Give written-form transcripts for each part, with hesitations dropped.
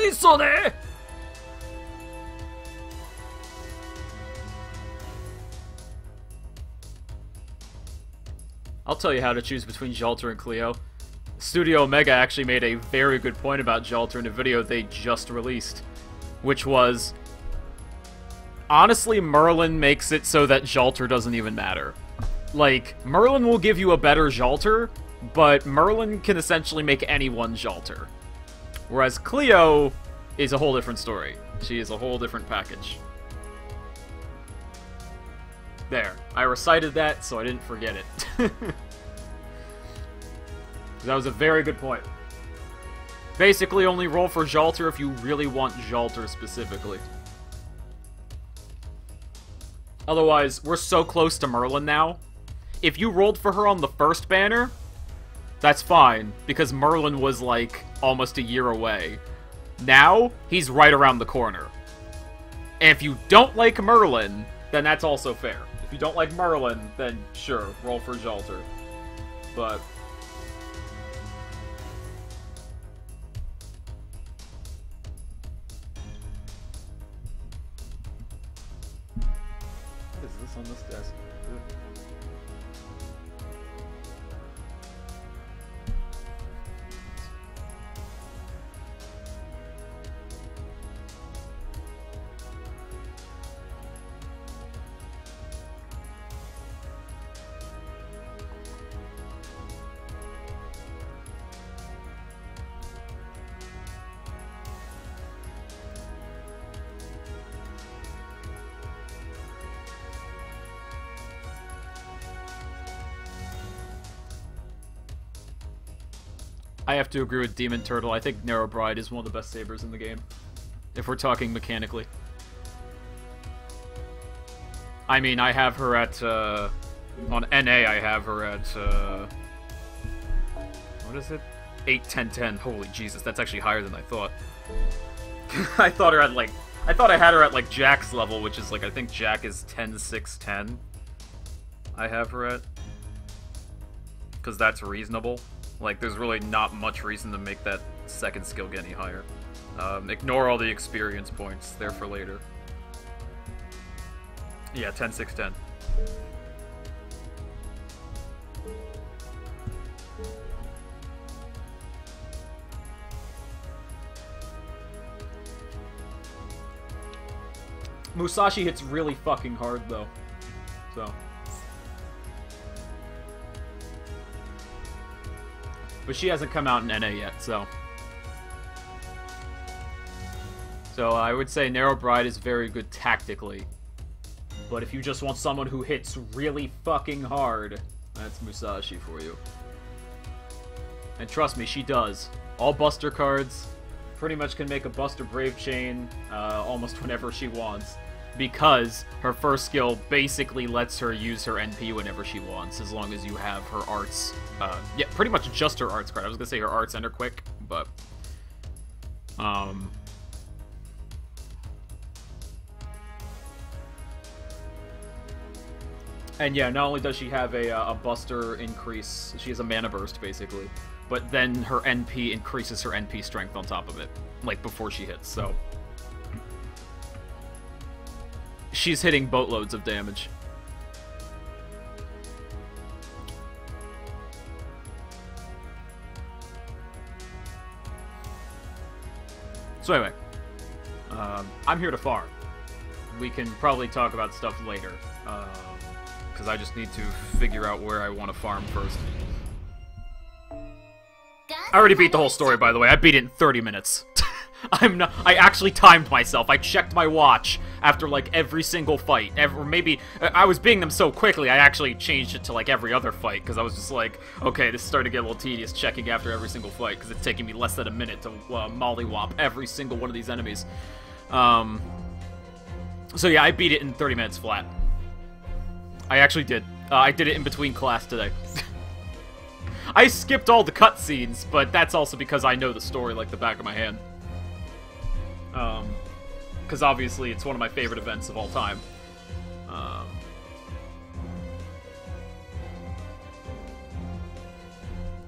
何それ? I'll tell you how to choose between Jalter and Cleo. Studio Omega actually made a very good point about Jalter in a video they just released, which was, honestly, Merlin makes it so that Jalter doesn't even matter. Like, Merlin will give you a better Jalter, but Merlin can essentially make anyone Jalter. Whereas Cleo is a whole different story. She is a whole different package. There. I recited that, so I didn't forget it. That was a very good point. Basically, only roll for Jalter if you really want Jalter specifically. Otherwise, we're so close to Merlin now. If you rolled for her on the first banner, that's fine, because Merlin was, like, almost a year away. Now, he's right around the corner. And if you don't like Merlin, then that's also fair. If you don't like Merlin, then sure, roll for Jalter. But... what is this on this desk? I have to agree with Demon Turtle. I think Narrow Bride is one of the best sabers in the game, if we're talking mechanically. I mean, I have her at, on NA, I have her at, what is it? 8, 10, 10. Holy Jesus, that's actually higher than I thought. I thought her at, like, I thought I had her at, like, Jack's level, which is, like, I think Jack is 10, 6, 10. I have her at. Because that's reasonable. Like, there's really not much reason to make that second skill get any higher. Ignore all the experience points. They're for later. Yeah, 10, 6, 10. Musashi hits really fucking hard, though. So... but she hasn't come out in NA yet, so... so I would say Narrow Bride is very good tactically. But if you just want someone who hits really fucking hard, that's Musashi for you. And trust me, she does. All Buster cards pretty much can make a Buster Brave Chain almost whenever she wants. Because her first skill basically lets her use her NP whenever she wants, as long as you have her arts. Yeah, pretty much just her arts card. I was gonna say her arts and her quick, but... and yeah, not only does she have a Buster increase, she has a mana burst, basically. But then her NP increases her NP strength on top of it, like before she hits, so... she's hitting boatloads of damage. So anyway, I'm here to farm. We can probably talk about stuff later, because I just need to figure out where I want to farm first. I already beat the whole story, by the way. I beat it in 30 minutes. I actually timed myself. I checked my watch after, like, every single fight. Or maybe, I was beating them so quickly, I actually changed it to, like, every other fight, because I was just like, okay, this is starting to get a little tedious checking after every single fight, because it's taking me less than a minute to mollywop every single one of these enemies. So yeah, I beat it in 30 minutes flat. I actually did. I did it in between class today. I skipped all the cutscenes, but that's also because I know the story like the back of my hand. Because obviously it's one of my favorite events of all time.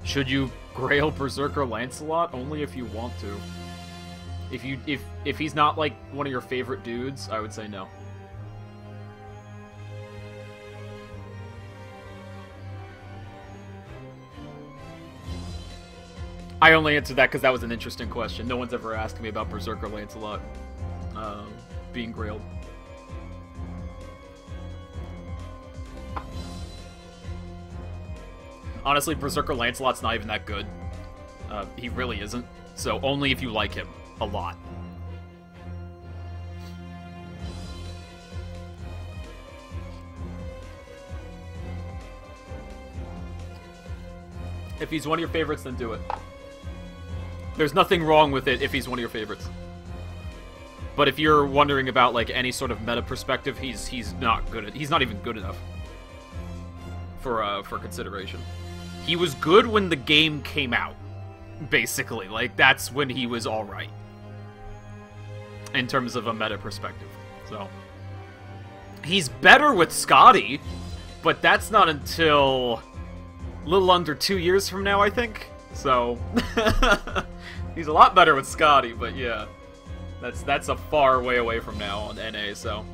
Should you Grail Berserker Lancelot? Only if you want to. If he's not like one of your favorite dudes, I would say no. I only answered that because that was an interesting question. No one's ever asked me about Berserker Lancelot being grailed. Honestly, Berserker Lancelot's not even that good. He really isn't. So only if you like him a lot. If he's one of your favorites, then do it. There's nothing wrong with it if he's one of your favorites. But if you're wondering about like any sort of meta perspective, he's not good. He's not even good enough for consideration. He was good when the game came out, basically. Like that's when he was all right in terms of a meta perspective. So he's better with Scotty, but that's not until a little under 2 years from now, I think. So he's a lot better with Scotty, but yeah, that's a far way away from now on NA. So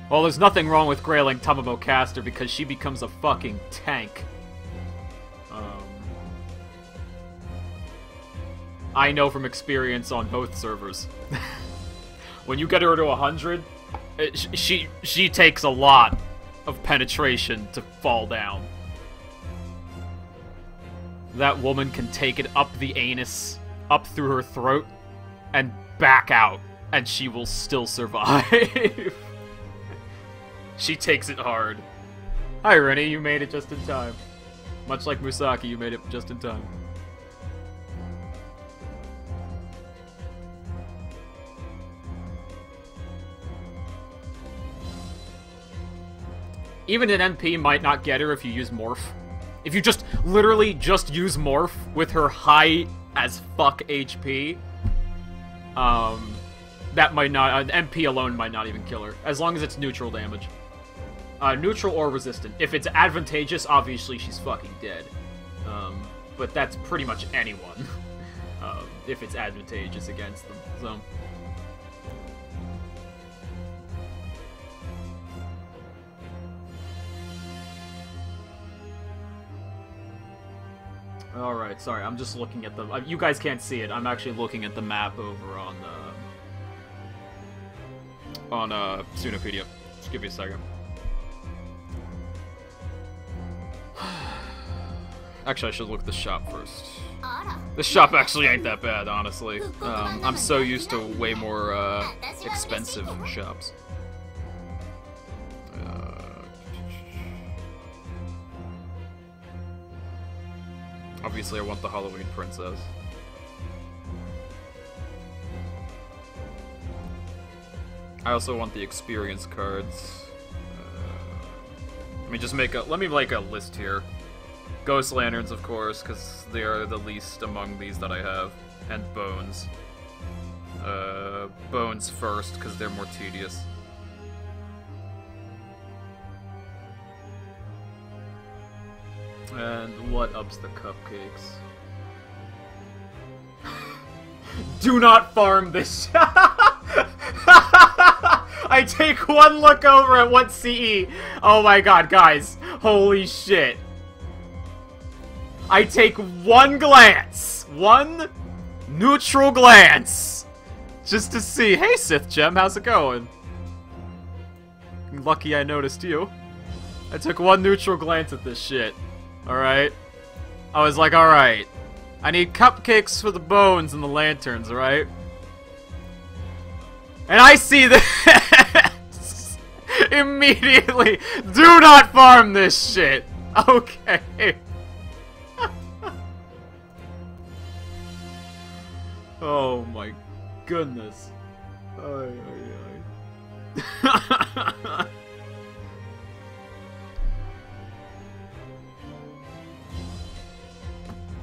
well, there's nothing wrong with grailing Tamamo Caster because she becomes a fucking tank. I know from experience on both servers. When you get her to 100, she takes a lot of penetration to fall down. That woman can take it up the anus, up through her throat, and back out, and she will still survive. She takes it hard. Hi, Rennie, you made it just in time. Much like Musaki, you made it just in time. Even an NP might not get her if you use Morph. If you just, literally just use Morph with her high as fuck HP, that might not, an MP alone might not even kill her, as long as it's neutral damage. Neutral or resistant. If it's advantageous, obviously she's fucking dead. But that's pretty much anyone, if it's advantageous against them, so... Alright, sorry, I'm just looking at the... you guys can't see it, I'm actually looking at the map over on Sunopedia. Just give me a second. Actually, I should look at the shop first. This shop actually ain't that bad, honestly. I'm so used to way more, expensive shops. Obviously, I want the Halloween princess. I also want the experience cards. Let me make a list here. Ghost Lanterns, of course, because they are the least among these that I have. And Bones. Bones first, because they're more tedious. And what ups the cupcakes? Do not farm this. I take one look over at what CE. Oh my god, guys. Holy shit. I take one glance. One neutral glance. Just to see. Hey, Sith Gem, how's it going? Lucky I noticed you. I took one neutral glance at this shit. Alright? I was like, alright. I need cupcakes for the bones and the lanterns, alright? And I see this! Immediately! Do not farm this shit! Okay. Oh my goodness. Ay, ay, ay.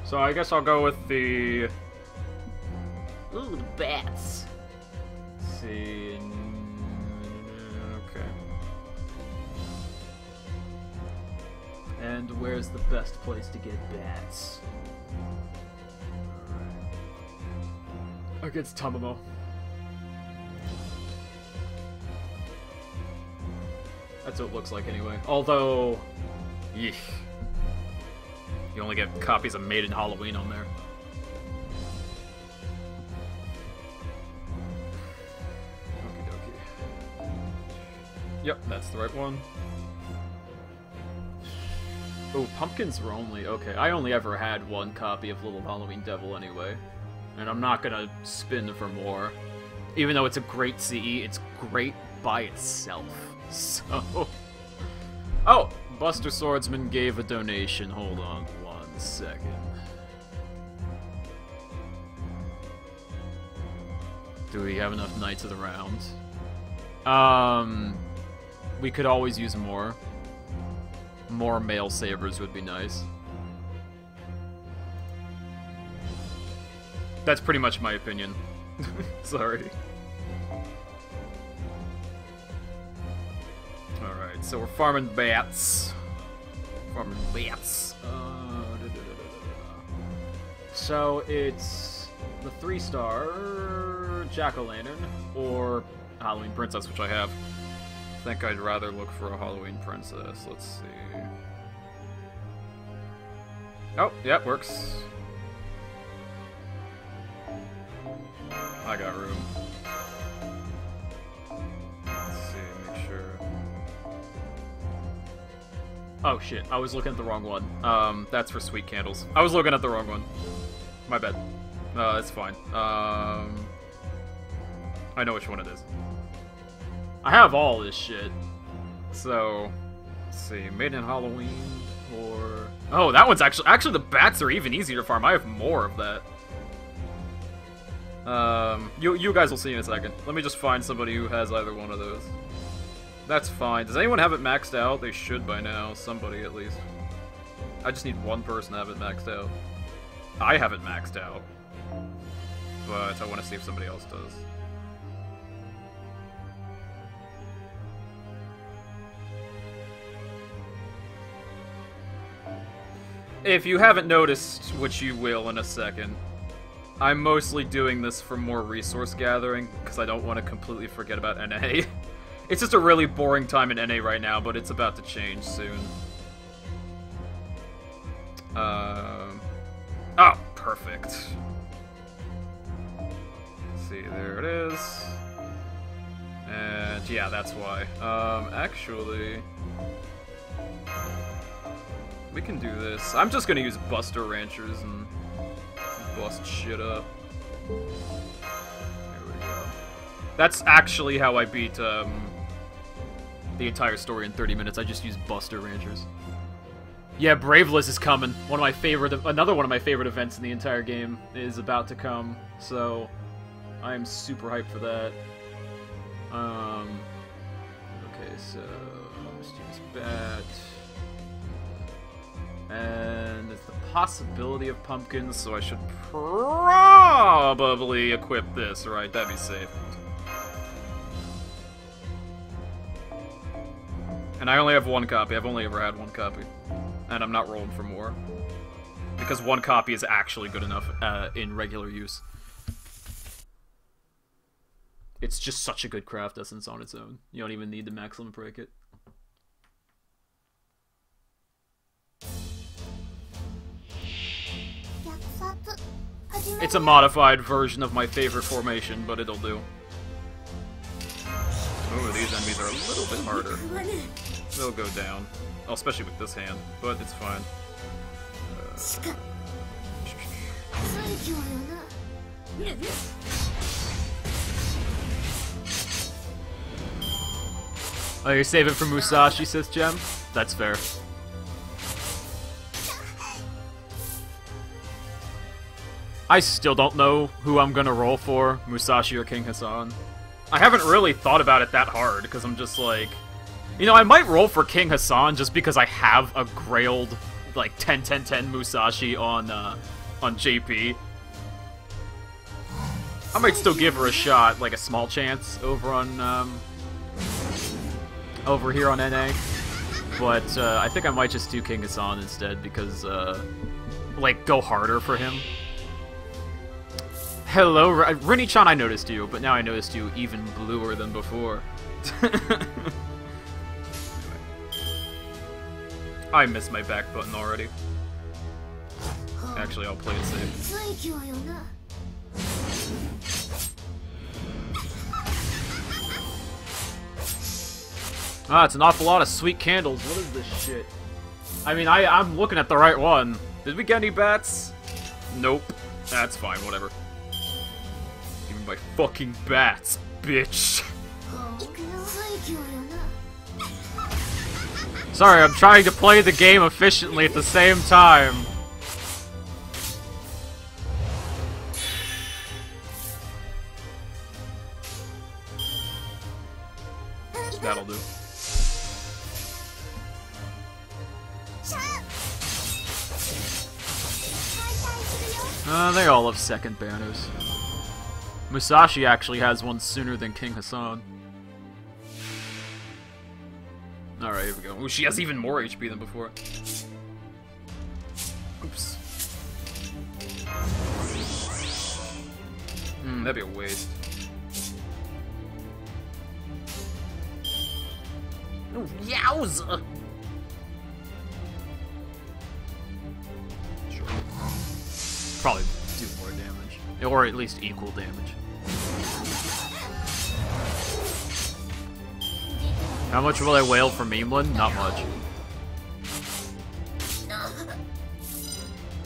So I guess I'll go with the... Ooh, the bats. Let's see... Okay. And where's the best place to get bats? Against Tamamo. That's what it looks like anyway. Although, yeesh. You only get copies of Maiden Halloween on there. Okie dokie. Yep, that's the right one. Oh, pumpkins were only... Okay, I only ever had one copy of Little Halloween Devil anyway. And I'm not gonna spin for more. Even though it's a great CE, it's great by itself. So... Oh! Buster Swordsman gave a donation. Hold on 1 second. Do we have enough Knights of the Round? We could always use more. More male sabers would be nice. That's pretty much my opinion. Sorry. Alright, so we're farming bats. Farming bats. So it's the 3-star Jack-o'-lantern or Halloween Princess, which I have. I think I'd rather look for a Halloween Princess. Let's see. Oh, yeah, works. I got room. Let's see, make sure. Oh shit, I was looking at the wrong one. That's for sweet candles. I was looking at the wrong one. My bad. It's fine. I know which one it is. I have all this shit. So, let's see, Maiden Halloween or... Oh, that one's actually the bats are even easier to farm. I have more of that. You guys will see in a second. Let me just find somebody who has either one of those. That's fine. Does anyone have it maxed out? They should by now. Somebody at least. I just need one person to have it maxed out. I have it maxed out. But I want to see if somebody else does. If you haven't noticed, which you will in a second, I'm mostly doing this for more resource gathering, because I don't want to completely forget about NA. It's just a really boring time in NA right now, but it's about to change soon. Oh, perfect. Let's see, there it is. And yeah, that's why. Actually... we can do this. I'm just gonna use Buster Ranchers and bust shit up. There we go. That's actually how I beat the entire story in 30 minutes. I just used Buster Ranchers. Yeah, Braveless is coming. Another one of my favorite events in the entire game is about to come. So I am super hyped for that. Okay, so let's use Bat. And there's the possibility of pumpkins, so I should probably equip this, right? That'd be safe. And I only have one copy. I've only ever had one copy. And I'm not rolling for more. Because one copy is actually good enough in regular use. It's just such a good craft essence on its own. You don't even need the maximum break it. It's a modified version of my favorite formation, but it'll do. Oh, these enemies are a little bit harder. They'll go down. Oh, especially with this hand, but it's fine. Oh, you're saving for Musashi, says Gem? That's fair. I still don't know who I'm gonna roll for, Musashi or King Hassan. I haven't really thought about it that hard, because I'm just like... You know, I might roll for King Hassan just because I have a grailed, like, 10-10-10 Musashi on JP. I might still give her a shot, like a small chance, over on, over here on NA. but I think I might just do King Hassan instead because, like, go harder for him. Hello, Rini-chan, I noticed you, but now I noticed you even bluer than before. I missed my back button already. Actually, I'll play it safe. Ah, it's an awful lot of sweet candles. What is this shit? I mean, I'm looking at the right one. Did we get any bats? Nope. That's fine, whatever. Give me my fucking bats, bitch. Sorry, I'm trying to play the game efficiently at the same time. That'll do. They all have second banners. Musashi actually has one sooner than King Hassan. Alright, here we go. Ooh, she has even more HP than before. Oops. That'd be a waste. Ooh, yowza! Sure. Probably do more damage. Or at least equal damage. How much will I wail for Memeland? Not much.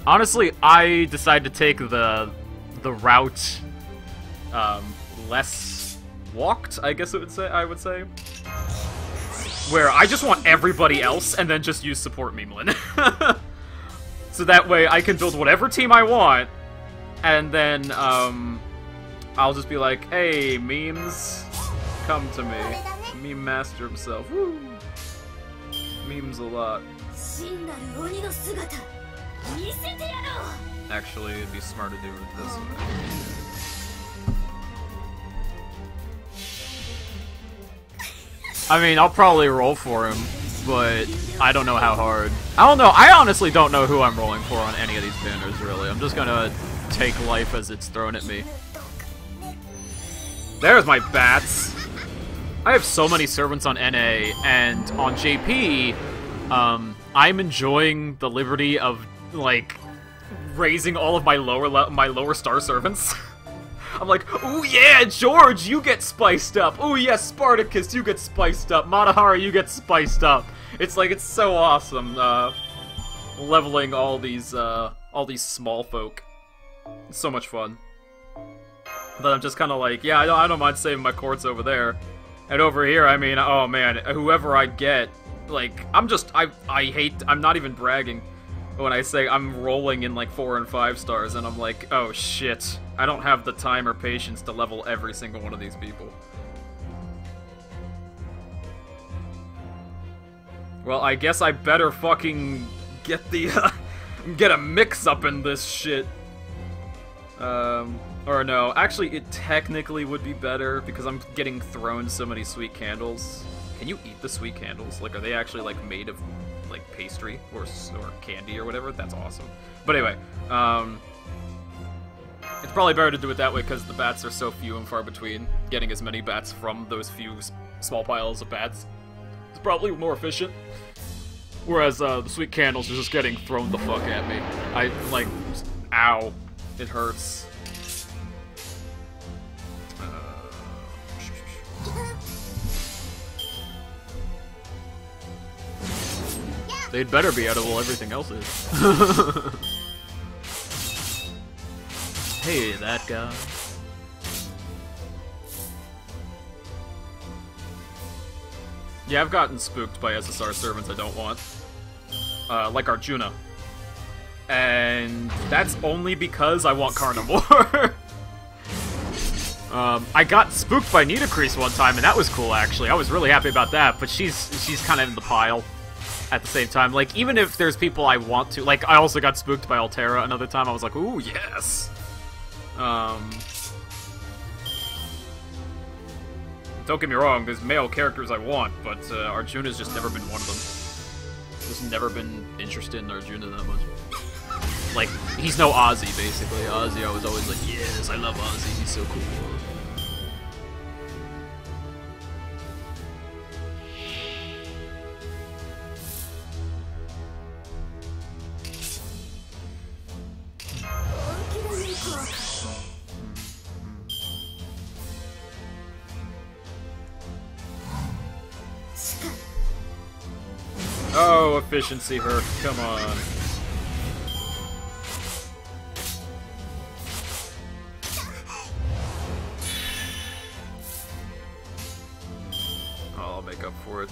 Honestly, I decided to take the route less walked, I guess I would say. Where I just want everybody else and then just use support Memeland. So that way I can build whatever team I want and then I'll just be like, hey, memes, come to me. Meme master himself. Woo! Memes a lot. Actually, it'd be smart to do it this way. I mean, I'll probably roll for him, but I don't know how hard. I don't know. I honestly don't know who I'm rolling for on any of these banners, really. I'm just gonna take life as it's thrown at me. There's my bats. I have so many servants on NA, and on JP, I'm enjoying the liberty of, like, raising all of my lower star servants. I'm like, ooh yeah, George, you get spiced up. Ooh yeah, Spartacus, you get spiced up. Matahari, you get spiced up. It's like, it's so awesome, leveling all these small folk. It's so much fun. But I'm just kind of like, yeah, I don't mind saving my courts over there. And over here, I mean, oh man, whoever I get, like, I'm not even bragging when I say I'm rolling in like 4 and 5 stars, and I'm like, oh shit, I don't have the time or patience to level every single one of these people. Well, I guess I better fucking get the, get a mix-up in this shit. Or no, actually it technically would be better because I'm getting thrown so many sweet candles. Can you eat the sweet candles? Like, are they actually like made of like pastry or candy or whatever? That's awesome. But anyway, it's probably better to do it that way because the bats are so few and far between. Getting as many bats from those few small piles of bats is probably more efficient. Whereas the sweet candles are just getting thrown the fuck at me. I like, ow, it hurts. They'd better be edible, everything else is. Hey, that guy. Yeah, I've gotten spooked by SSR servants I don't want. Like Arjuna. And that's only because I want Carnivore. I got spooked by Nitocrease one time, and that was cool, actually. I was really happy about that, but she's kind of in the pile at the same time. Like, even if there's people I want to... Like, I also got spooked by Altera another time. I was like, ooh, yes! Don't get me wrong, there's male characters I want, but Arjuna's just never been one of them. Just never been interested in Arjuna that much. Like, he's no Ozzy, basically. Ozzy, I was always like, yes, I love Ozzy, he's so cool. Oh, efficiency hurt. Come on. I'll make up for it.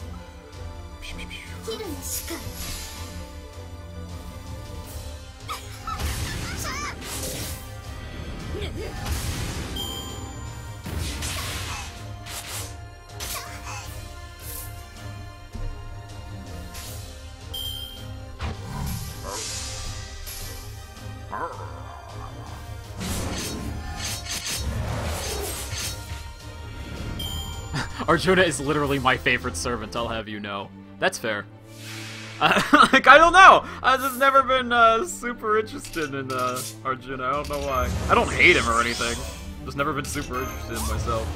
Arjuna is literally my favorite servant, I'll have you know. That's fair. Like, I don't know! I've just never been super interested in Arjuna, I don't know why. I don't hate him or anything. Just never been super interested in myself.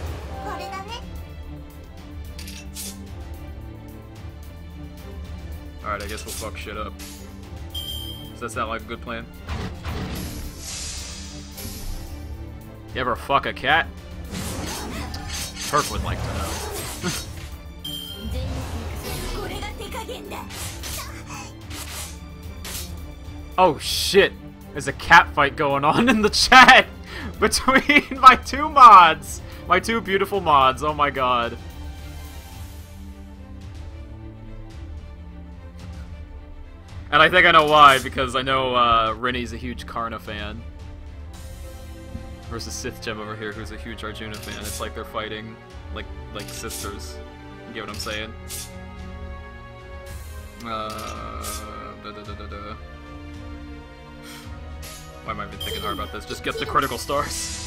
Alright, I guess we'll fuck shit up. Does that sound like a good plan? You ever fuck a cat? Turk would like to know. Oh shit! There's a cat fight going on in the chat between my two mods! My two beautiful mods, oh my god. And I think I know why, because I know Rinny's a huge Karna fan. Versus Sith Gem over here, who's a huge Arjuna fan. It's like they're fighting like sisters. You get what I'm saying? Why am I even thinking hard about this? Just get the critical stars.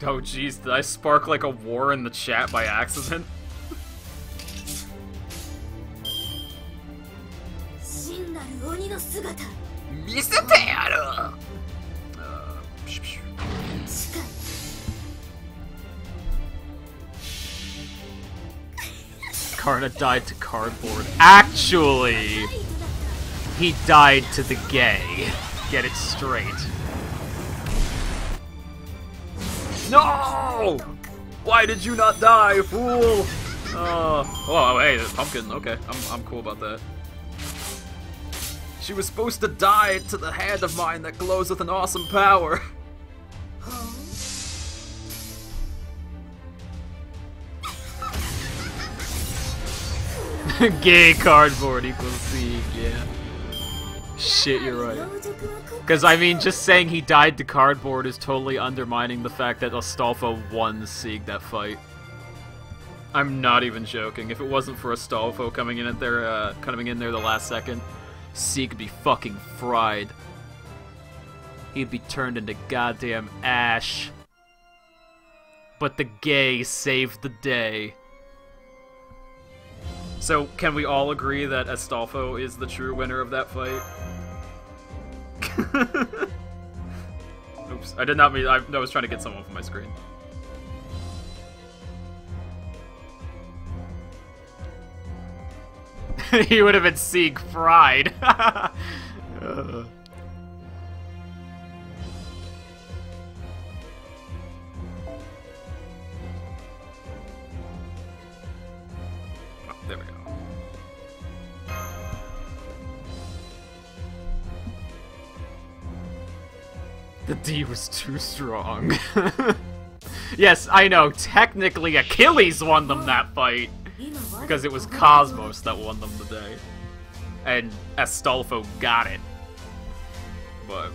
Oh jeez, did I spark like a war in the chat by accident? Karna died to cardboard. Actually, he died to the gay. Get it straight. No! Why did you not die, fool? Oh, hey, pumpkin. Okay, I'm cool about that. She was supposed to die to the hand of mine that glows with an awesome power. Gay cardboard equals Sieg, yeah. Shit, you're right. Because, I mean, just saying he died to cardboard is totally undermining the fact that Astolfo won Sieg that fight. I'm not even joking. If it wasn't for Astolfo coming in there the last second, Sieg would be fucking fried. He'd be turned into goddamn ash. But the gay saved the day. So, can we all agree that Astolfo is the true winner of that fight? Oops, I did not mean. I was trying to get someone from my screen. He would have been Sieg fried. Oh, there we go. The D was too strong. Yes, I know. Technically, Achilles won them that fight. Because it was Cosmos that won them the day. And Astolfo got it. But...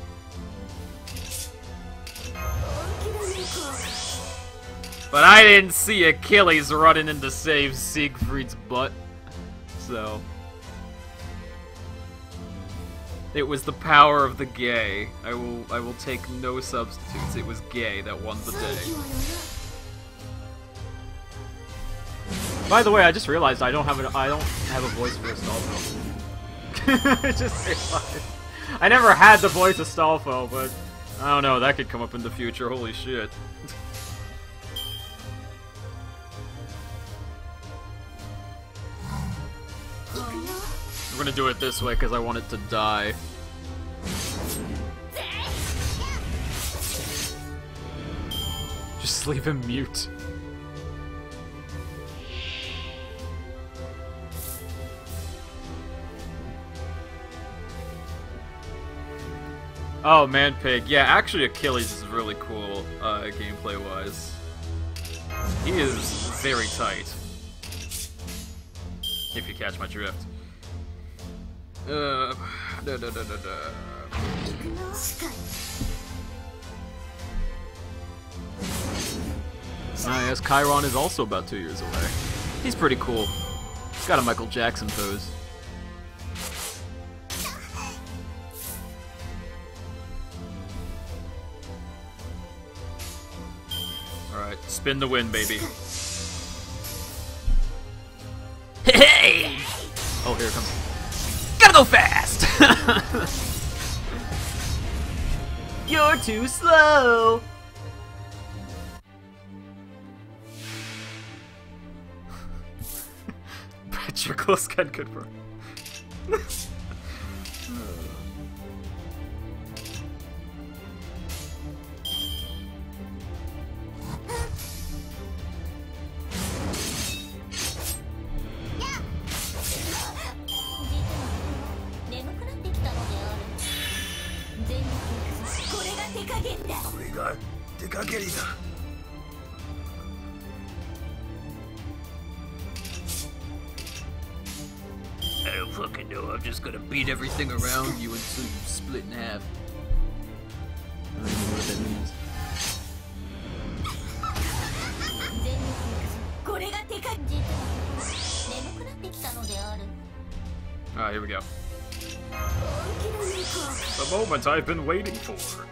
But I didn't see Achilles running in to save Siegfried's butt. So... It was the power of the gay. I will take no substitutes. It was gay that won the day. By the way, I just realized I don't have a voice for Astolfo. I just realized. I never had the voice of Astolfo, but I don't know, that could come up in the future. Holy shit. I'm gonna do it this way because I want it to die. Just leave him mute. Oh, Man Pig. Yeah, actually Achilles is really cool, gameplay-wise. He is very tight. If you catch my drift. Ah, yes, Chiron is also about 2 years away. He's pretty cool. He's got a Michael Jackson pose. Alright, spin the win, baby. Hey! Oh, here it comes. Gotta go fast! You're too slow! Patroclus got good for I don't fucking know, I'm just gonna beat everything around you until you split in half. I don't even know what that means. Alright, here we go. The moment I've been waiting for.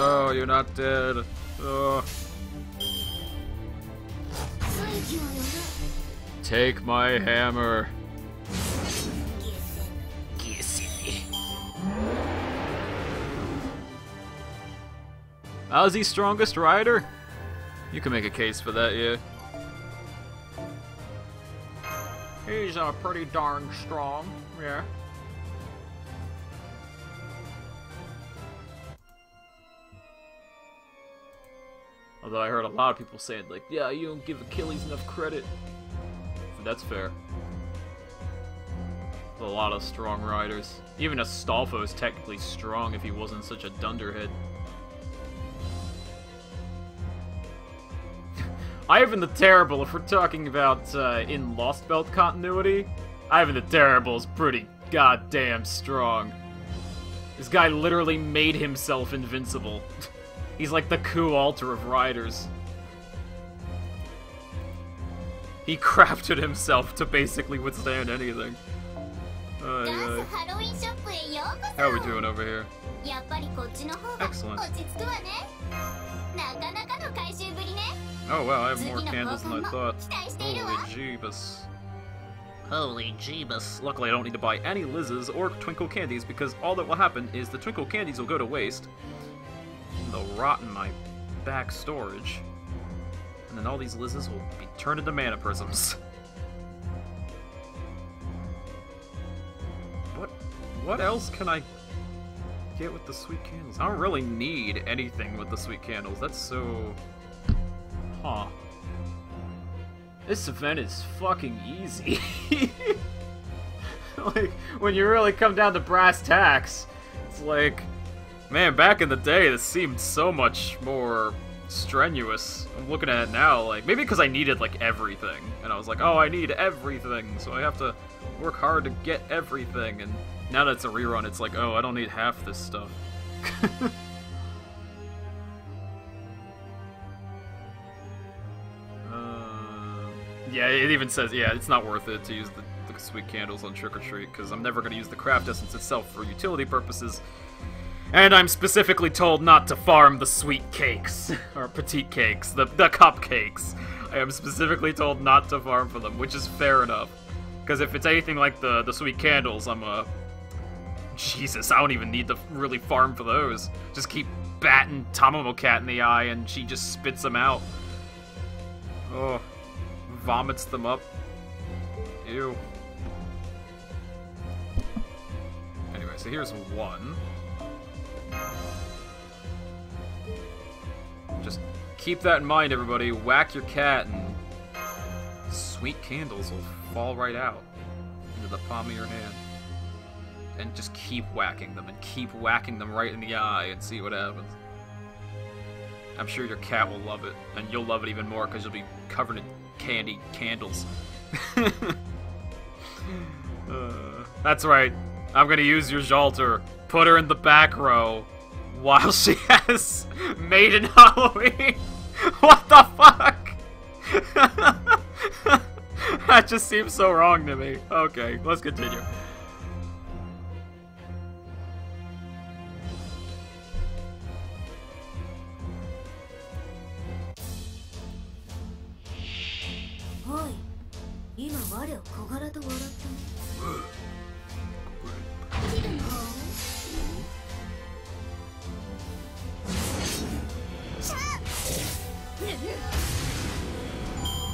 Oh, you're not dead. Oh. Take my hammer. How's he strongest rider? You can make a case for that, yeah. He's pretty darn strong, yeah. Although I heard a lot of people saying, like, yeah, you don't give Achilles enough credit. So that's fair. There's a lot of strong riders. Even Astolfo is technically strong if he wasn't such a dunderhead. Ivan the Terrible, if we're talking about in Lost Belt continuity, Ivan the Terrible is pretty goddamn strong. This guy literally made himself invincible. He's like the Ku Alter of riders. He crafted himself to basically withstand anything. How are we doing over here? Excellent. Oh wow, I have more candles than I thought. Holy jeebus. Holy jeebus. Luckily I don't need to buy any Lizzes or Twinkle Candies because all that will happen is the Twinkle Candies will go to waste. And they'll rot in my back storage. And then all these Lizzes will be turned into mana prisms. What else can I get with the sweet candles? I don't really need anything with the sweet candles. That's so... Huh. This event is fucking easy. Like, when you really come down to brass tacks, it's like... Man, back in the day, this seemed so much more strenuous. I'm looking at it now, like, maybe because I needed, like, everything. And I was like, oh, I need everything, so I have to work hard to get everything. And now that it's a rerun, it's like, oh, I don't need half this stuff. Yeah, it even says, yeah, it's not worth it to use the sweet candles on Trick or Treat, because I'm never going to use the craft essence itself for utility purposes. And I'm specifically told not to farm the sweet cakes, or petite cakes, the cupcakes. I am specifically told not to farm for them, which is fair enough. Because if it's anything like the sweet candles, Jesus, I don't even need to really farm for those. Just keep batting Tamamo Cat in the eye and she just spits them out. Oh, vomits them up. Ew. Anyway, so here's one. Just keep that in mind, everybody. Whack your cat and sweet candles will fall right out into the palm of your hand. And just keep whacking them, and keep whacking them right in the eye and see what happens. I'm sure your cat will love it, and you'll love it even more because you'll be covered in candy candles. That's right. I'm gonna use your Jalter. Put her in the back row while she has Maiden Halloween. What the fuck? That just seems so wrong to me. Okay, let's continue.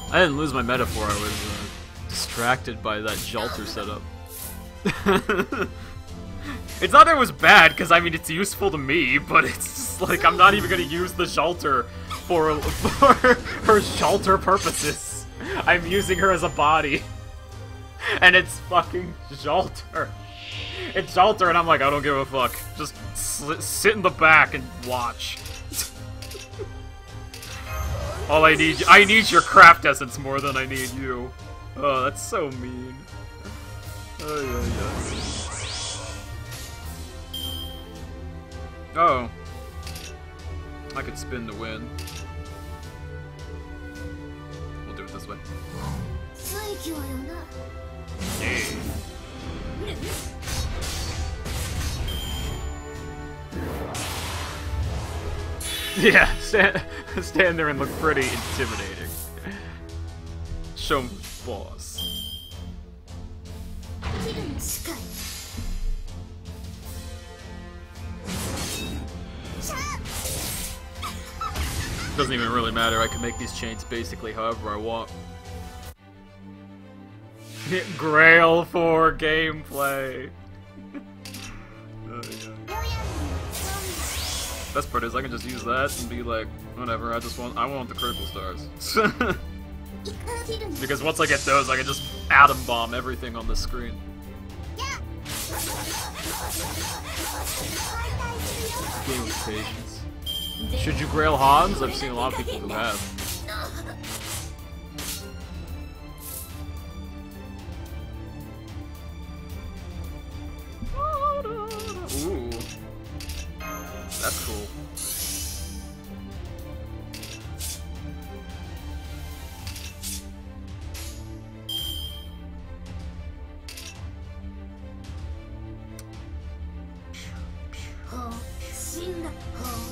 I didn't lose my metaphor, I was distracted by that Jalter setup. It's not that it was bad, because I mean it's useful to me, but it's just like I'm not even gonna use the Jalter for her Jalter purposes. I'm using her as a body. And it's fucking Jalter. It's Jalter and I'm like, I don't give a fuck. Just sit in the back and watch. All I need your craft essence more than I need you. Oh, that's so mean. Oh. I could spin to win. We'll do it this way. Hey. Yeah, stand there and look pretty intimidating. Show 'em boss. Doesn't even really matter, I can make these chains basically however I want. Grail for gameplay. Oh, yeah. Best part is I can just use that and be like, whatever, I want the critical stars. Because once I get those, I can just atom bomb everything on the screen. Game of patience. Should you grail Hans? I've seen a lot of people who have. Ooh. That's cool.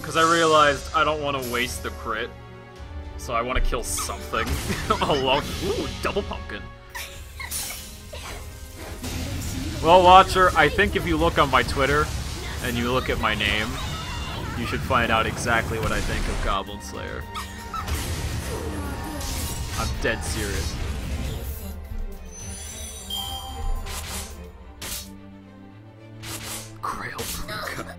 Because I realized I don't want to waste the crit, so I want to kill something along. Ooh, double pumpkin. Well, Watcher, I think if you look on my Twitter and you look at my name, you should find out exactly what I think of Goblin Slayer. I'm dead serious. Grail Boudica.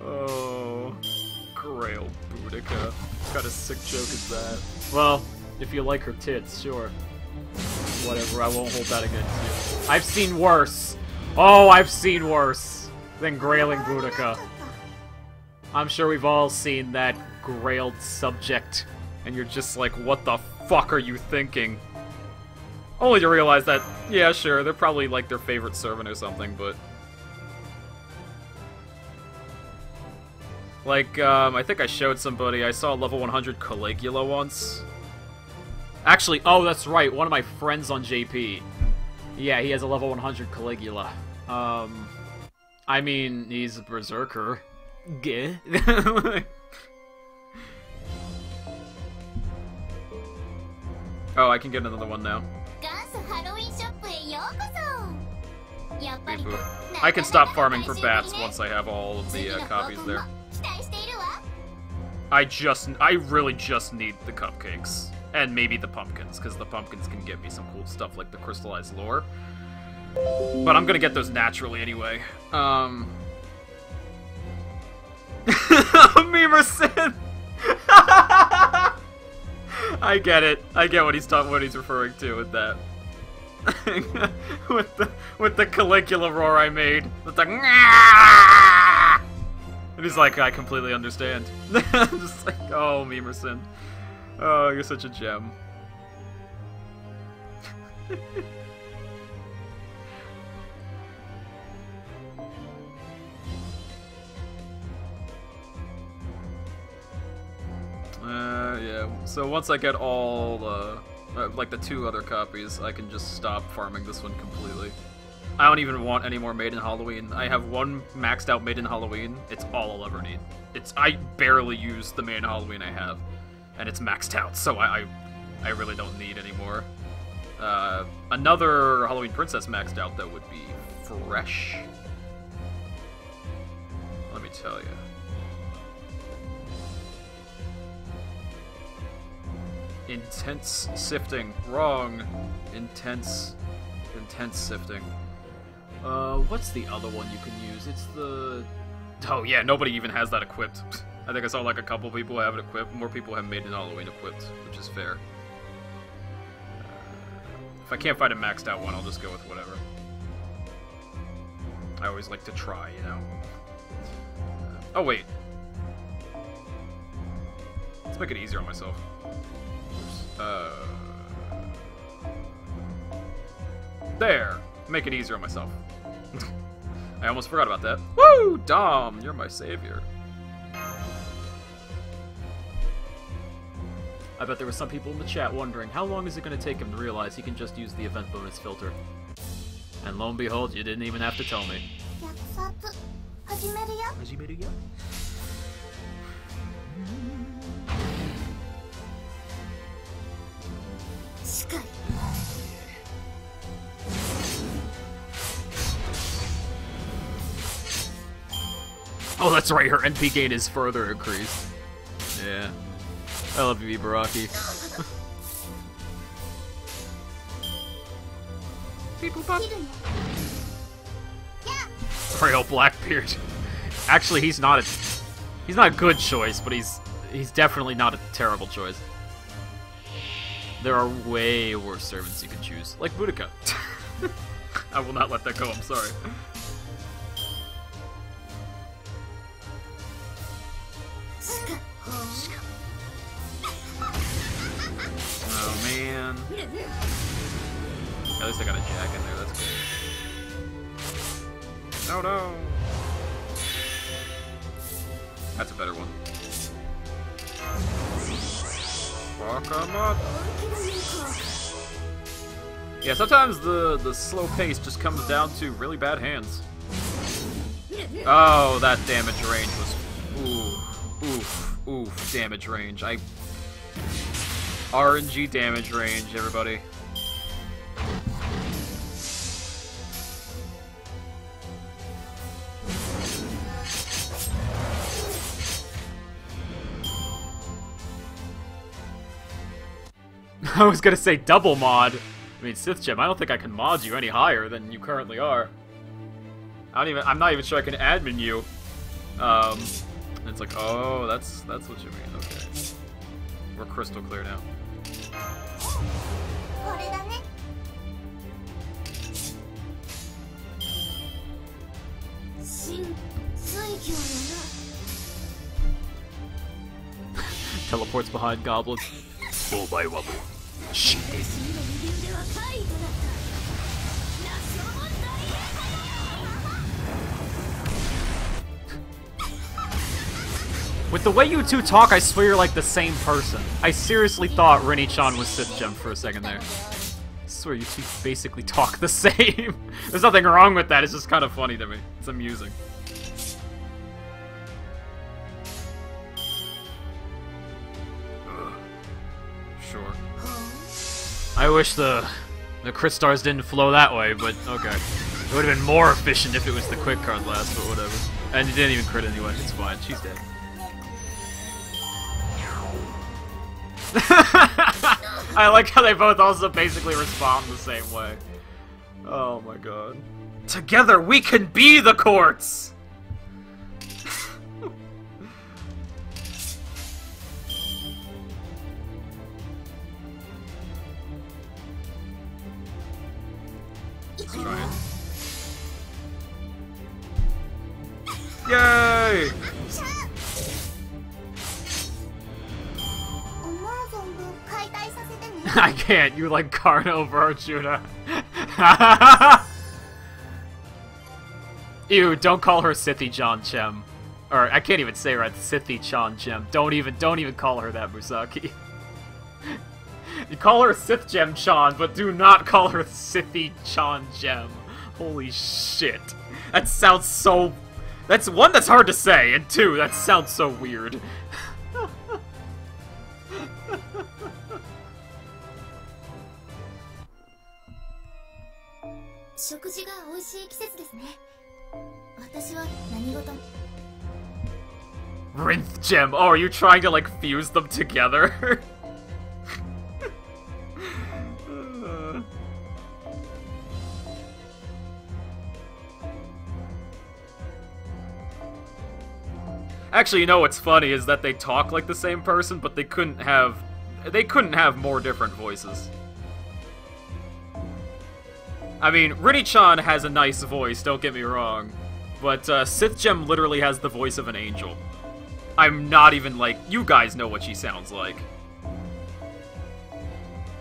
Oh, Grail Boudica. What kind of sick joke is that? Well, if you like her tits, sure. Whatever, I won't hold that against you. I've seen worse. Oh, I've seen worse. than grailing Boudica. I'm sure we've all seen that grailed subject, and you're just like, what the fuck are you thinking? Only to realize that, yeah, sure, they're probably like their favorite servant or something, but... Like, I think I showed somebody, I saw a level 100 Caligula once. Actually, oh, that's right, one of my friends on JP. Yeah, he has a level 100 Caligula. I mean, he's a berserker. Gah. Oh, I can get another one now. I can stop farming for bats once I have all of the copies there. I really just need the cupcakes. And maybe the pumpkins, because the pumpkins can get me some cool stuff like the crystallized lore. But I'm gonna get those naturally anyway. Memerson! I get it. I get what he's referring to with that. with the Caligula roar I made. With the and he's like, I completely understand. Just like, oh, Memerson. Oh, you're such a gem. Yeah. So once I get all like the 2 other copies, I can just stop farming this one completely. I don't even want any more Maiden Halloween. I have one maxed out Maiden Halloween. It's all I'll ever need. I barely use the main Halloween I have, and it's maxed out, so I really don't need any more. Another Halloween Princess maxed out that would be fresh. Let me tell you. Intense sifting. Wrong. Intense sifting. What's the other one you can use? It's the... Oh yeah, nobody even has that equipped. I think I saw like a couple people have it equipped. More people have Maiden Halloween equipped, which is fair. If I can't find a maxed out one, I'll just go with whatever. I always like to try, you know. Oh wait. Let's make it easier on myself. There! Make it easier on myself. I almost forgot about that. Woo! Dom, you're my savior. I bet there were some people in the chat wondering, how long is it going to take him to realize he can just use the event bonus filter? And lo and behold, you didn't even have to tell me. Oh, that's right, her NP gain is further increased. Yeah. I love you, Ibaraki. Frail Blackbeard. Actually, he's not a good choice, but he's definitely not a terrible choice. There are way worse servants you can choose, like Boudica. I will not let that go, I'm sorry. Oh man. At least I got a jack in there, that's good. Oh no! That's a better one. Fuck 'em up! Yeah, sometimes the slow pace just comes down to really bad hands. Oh, that damage range was... Oof, damage range. RNG damage range, everybody. I was gonna say double mod. I mean, Sith Gem, I don't think I can mod you any higher than you currently are. I'm not even sure I can admin you. It's like, oh, that's what you mean. Okay. We're crystal clear now. Teleports behind goblins. Shit. With the way you two talk, I swear you're like the same person. I seriously thought Rini-chan was Sith Gem for a second there. I swear you two basically talk the same. There's nothing wrong with that, it's just kind of funny to me. It's amusing. Sure. I wish the Crystars didn't flow that way, but okay. It would have been more efficient if it was the quick card last, but whatever. And you didn't even crit anyway, it's fine, she's dead. I like how they both also basically respond the same way. Oh my god. Together we can be the courts! Trying. Yay! I can't, you like Karna over Arjuna. Ew, don't call her Sithy-chan Chem. Or, I can't even say right, Sithy-chan Chem. Don't even call her that, Musaki. You call her Sith Gem Chan, but do not call her Sithy-chan Gem. Holy shit. That sounds so... That's one, that's hard to say, and two, that sounds so weird. Rinth Gem. Oh, are you trying to, like, fuse them together? Actually, you know what's funny is that they talk like the same person, but they couldn't have more different voices. I mean, Rini-chan has a nice voice, don't get me wrong, but Sith Gem literally has the voice of an angel. I'm not even like, you guys know what she sounds like.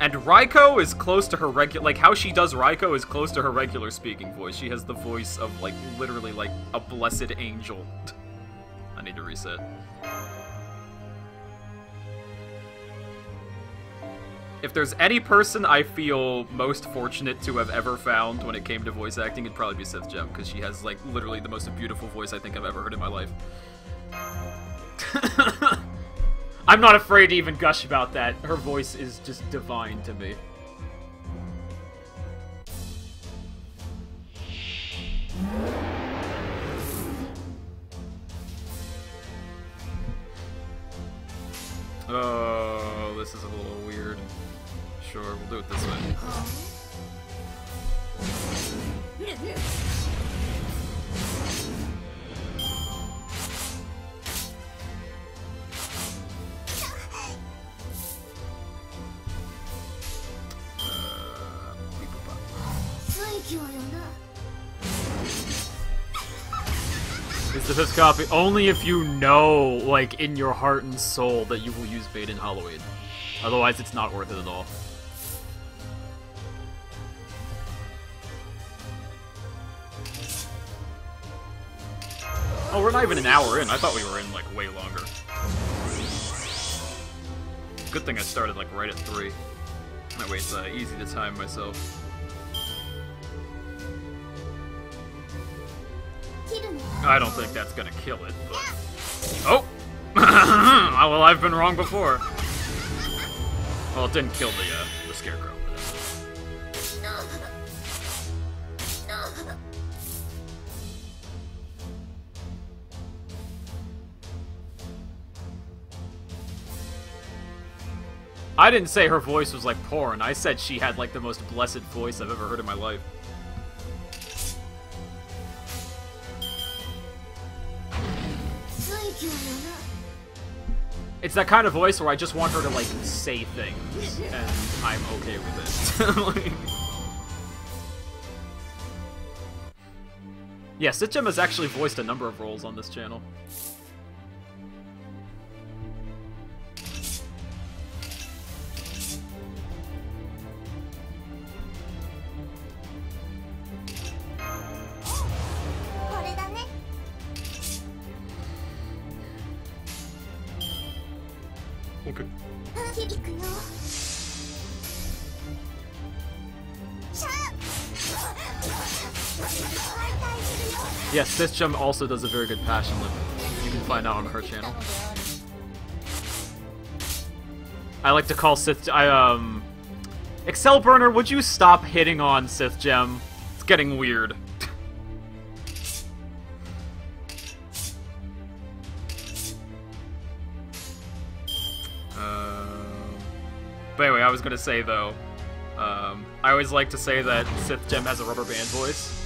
And Raiko is close to her regular, like how she does Raiko is close to her regular speaking voice. She has the voice of like, literally like a blessed angel. I need to reset. If there's any person I feel most fortunate to have ever found when it came to voice acting, it'd probably be Sith Gem, because she has, like, literally the most beautiful voice I think I've ever heard in my life. I'm not afraid to even gush about that. Her voice is just divine to me. Oh, this is a little weird. Sure, we'll do it this way. Is the fifth copy only if you know, like, in your heart and soul that you will use bait in Halloween. Otherwise, it's not worth it at all. Oh, we're not even an hour in. I thought we were in, like, way longer. Good thing I started, like, right at 3. That way it's easy to time myself. I don't think that's gonna kill it, but... Oh! Well, I've been wrong before. Well, it didn't kill the scarecrow. I didn't say her voice was like porn. I said she had like the most blessed voice I've ever heard in my life. It's that kind of voice where I just want her to, like, say things, and I'm okay with it. Like... Yeah, Sith Gem has actually voiced a number of roles on this channel. Okay. Yes, Sith Gem also does a very good passion lip. You can find out on her channel. I like to call Sith... Excel Burner, would you stop hitting on Sith Gem? It's getting weird. But anyway, I was gonna say, though, I always like to say that Sith Gem has a rubber band voice.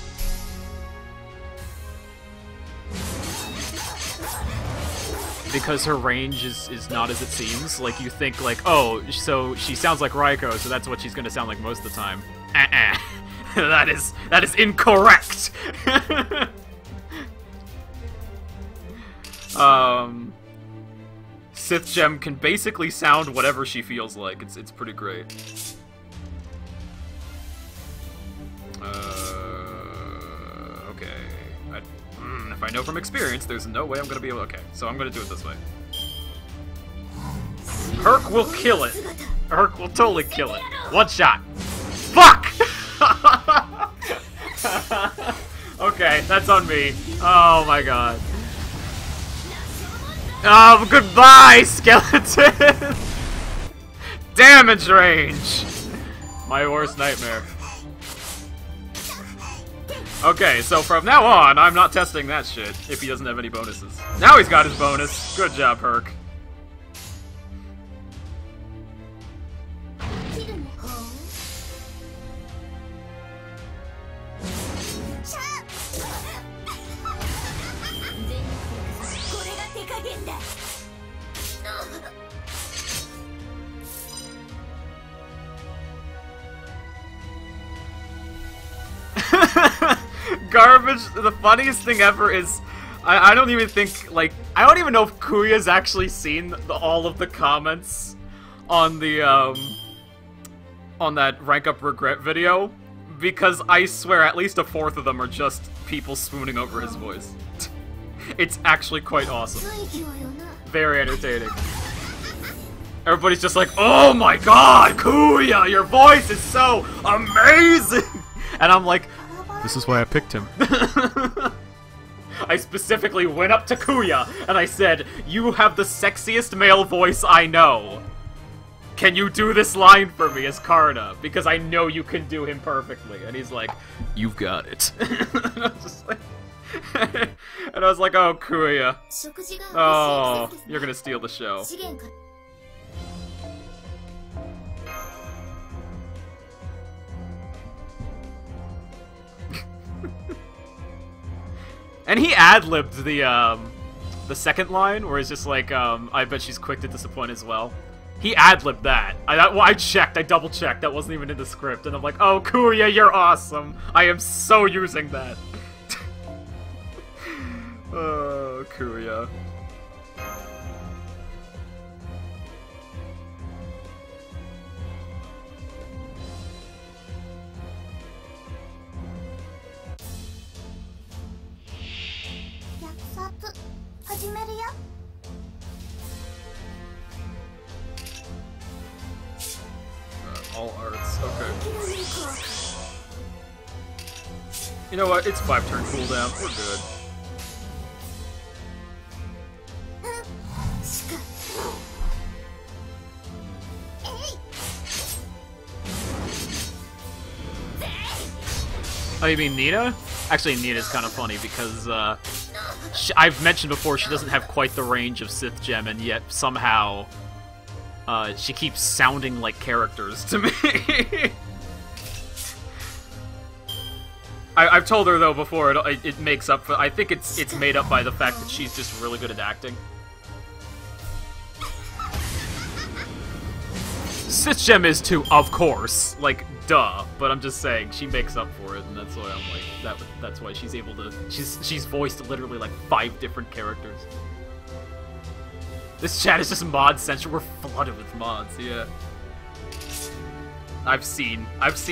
Because her range is not as it seems. Like, you think, like, oh, so she sounds like Raiko, so that's what she's gonna sound like most of the time. That is incorrect! Sith Gem can basically sound whatever she feels like. It's pretty great. Okay. If I know from experience, there's no way I'm gonna be able. Okay, so I'm gonna do it this way. Herc will kill it. Herc will totally kill it. One shot. Fuck! Okay, that's on me. Oh my god. Oh, goodbye, skeleton! Damage range! My worst nightmare. Okay, so from now on, I'm not testing that shit if he doesn't have any bonuses. Now he's got his bonus. Good job, Herc. Garbage. The funniest thing ever is, I don't even think, like, I don't even know if Kuya's actually seen all of the comments on the, on that Rank Up Regret video, because I swear at least a fourth of them are just people swooning over his voice. It's actually quite awesome. Very entertaining. Everybody's just like, oh my god, Kuya, your voice is so amazing! And I'm like, this is why I picked him. I specifically went up to Kuya and I said, you have the sexiest male voice I know. Can you do this line for me as Karna? Because I know you can do him perfectly. And he's like, you've got it. And I was like, oh, Kuya. Oh, you're gonna steal the show. And he ad-libbed the second line, where he's just like, I bet she's quick to disappoint as well. He ad-libbed that. I checked, I double-checked, that wasn't even in the script, and I'm like, oh, Kuya, you're awesome! I am so using that. Oh, Kuya. All arts, okay. You know what? It's 5-turn cooldown. We're good. Oh, you mean Nita? Actually, Nita's kind of funny because I've mentioned before she doesn't have quite the range of Sith Gem, and yet somehow she keeps sounding like characters to me. I've told her though before it makes up for. I think it's made up by the fact that she's just really good at acting. Sith Gem is too, of course. Like, duh. But I'm just saying, she makes up for it, and that's why I'm like, that's why she's able to, she's voiced literally like 5 different characters. This chat is just mod central. We're flooded with mods, yeah. I've seen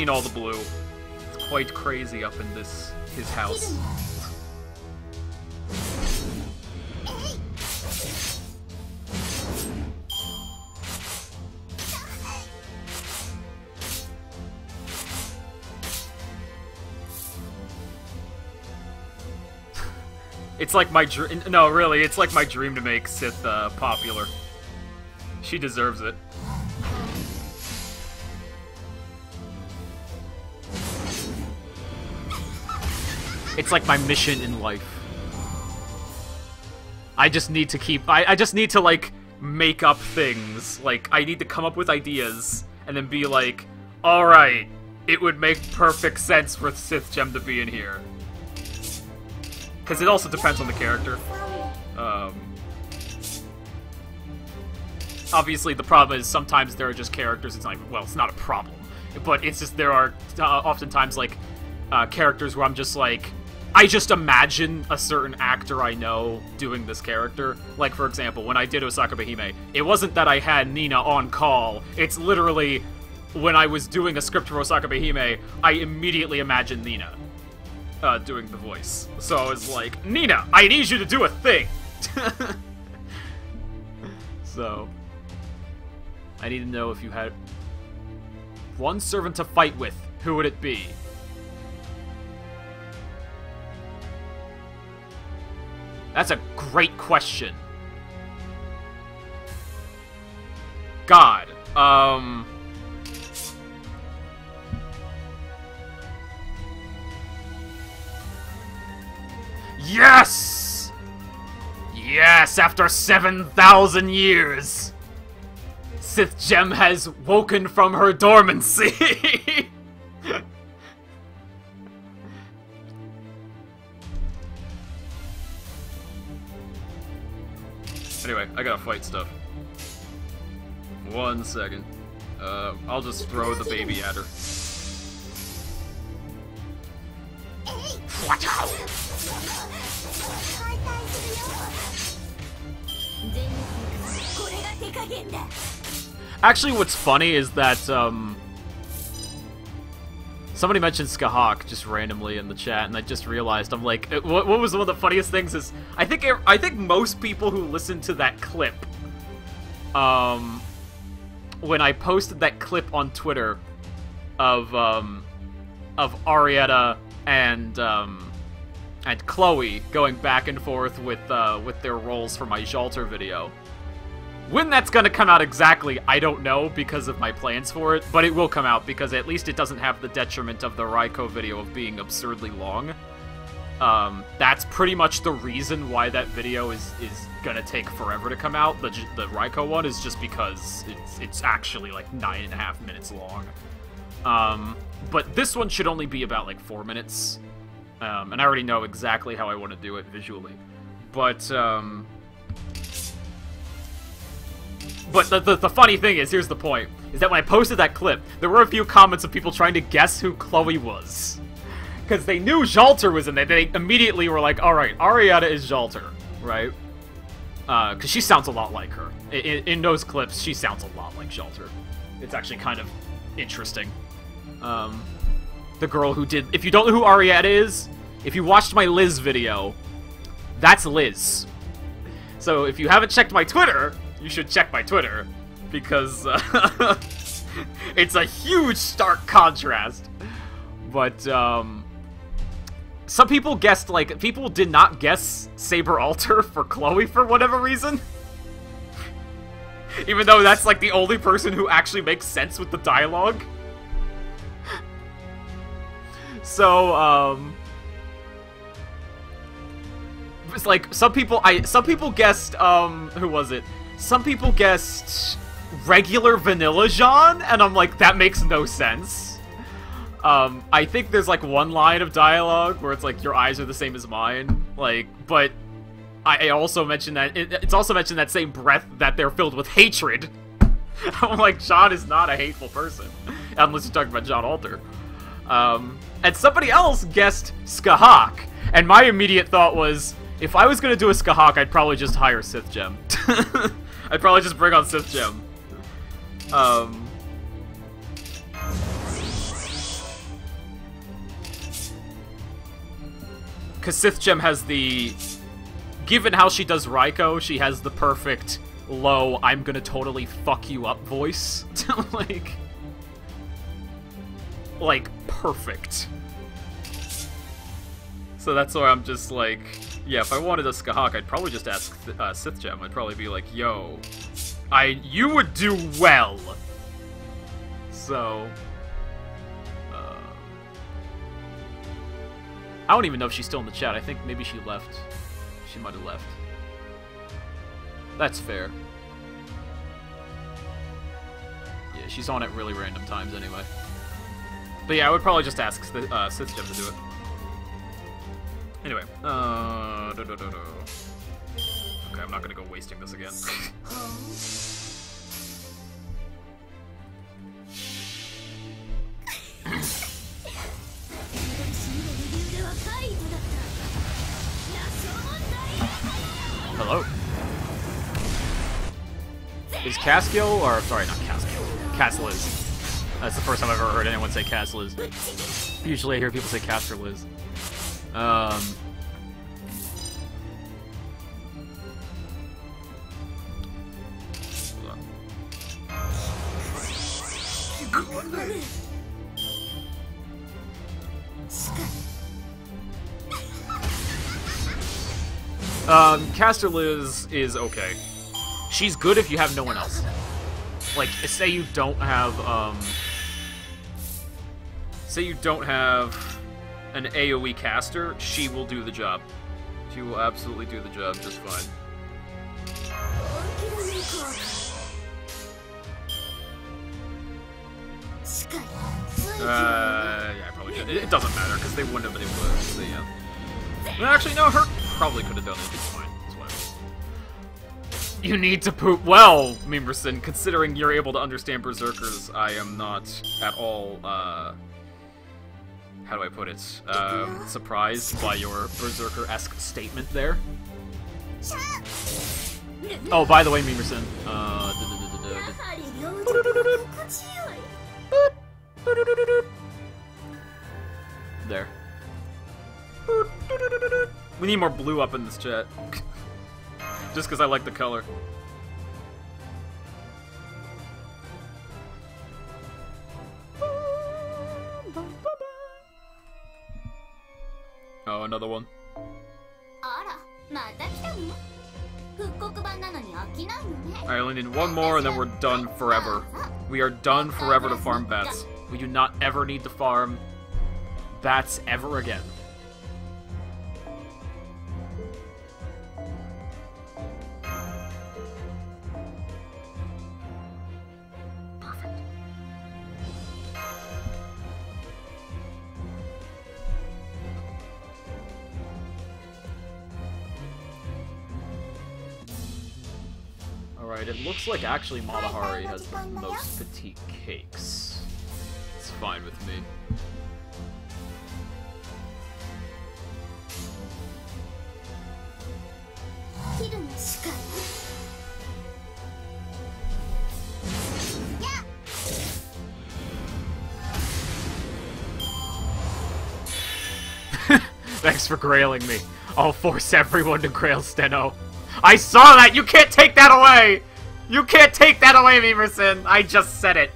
all the blue. It's quite crazy up in his house. It's like my dream. No, really, it's like my dream to make Sith popular. She deserves it. It's like my mission in life. I just need to keep. I just need to like make up things. Like I need to come up with ideas and then be like, all right, it would make perfect sense for Sith Gem to be in here. Because it also depends on the character. Obviously, the problem is sometimes there are just characters. It's like, well, it's not a problem, but it's just there are oftentimes like characters where I'm just like, I just imagine a certain actor I know doing this character. Like, for example, when I did Osaka Behime, it wasn't that I had Nina on call. It's literally when I was doing a script for Osaka Behime, I immediately imagined Nina doing the voice. So I was like, Nina, I need you to do a thing! So, I need to know if you had one servant to fight with, who would it be? That's a great question. God, Yes! Yes, after 7,000 years! Sith Gem has woken from her dormancy! Anyway, I gotta fight stuff. 1 second. I'll just throw the baby at her. Actually, what's funny is that, somebody mentioned Skahawk just randomly in the chat, and I just realized, I'm like, what was one of the funniest things is, I think most people who listened to that clip, when I posted that clip on Twitter of Arietta and Chloe going back and forth with their roles for my Jalter video. When that's gonna come out exactly, I don't know because of my plans for it, but it will come out because at least it doesn't have the detriment of the Raiko video of being absurdly long. That's pretty much the reason why that video is gonna take forever to come out. The Raiko one is just because it's actually like 9.5 minutes long. But this one should only be about like 4 minutes. And I already know exactly how I want to do it visually. But the funny thing is, here's the point, is that when I posted that clip, there were a few comments of people trying to guess who Chloe was. Because they knew Jalter was in there. They immediately were like, alright, Arietta is Jalter, right? Because she sounds a lot like her. In those clips, she sounds a lot like Jalter. It's actually kind of interesting. The girl who did... If you don't know who Arietta is, if you watched my Liz video, that's Liz. So if you haven't checked my Twitter, you should check my Twitter, because it's a huge stark contrast. But some people guessed, like, people did not guess Saber Alter for Chloe for whatever reason. Even though that's like the only person who actually makes sense with the dialogue. So, it's like, some people guessed, who was it? Some people guessed regular vanilla Jean, and I'm like, that makes no sense. I think there's like one line of dialogue where it's like, your eyes are the same as mine, like, but I also mentioned that, it's also mentioned that same breath that they're filled with hatred. I'm like, John is not a hateful person. Unless you're talking about John Alter. And somebody else guessed Skahak. And my immediate thought was, if I was gonna do a Skahak, I'd probably just hire Sith Gem. I'd probably just bring on Sith Gem. Because Sith Gem has the... Given how she does Raiko, she has the perfect low, I'm gonna totally fuck you up voice. like, perfect. So that's why I'm just like, yeah, if I wanted a Skahak, I'd probably just ask Sith Gem. I'd probably be like, yo, you would do well. So, I don't even know if she's still in the chat. I think maybe she left. She might have left. That's fair. Yeah, she's on at really random times anyway. But yeah, I would probably just ask Sith Gem to do it. Anyway, okay, I'm not gonna go wasting this again. Hello. Is Caskill, or sorry, not Caskill, Casliz. That's the first time I've ever heard anyone say Casliz. Usually I hear people say Casterliz. Casterliz is okay. She's good if you have no one else. Like, say you don't have, say you don't have an AoE caster, she will do the job. She will absolutely do the job just fine. Yeah, I probably did. It doesn't matter, because they wouldn't have been able to see him. Actually, no, her probably could have done it. It's fine. It's fine. You need to poop well, Mimerson. Considering you're able to understand Berserkers, I am not at all, how do I put it? Surprised by your Berserker-esque statement there. Oh, by the way, Mimerson, there. We need more blue up in this chat. Just because I like the color. Oh, another one. I only need one more and then we're done forever. We are done forever to farm bats. We do not ever need to farm bats ever again. Perfect. Alright, it looks like actually Bathory has the most petite cakes. It's fine with me. Thanks for grailing me. I'll force everyone to grail Steno. I saw that! You can't take that away! You can't take that away, Mimerson! I just said it.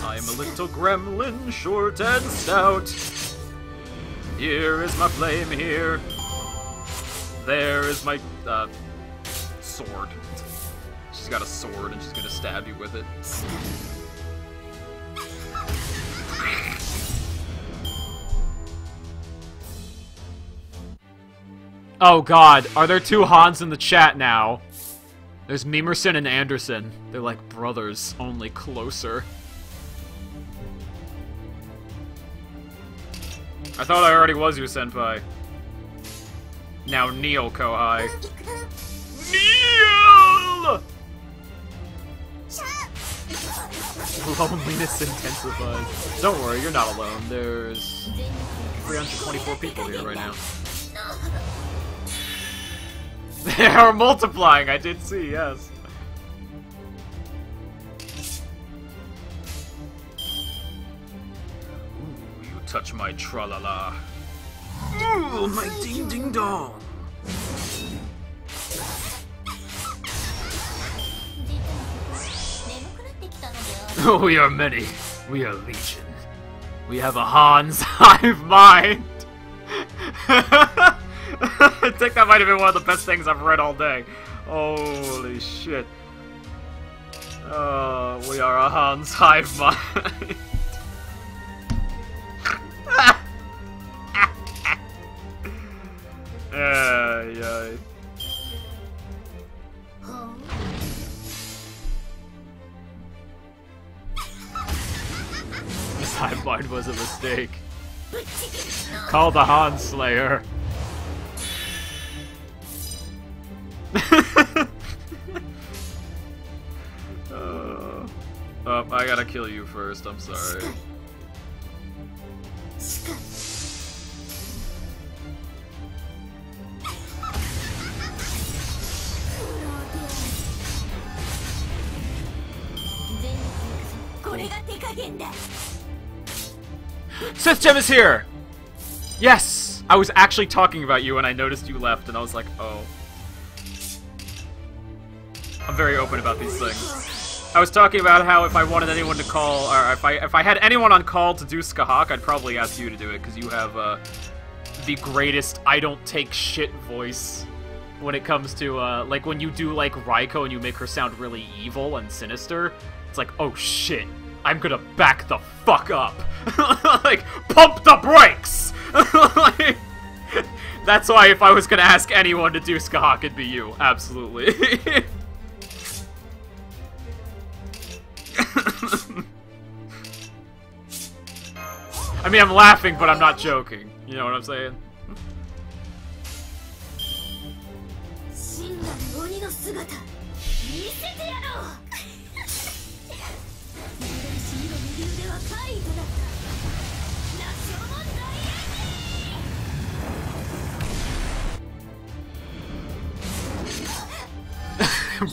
I'm a little gremlin, short and stout. Here is my flame here. There is my, sword. She's got a sword and she's gonna stab you with it. Oh god, are there two Hans in the chat now? There's Memerson and Anderson. They're like brothers, only closer. I thought I already was your senpai. Now Neil Kohai. Neil! Loneliness intensifies. Don't worry, you're not alone. There's 324 people here right now. They are multiplying, I did see, yes. Ooh, you touch my tra-la-la. Ooh, my ding-ding-dong. We are many. We are legion. We have a Hans hive mind. I think that might have been one of the best things I've read all day. Holy shit. We are a Hans hive mind. Yeah. This hive mind was a mistake. Call the Han Slayer. I gotta kill you first, I'm sorry. Sith Gem is here! Yes! I was actually talking about you and I noticed you left and I was like, oh. I'm very open about these things. I was talking about how if I wanted anyone to call, or if I had anyone on call to do Skahak, I'd probably ask you to do it, because you have the greatest I don't take shit voice when it comes to, like when you do like Raiko and you make her sound really evil and sinister, it's like, oh shit, I'm gonna back the fuck up. Like, pump the brakes! Like, that's why if I was gonna ask anyone to do Skahak, it'd be you, absolutely. I mean, I'm laughing, but I'm not joking. You know what I'm saying?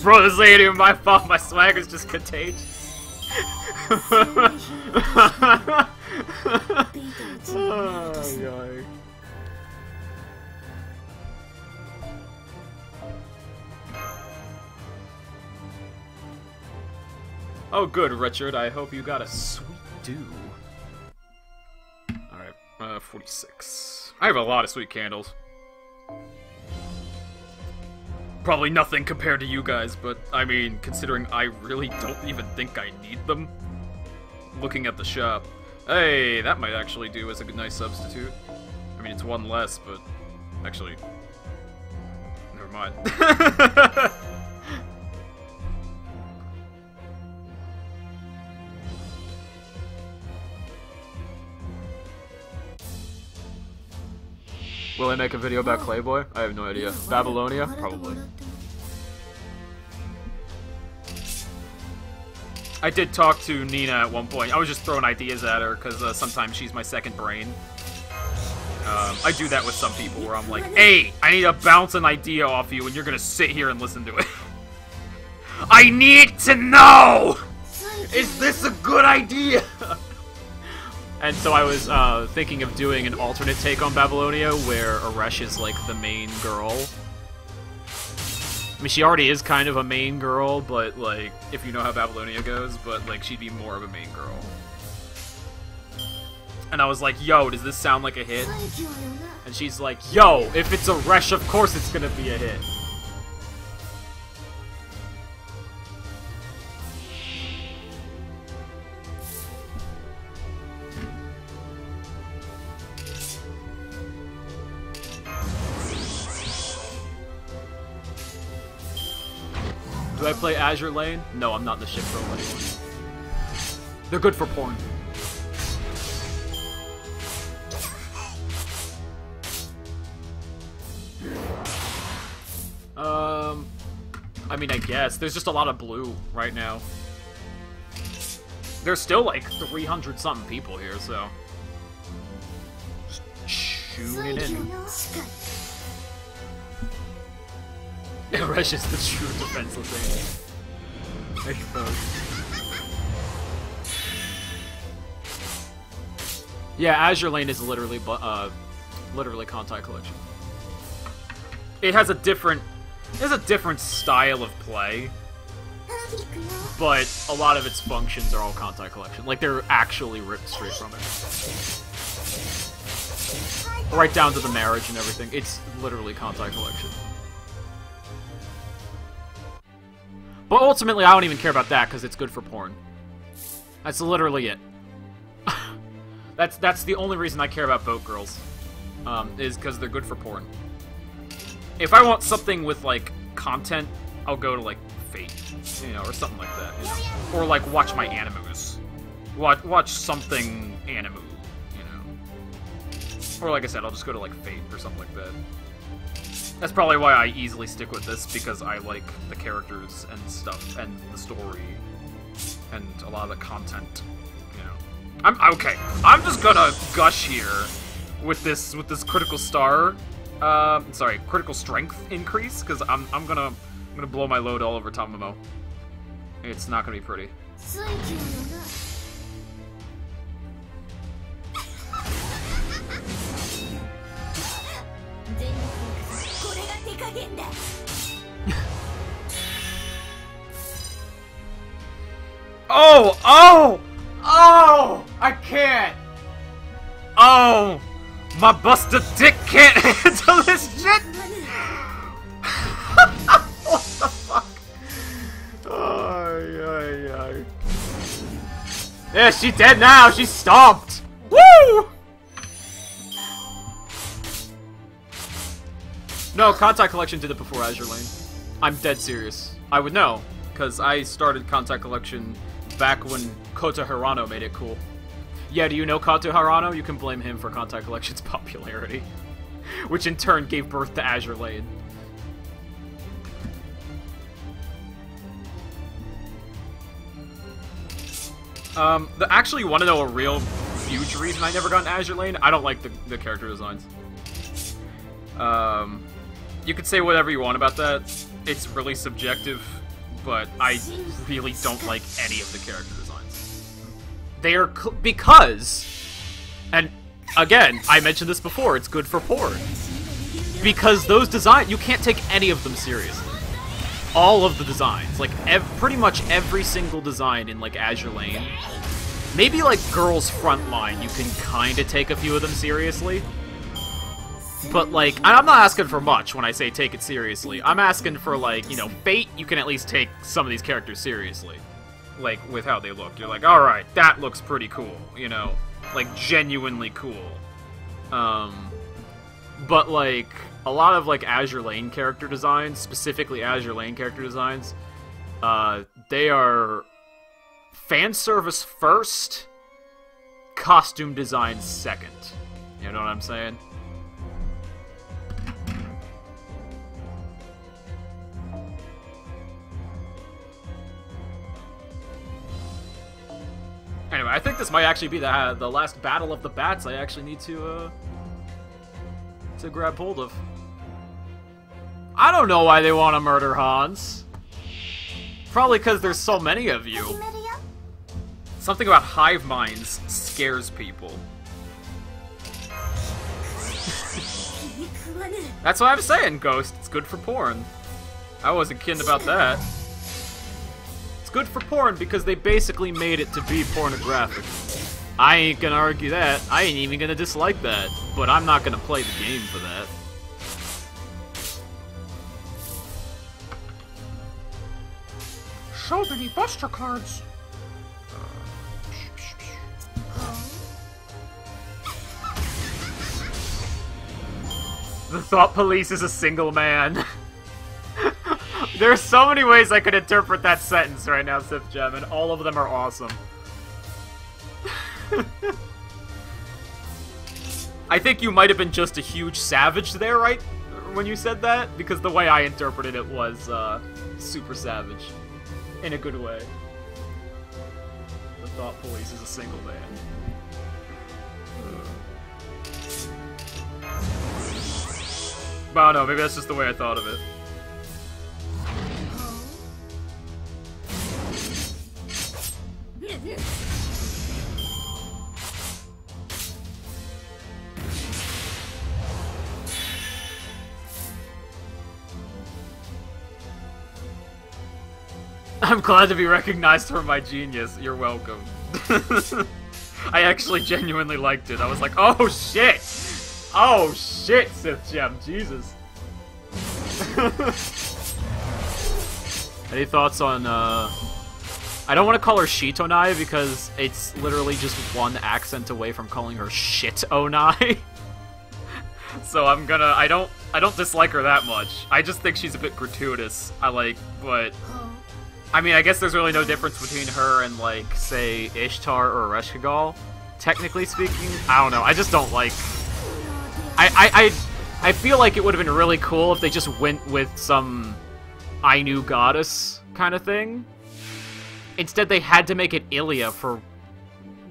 Bro, this ain't even my fault. My swag is just contagious. Oh, oh, good, Richard. I hope you got a sweet dew. Alright, 46. I have a lot of sweet candles. Probably nothing compared to you guys, but, I mean, considering I really don't even think I need them. Looking at the shop. Hey, that might actually do as a nice substitute. I mean, it's one less, but... Actually... Never mind. Will I make a video about Clayboy? I have no idea. Babylonia? Probably. I did talk to Nina at one point. I was just throwing ideas at her, because sometimes she's my second brain. I do that with some people, where I'm like, hey, I need to bounce an idea off you, and you're gonna sit here and listen to it. I need to know! Is this a good idea? And so I was thinking of doing an alternate take on Babylonia, where Aresh is like the main girl. I mean, she already is kind of a main girl, but like, if you know how Babylonia goes, but like, she'd be more of a main girl. And I was like, yo, does this sound like a hit? And she's like, yo, if it's Aresh, of course it's gonna be a hit. I play Azure Lane? No, I'm not in the ship room anymore. They're good for porn. I mean, I guess. There's just a lot of blue right now. There's still like 300-something people here, so... Just shoot it in. Resh is the true defenseless aim. I suppose. Yeah, Azure Lane is literally Contact Collection. It has a different style of play, but a lot of its functions are all Contact Collection. Like, they're actually ripped straight from it. Right down to the marriage and everything. It's literally Contact Collection. But ultimately, I don't even care about that, because it's good for porn. That's literally it. That's the only reason I care about Boat Girls, is because they're good for porn. If I want something with, like, content, I'll go to, like, Fate, you know, or something like that. You know? Or, like, watch my animus. Watch something animu, you know. Or, like I said, I'll just go to, like, Fate or something like that. That's probably why I easily stick with this, because I like the characters and stuff, and the story, and a lot of the content, you know. I'm just gonna gush here with this critical star, critical strength increase, because I'm gonna blow my load all over Tamamo. It's not gonna be pretty. Oh! I can't! Oh! My busted dick can't handle this shit! What the fuck? Ay. Yeah, she's dead now! She's stomped! Woo! No, Contact Collection did it before Azure Lane. I'm dead serious. I would know, because I started Contact Collection back when Kota Hirano made it cool. Yeah, do you know Kota Hirano? You can blame him for Contact Collection's popularity, which in turn gave birth to Azure Lane. Actually, you want to know a real huge reason I never got an Azure Lane? I don't like the character designs. You could say whatever you want about that. It's really subjective, but I really don't like any of the character designs. They are because, and again, I mentioned this before, it's good for porn. Because those designs, you can't take any of them seriously. All of the designs, like pretty much every single design in like Azure Lane. Maybe like Girls Frontline, you can kind of take a few of them seriously. But, like, I'm not asking for much when I say take it seriously. I'm asking for, like, you know, Fate, you can at least take some of these characters seriously. Like, with how they look. You're like, alright, that looks pretty cool, you know? Like, genuinely cool. But, like, a lot of, like, Azure Lane character designs, specifically Azure Lane character designs, they are fan service first, costume design second. You know what I'm saying? Anyway, I think this might actually be the last battle of the bats I actually need to grab hold of. I don't know why they want to murder Hans. Probably because there's so many of you. Something about hive minds scares people. That's what I'm saying, Ghost. It's good for porn. I wasn't kidding about that. It's good for porn because they basically made it to be pornographic. I ain't gonna argue that. I ain't even gonna dislike that. But I'm not gonna play the game for that. So many Buster cards. The Thought Police is a single man. There's so many ways I could interpret that sentence right now, Sith Gem, and all of them are awesome. I think you might have been just a huge savage there, right? When you said that? Because the way I interpreted it was, super savage. In a good way. The Thought Police is a single man. But I don't know, maybe that's just the way I thought of it. I'm glad to be recognized for my genius. You're welcome. I actually genuinely liked it. I was like, oh shit! Oh shit, Sith Gem, Jesus. Any thoughts on, I don't want to call her Shitonai because it's literally just one accent away from calling her Shit-onai. So I don't dislike her that much. I just think she's a bit gratuitous. But I mean, I guess there's really no difference between her and, like, say, Ishtar or Ereshkigal, technically speaking. I don't know, I just don't like... I feel like it would have been really cool if they just went with some Ainu goddess kind of thing. Instead, they had to make it Ilya for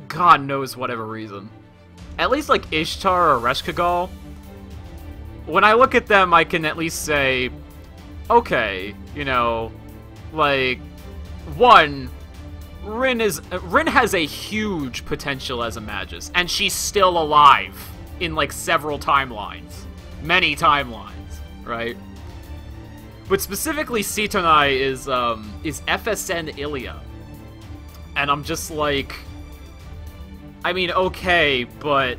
God knows whatever reason. At least, like, Ishtar or Ereshkigal, when I look at them, I can at least say, okay, you know, like, one, Rin has a huge potential as a Magus, and she's still alive in, like, several timelines. Many timelines, right? But specifically, Shitonai is FSN Ilya. And I'm just like, I mean, okay, but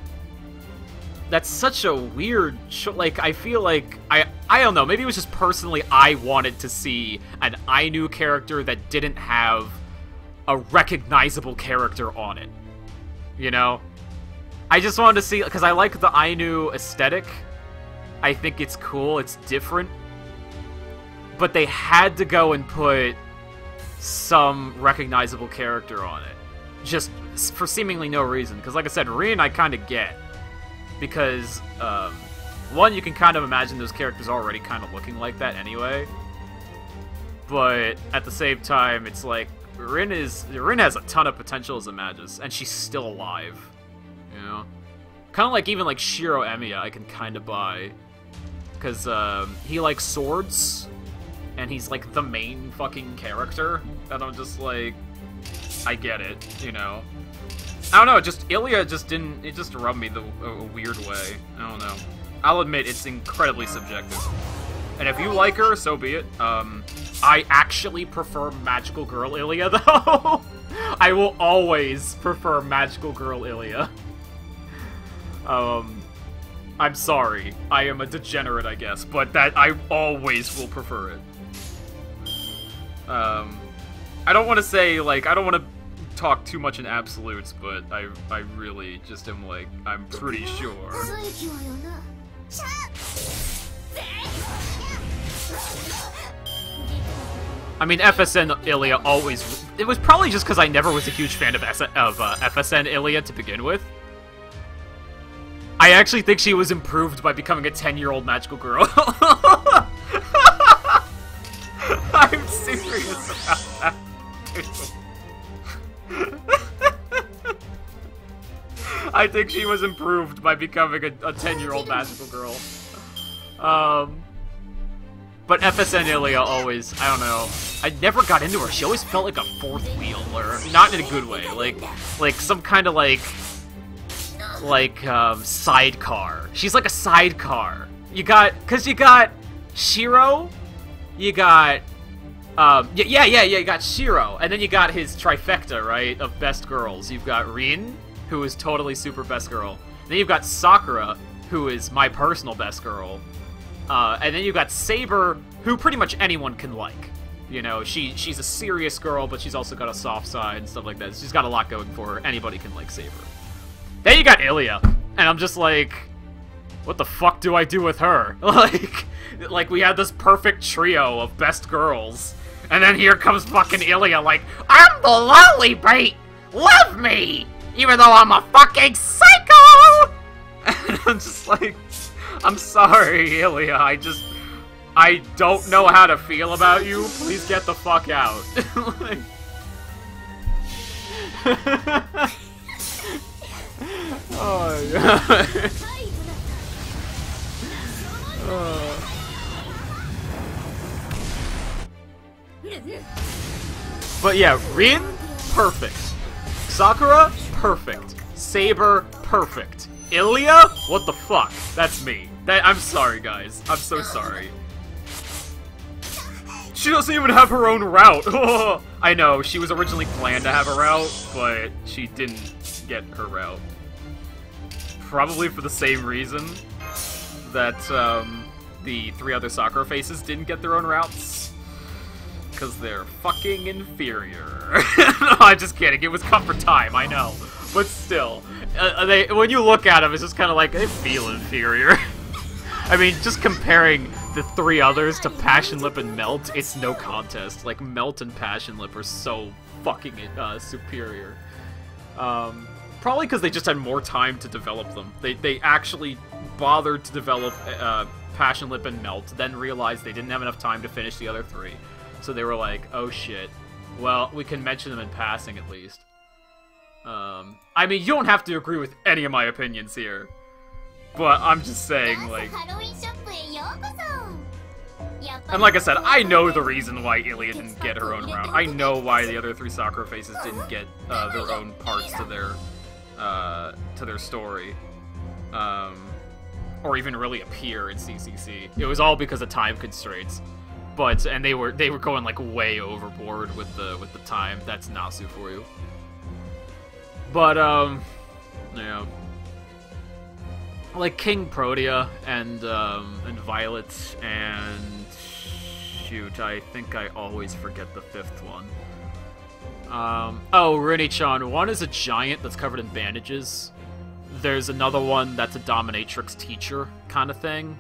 that's such a weird like, I feel like, I don't know, maybe it was just personally I wanted to see an Ainu character that didn't have a recognizable character on it, you know? I just wanted to see, because I like the Ainu aesthetic, I think it's cool, it's different, but they had to go and put some recognizable character on it, just for seemingly no reason, because like I said, Rin I kind of get. Because, one, you can kind of imagine those characters already kind of looking like that anyway. But, at the same time, it's like, Rin has a ton of potential as a Magus, and she's still alive. You know? Kind of like, even like Shiro Emiya, I can kind of buy. Because, he likes swords, and he's like the main fucking character, and I'm just like, I get it, you know? I don't know, just Ilya just didn't, it just rubbed me a weird way. I don't know. I'll admit, it's incredibly subjective. And if you like her, so be it. I actually prefer Magical Girl Ilya, though. I will always prefer Magical Girl Ilya. I'm sorry. I am a degenerate, I guess, but that I always will prefer it. I don't want to say, like, I don't want to talk too much in absolutes, but I really just am like, I'm pretty sure. I mean, FSN Ilya always... It was probably just because I never was a huge fan of FSN Ilya to begin with. I actually think she was improved by becoming a 10-year-old magical girl. I'm serious about that. I think she was improved by becoming a 10-year-old magical girl. But FSN Ilya always, I don't know, I never got into her. She always felt like a fourth wheel, or not in a good way, like some kind of sidecar. She's like a sidecar. You got Shiro, you got, you got Shiro, and then you got his trifecta, right, of best girls. You've got Rin, who is totally super best girl. Then you've got Sakura, who is my personal best girl. And then you've got Saber, who pretty much anyone can like. You know, she's a serious girl, but she's also got a soft side and stuff like that. She's got a lot going for her. Anybody can like Saber. Then you got Ilya, and I'm just like, what the fuck do I do with her? Like, Like, we had this perfect trio of best girls. And then here comes fucking Ilya like, I'm the lolly bait! Love me! Even though I'm a fucking psycho! And I'm just like, I'm sorry, Ilya, I don't know how to feel about you. Please get the fuck out. Like... oh, yeah. But yeah, Rin, perfect. Sakura, perfect. Saber, perfect. Ilya? What the fuck? That's me. I'm sorry, guys. I'm so sorry. She doesn't even have her own route. I know, she was originally planned to have a route, but she didn't get her route. Probably for the same reason that the 3 other Sakura faces didn't get their own routes. Because they're fucking inferior. No, I'm just kidding. It was comfort time, I know. But still, when you look at them, it's just kind of like, they feel inferior. I mean, just comparing the 3 others to Passion Lip and Melt, it's no contest. Like, Melt and Passion Lip are so fucking superior. Probably because they just had more time to develop them. They actually bothered to develop Passion Lip and Melt, then realized they didn't have enough time to finish the other 3. So they were like, oh shit. Well, we can mention them in passing at least. I mean, you don't have to agree with any of my opinions here. But I'm just saying, like... And like I said, I know the reason why Ilya didn't get her own route. I know why the other 3 Sakura faces didn't get their own parts to their story. Or even really appear in CCC. It was all because of time constraints. But, and they were going like way overboard with the time. That's Nasu for you. But, yeah. Like King Protea and Violet and shoot, I think I always forget the 5th one. Oh, Rini-chan. One is a giant that's covered in bandages. There's another one that's a dominatrix teacher kind of thing.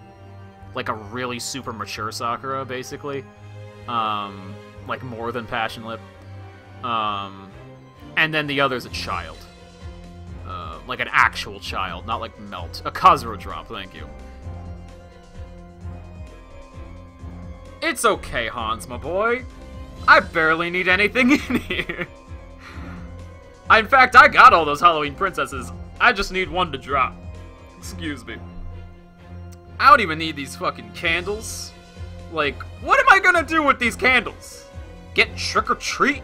Like a really super mature Sakura, basically. Like more than Passion Lip. And then the other's a child. Like an actual child, not like Melt. A Kazuro drop, thank you. It's okay, Hans, my boy. I barely need anything in here. In fact, I got all those Halloween princesses. I just need one to drop. Excuse me. I don't even need these fucking candles. Like, what am I gonna do with these candles? Get trick or treat?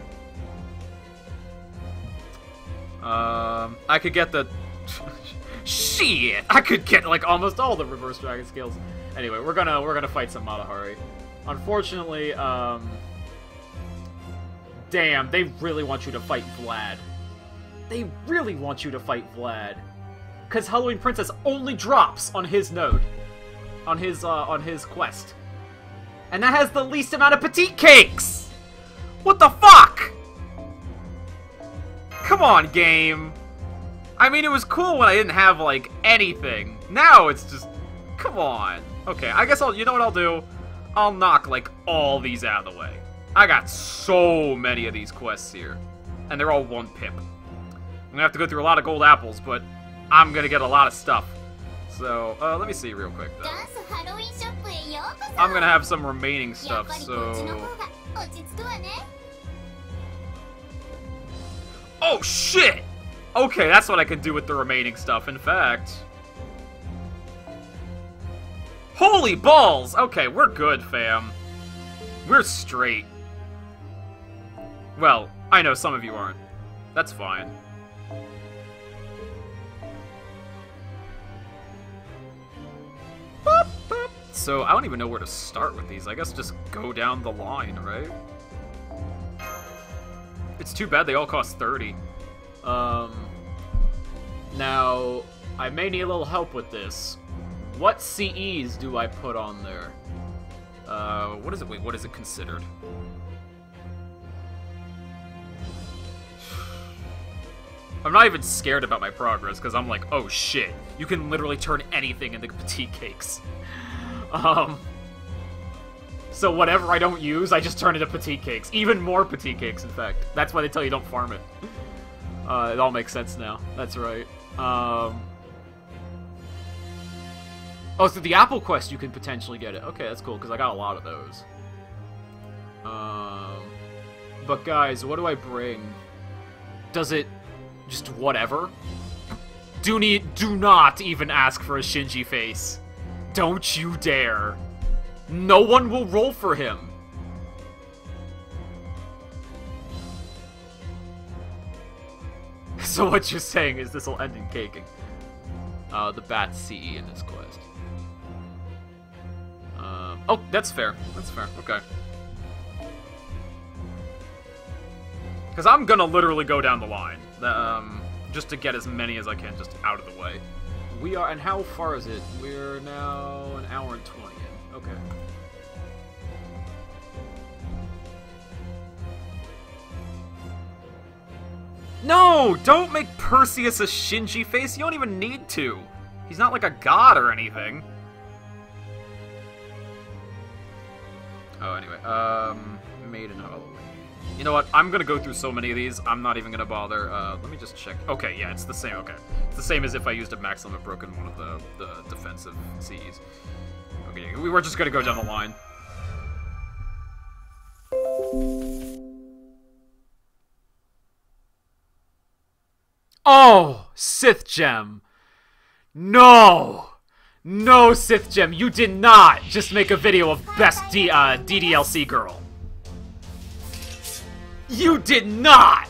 I could get the... Shit! I could get, like, almost all the reverse dragon scales. Anyway, we're gonna fight some Bathory. Unfortunately, damn, they really want you to fight Vlad. They really want you to fight Vlad. Because Halloween Princess only drops on his node. On his quest. And that has the least amount of petite cakes! What the fuck?! Come on, game. I mean, it was cool when I didn't have, like, anything. Now it's just... Come on. Okay, I guess you know what I'll do? I'll knock, like, all these out of the way. I got so many of these quests here. And they're all 1 pip. I'm gonna have to go through a lot of gold apples, but I'm gonna get a lot of stuff. So, let me see real quick, though. I'm gonna have some remaining stuff, so... Oh, shit! Okay, that's what I can do with the remaining stuff. In fact... Holy balls! Okay, we're good, fam. We're straight. Well, I know some of you aren't. That's fine. Boop, boop. So, I don't even know where to start with these. I guess just go down the line, right? It's too bad they all cost 30. Now, I may need a little help with this. What CEs do I put on there? What is it? Wait, what is it considered? I'm not even scared about my progress, because I'm like, oh shit, you can literally turn anything into petite cakes. So whatever I don't use, I just turn into petite cakes. Even more petite cakes, in fact. That's why they tell you don't farm it. It all makes sense now. That's right. Oh, so the Apple Quest, you can potentially get it. Okay, that's cool, because I got a lot of those. But guys, what do I bring? Does it... just whatever? Do not even ask for a Shinji face. Don't you dare. No one will roll for him. So what you're saying is this will end in caking. The Bat CE in this quest. Oh, that's fair. That's fair. Okay. Because I'm gonna literally go down the line. Just to get as many as I can just out of the way. We are, and how far is it? We're now an hour and 20 in. Okay. No! Don't make Perseus a Shinji face. You don't even need to. He's not like a god or anything. Oh, anyway. Maiden Halloween. You know what? I'm gonna go through so many of these, I'm not even gonna bother. Let me just check. Okay, yeah, it's the same. Okay. It's the same as if I used a max limit broken one of the defensive Cs. Okay, we were just gonna go down the line. Oh! Sith Gem! No! No, Sith Gem, you did not just make a video of best DDLC girl. You did not!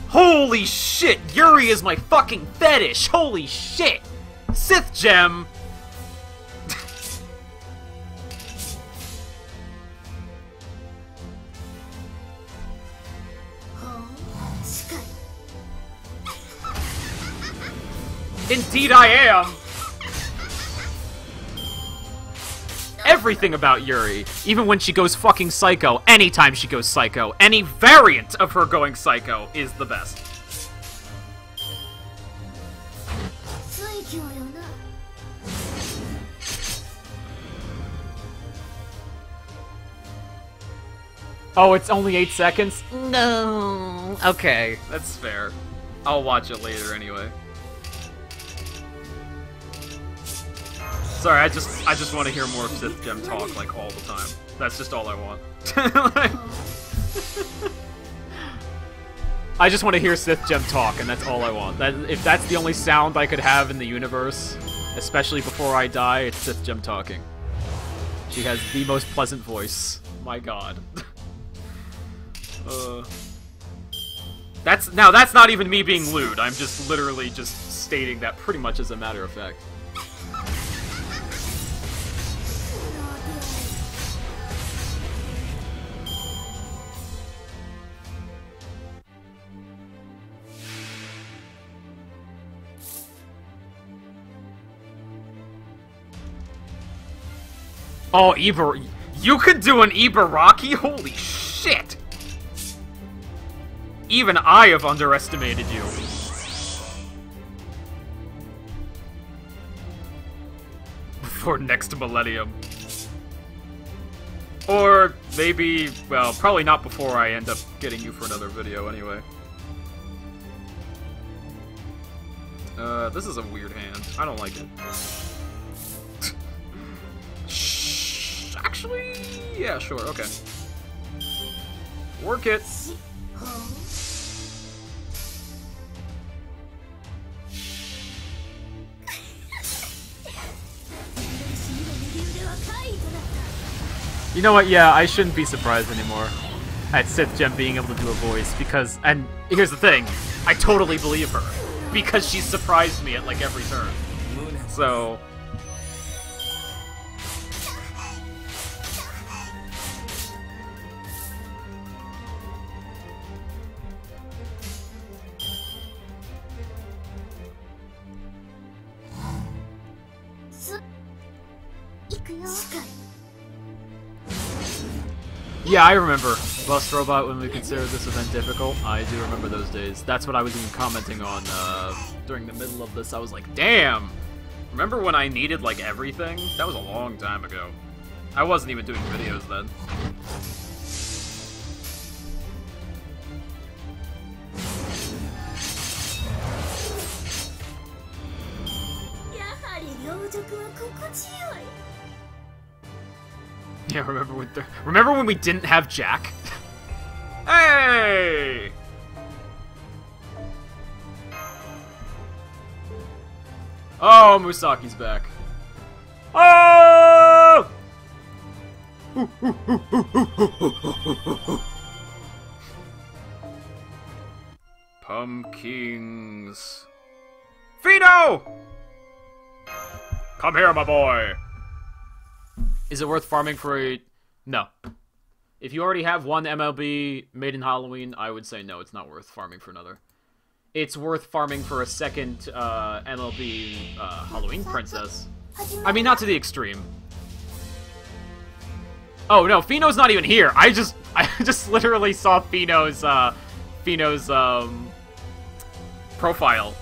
Holy shit, Yuri is my fucking fetish! Holy shit! Sith Gem! Indeed I am! Everything about Yuri, even when she goes fucking psycho, anytime she goes psycho, any variant of her going psycho is the best. Oh, it's only 8 seconds? No. Okay, that's fair. I'll watch it later anyway. Sorry, I just want to hear more Sith Gem talk, like, all the time. That's just all I want. I just want to hear Sith Gem talk, and that's all I want. If that's the only sound I could have in the universe, especially before I die, it's Sith Gem talking. She has the most pleasant voice. My god. That's not even me being lewd. I'm just literally just stating that pretty much as a matter of fact. Oh, you could do an Ibaraki? Holy shit! Even I have underestimated you. Before next millennium. Or maybe, well, probably not before I end up getting you for another video anyway. This is a weird hand. I don't like it. Actually, yeah, sure, okay. Work it. You know what, yeah, I shouldn't be surprised anymore at Sith Gem being able to do a voice, because, and here's the thing, I totally believe her, because she surprised me at, like, every turn. So... Yeah, I remember. Bust Robot when we considered this event difficult. I do remember those days. That's what I was even commenting on during the middle of this. I was like, damn! Remember when I needed, like, everything? That was a long time ago. I wasn't even doing videos then. Yeah, remember when we didn't have Jack? Hey! Oh, Musaki's back. Oh! Pumpkins. Fido! Come here, my boy. Is it worth farming for a... No. If you already have one MLB made in Halloween, I would say no, it's not worth farming for another. It's worth farming for a second MLB Halloween princess. I mean, not to the extreme. Oh no, Fino's not even here. I just literally saw Fino's profile.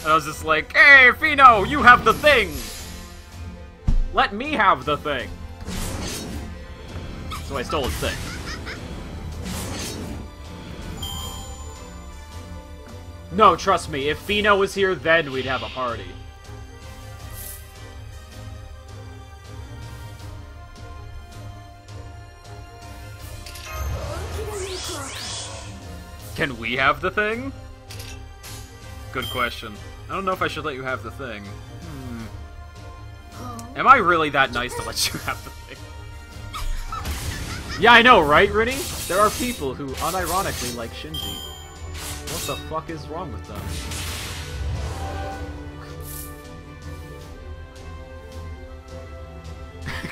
And I was just like, hey, Fino, you have the thing! Let me have the thing! So I stole his thing. No, trust me, if Fino was here, then we'd have a party. Can we have the thing? Good question. I don't know if I should let you have the thing. Am I really that nice to let you have the thing? Yeah, I know, right, Rinny? There are people who unironically like Shinji. What the fuck is wrong with them?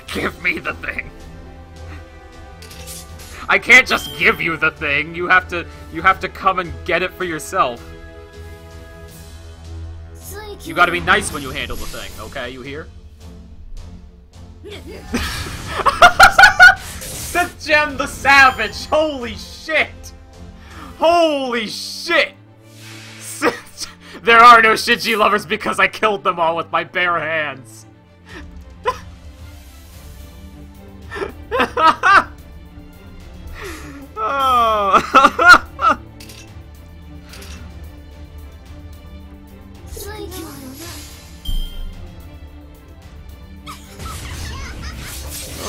Give me the thing. I can't just give you the thing. You have to come and get it for yourself. You gotta be nice when you handle the thing, okay? You hear? Sith Gem the Savage! Holy shit! Holy shit! There are no Shinji lovers because I killed them all with my bare hands. Oh.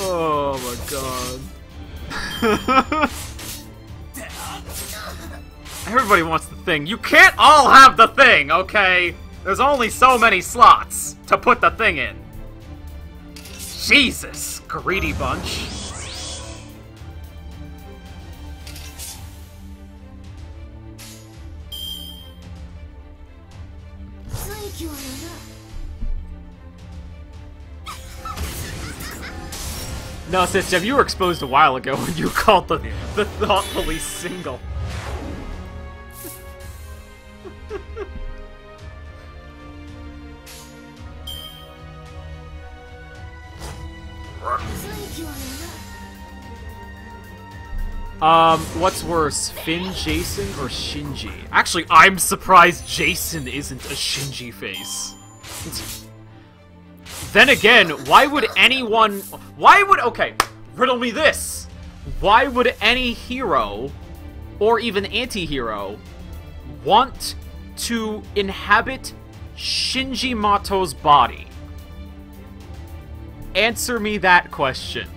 Oh my god. Everybody wants the thing. You can't all have the thing, okay? There's only so many slots to put the thing in. Jesus, greedy bunch. No, System, you were exposed a while ago when you called the Thought Police single. What's worse, Finn, Jason, or Shinji? Actually, I'm surprised Jason isn't a Shinji face. Then again, why would anyone... Okay, riddle me this. Why would any hero, or even anti-hero, want to inhabit Shinji Mato's body? Answer me that question.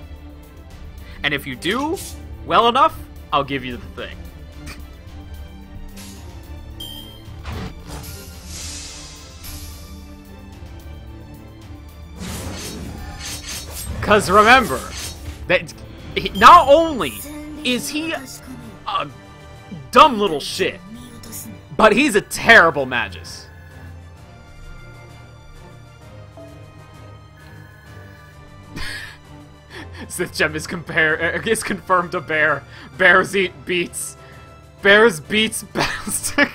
And if you do, well enough, I'll give you the thing. Because remember, that not only is he a dumb little shit, but he's a terrible magus. Sith Gem is confirmed to Bear. Bears eat beets. Bears beats Battlestick.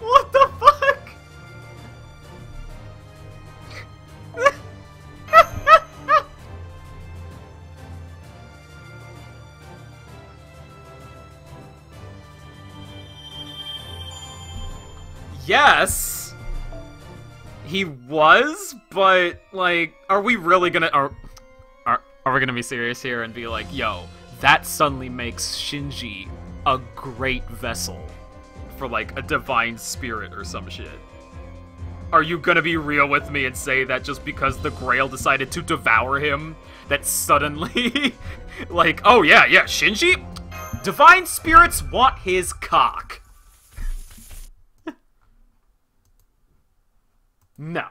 What the fuck? Yes, he was, but like, are we really gonna? All Are we gonna be serious here and be like, yo, that suddenly makes Shinji a great vessel for, like, a divine spirit or some shit? Are you gonna be real with me and say that just because the Grail decided to devour him, that suddenly, like, oh yeah, Shinji? Divine spirits want his cock. No.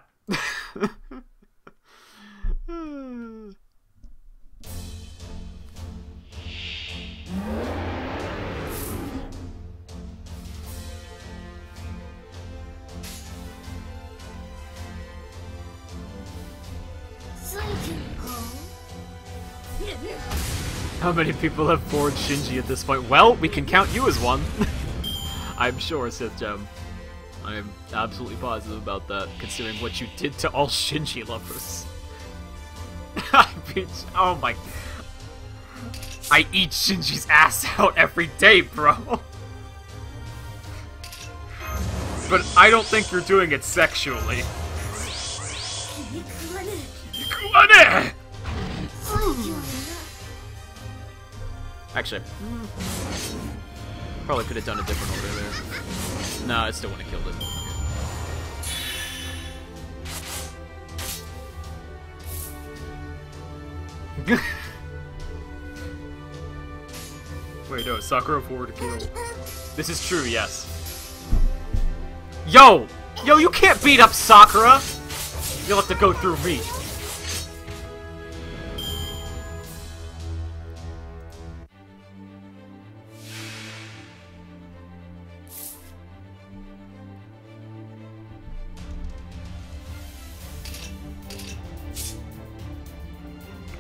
How many people have forged Shinji at this point? Well, we can count you as one. I'm sure, Sith Gem. I am absolutely positive about that, considering what you did to all Shinji lovers. I mean, oh my... I eat Shinji's ass out every day, bro. But I don't think you're doing it sexually. Actually, probably could have done a different order there. No, I still wouldn't have killed it. Wait, no, Sakura 4 to kill. This is true, yes. Yo! Yo, you can't beat up Sakura! You'll have to go through me.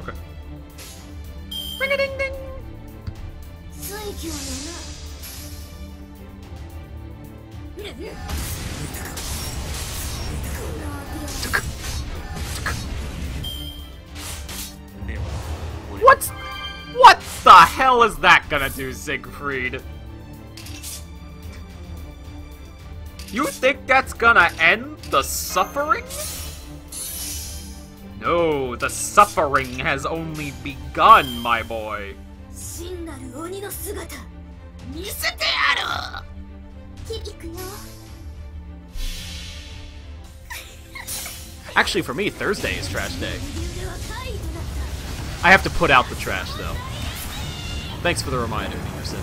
Okay. Ring-a-ding-ding! What the hell is that gonna do, Siegfried? You think that's gonna end the suffering? No, the suffering has only begun, my boy. Actually, for me, Thursday is trash day. I have to put out the trash, though. Thanks for the reminder, Peterson.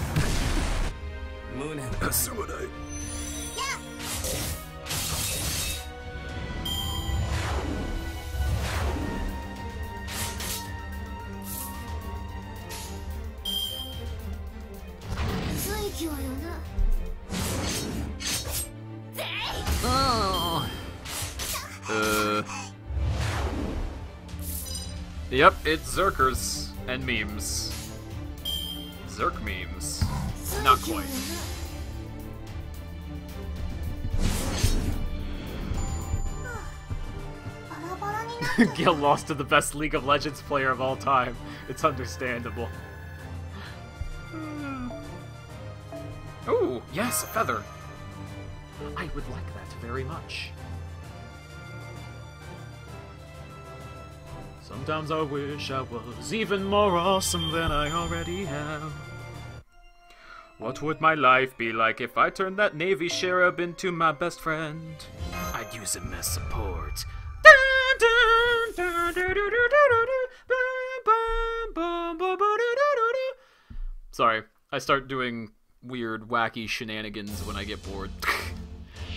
Yep, it's Zerkers and memes. Zerk memes. Not quite. Gil lost to the best League of Legends player of all time. It's understandable. Ooh, yes, a feather. I would like that very much. Sometimes I wish I was even more awesome than I already am. What would my life be like if I turned that Navy Cherub into my best friend? I'd use him as support. Sorry, I start doing weird, wacky shenanigans when I get bored.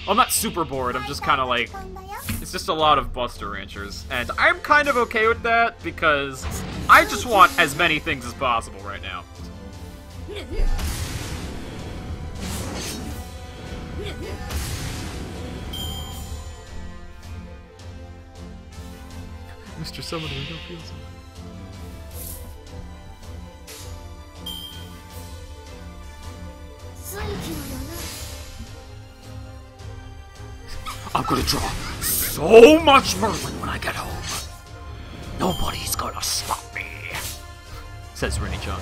I'm not super bored, I'm just kind of like... It's just a lot of Buster Ranchers, and I'm kind of okay with that, because I just want as many things as possible right now. Mr. Summoner, don't feel so. I'm gonna draw so much Merlin when I get home. Nobody's gonna stop me, says Rennie-chan.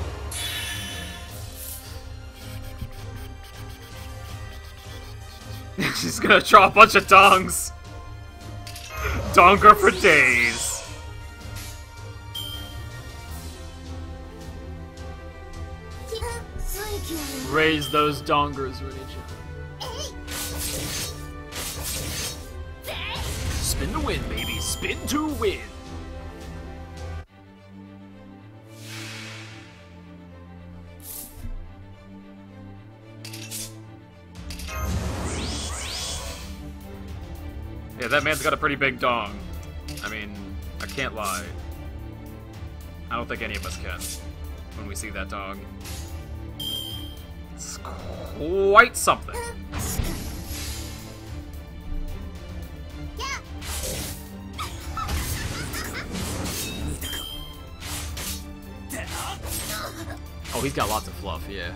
She's gonna draw a bunch of dongs. Donger for days. raise those dongers, Rinny-chan. Spin to win, baby. Spin to win. Yeah, that man's got a pretty big dong. I mean, I can't lie. I don't think any of us can when we see that dong. It's quite something. Oh, he's got lots of fluff, yeah.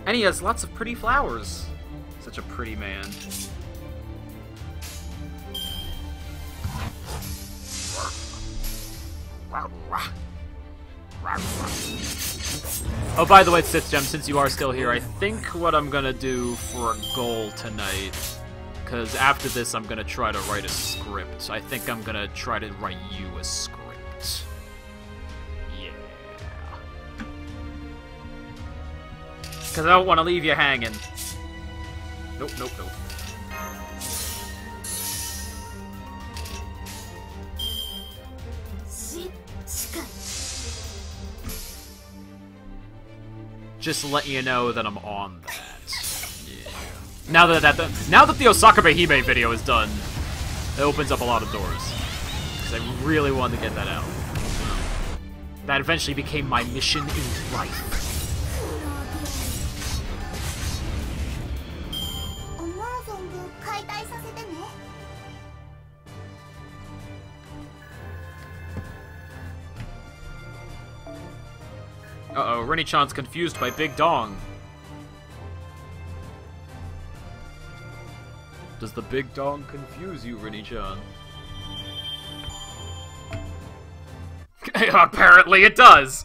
And he has lots of pretty flowers. Such a pretty man. Oh, by the way, Sith Gem, since you are still here, I think what I'm gonna do for a goal tonight, because after this I'm gonna try to write a script. I think I'm gonna try to write you a script. Yeah. Because I don't want to leave you hanging. Nope, nope, nope. Just to let you know that I'm on that. Yeah. Now that the Osaka Behime video is done, it opens up a lot of doors. Because I really wanted to get that out. That eventually became my mission in life. Uh-oh, Rinny-chan's confused by Big Dong. Does the Big Dong confuse you, Rinny-chan? Apparently it does!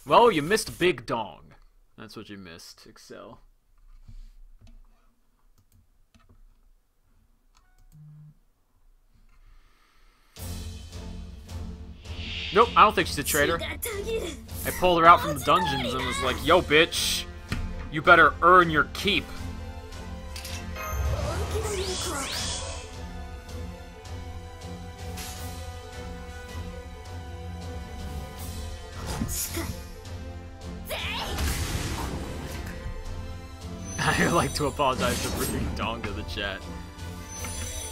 Well, you missed Big Dong. That's what you missed, Excel. Nope, I don't think she's a traitor. I pulled her out from the dungeons and was like, yo, bitch, you better earn your keep. I like to apologize for bringing Dong to the chat.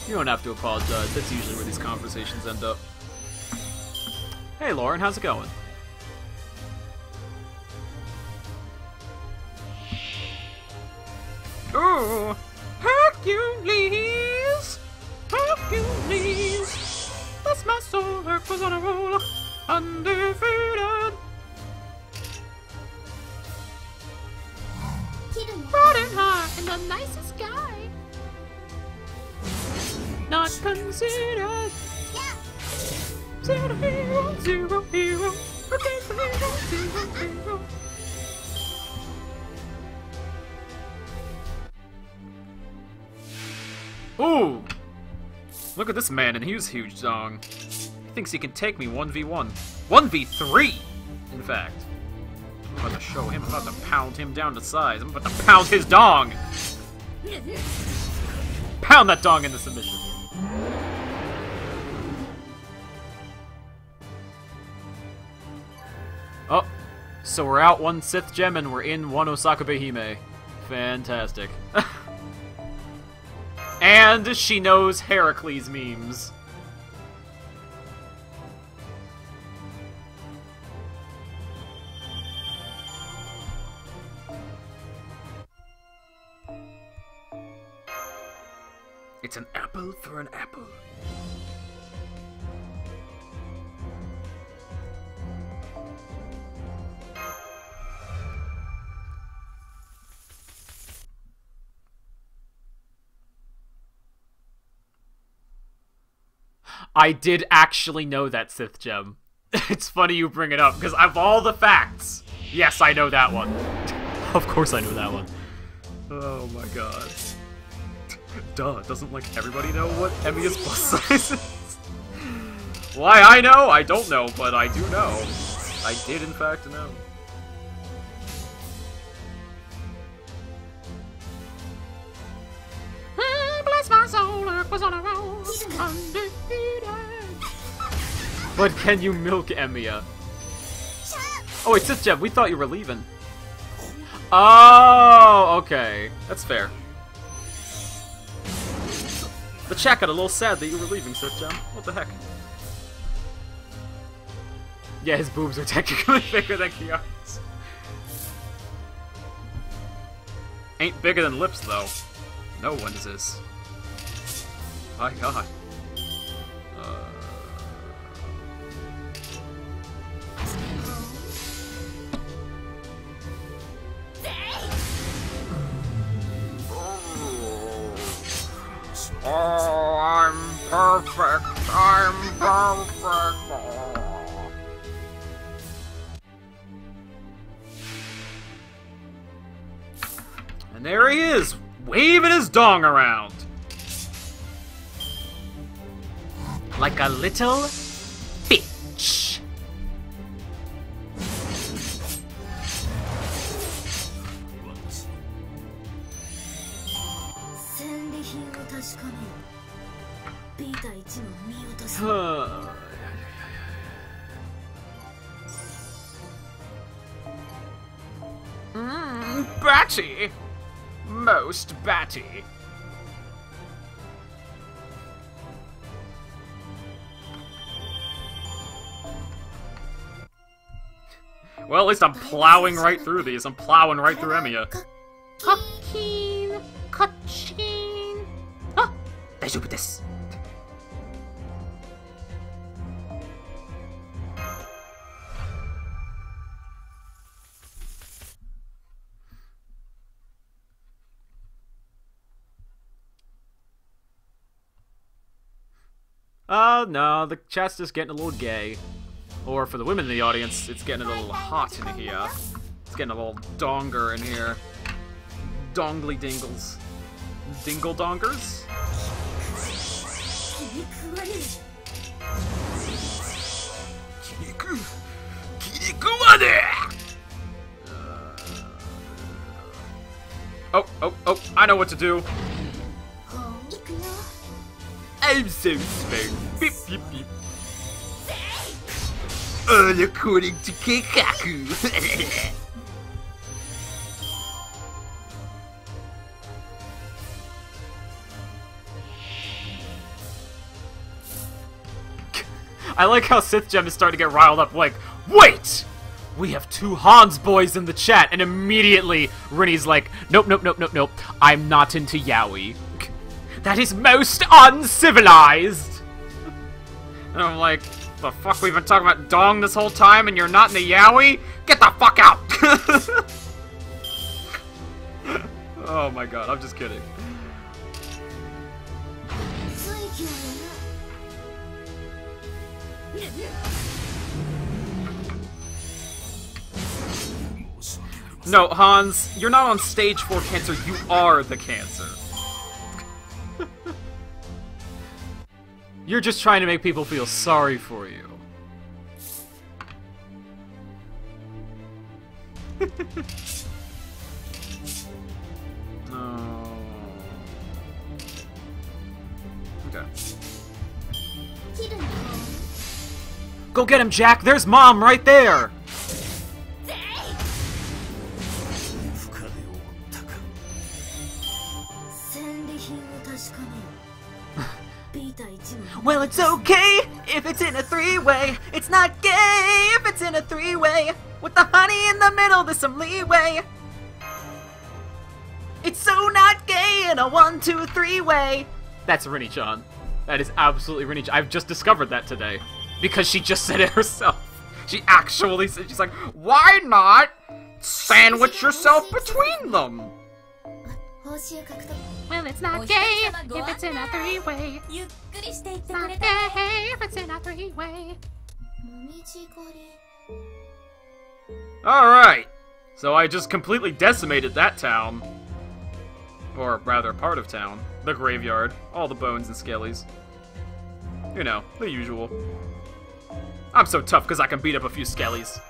You don't have to apologize, that's usually where these conversations end up. Hey Lauren, how's it going? Ooh, Hercules! Hercules! Bless my soul, Hercules on a roll, undefeated! Riding high in the nicest sky! Not considered! Zero hero, zero hero, okay, zero hero. Ooh! Look at this man and his huge dong. He thinks he can take me 1v1. 1v3! In fact. I'm about to show him, I'm about to pound him down to size. I'm about to pound his dong! Pound that dong into submission. Oh, so we're out one Sith Gem and we're in one Osaka Behime. Fantastic. And she knows Heracles memes. It's an apple for an apple. I did actually know that Sith Gem. It's funny you bring it up, because of all the facts, yes, I know that one. Of course I know that one. Oh my god. Duh, doesn't like everybody know what Emiya's plus size is? Why I know? I don't know, but I do know. I did in fact know. Bless my soul, Earth was on a roll, undefeated. But can you milk Emiya? Oh wait, Sith Gem, we thought you were leaving. Oh, okay. That's fair. The chat got a little sad that you were leaving, Sith Gem. What the heck? Yeah, his boobs are technically bigger than Kiara's. Ain't bigger than lips, though. No one's is. My god. Oh, I'm perfect. I'm perfect. And there he is, waving his dong around. Like a little bitch. Batty! Most batty. Well, at least I'm plowing right through these. I'm plowing right through Emiya. Kachin, kachin. Ah, daijoubu desu. Oh no, the chat's just getting a little gay. Or for the women in the audience, it's getting a little hot in here. It's getting a little donger in here. Dongly dingles. Dingle dongers? Oh, I know what to do. I'm so smart. Beep, beep, beep. All according to Keikaku. I like how Sith Gem is starting to get riled up, like, wait! We have two Hans boys in the chat, and immediately Rinny's like, nope, nope, nope, nope, nope, I'm not into yaoi. That is most uncivilized! And I'm like, the fuck, we've been talking about dong this whole time and you're not in the yaoi? Get the fuck out! Oh my god, I'm just kidding. No, Hans, you're not on stage 4 cancer, you are the cancer. You're just trying to make people feel sorry for you. No. Okay. Go get him, Jack! There's Mom right there! Well, it's okay if it's in a three-way. It's not gay if it's in a three-way. With the honey in the middle, there's some leeway. It's so not gay in a 1, 2, 3-way. That's Rinny-chan. That is absolutely Rinny-chan. I've just discovered that today. Because she just said it herself. She actually said, she's like, why not sandwich yourself between them? Well, it's not gay if it's in a three-way. It's not gay if it's in a three-way. Alright. So I just completely decimated that town. Or rather, part of town. The graveyard. All the bones and skellies. You know, the usual. I'm so tough because I can beat up a few skellies.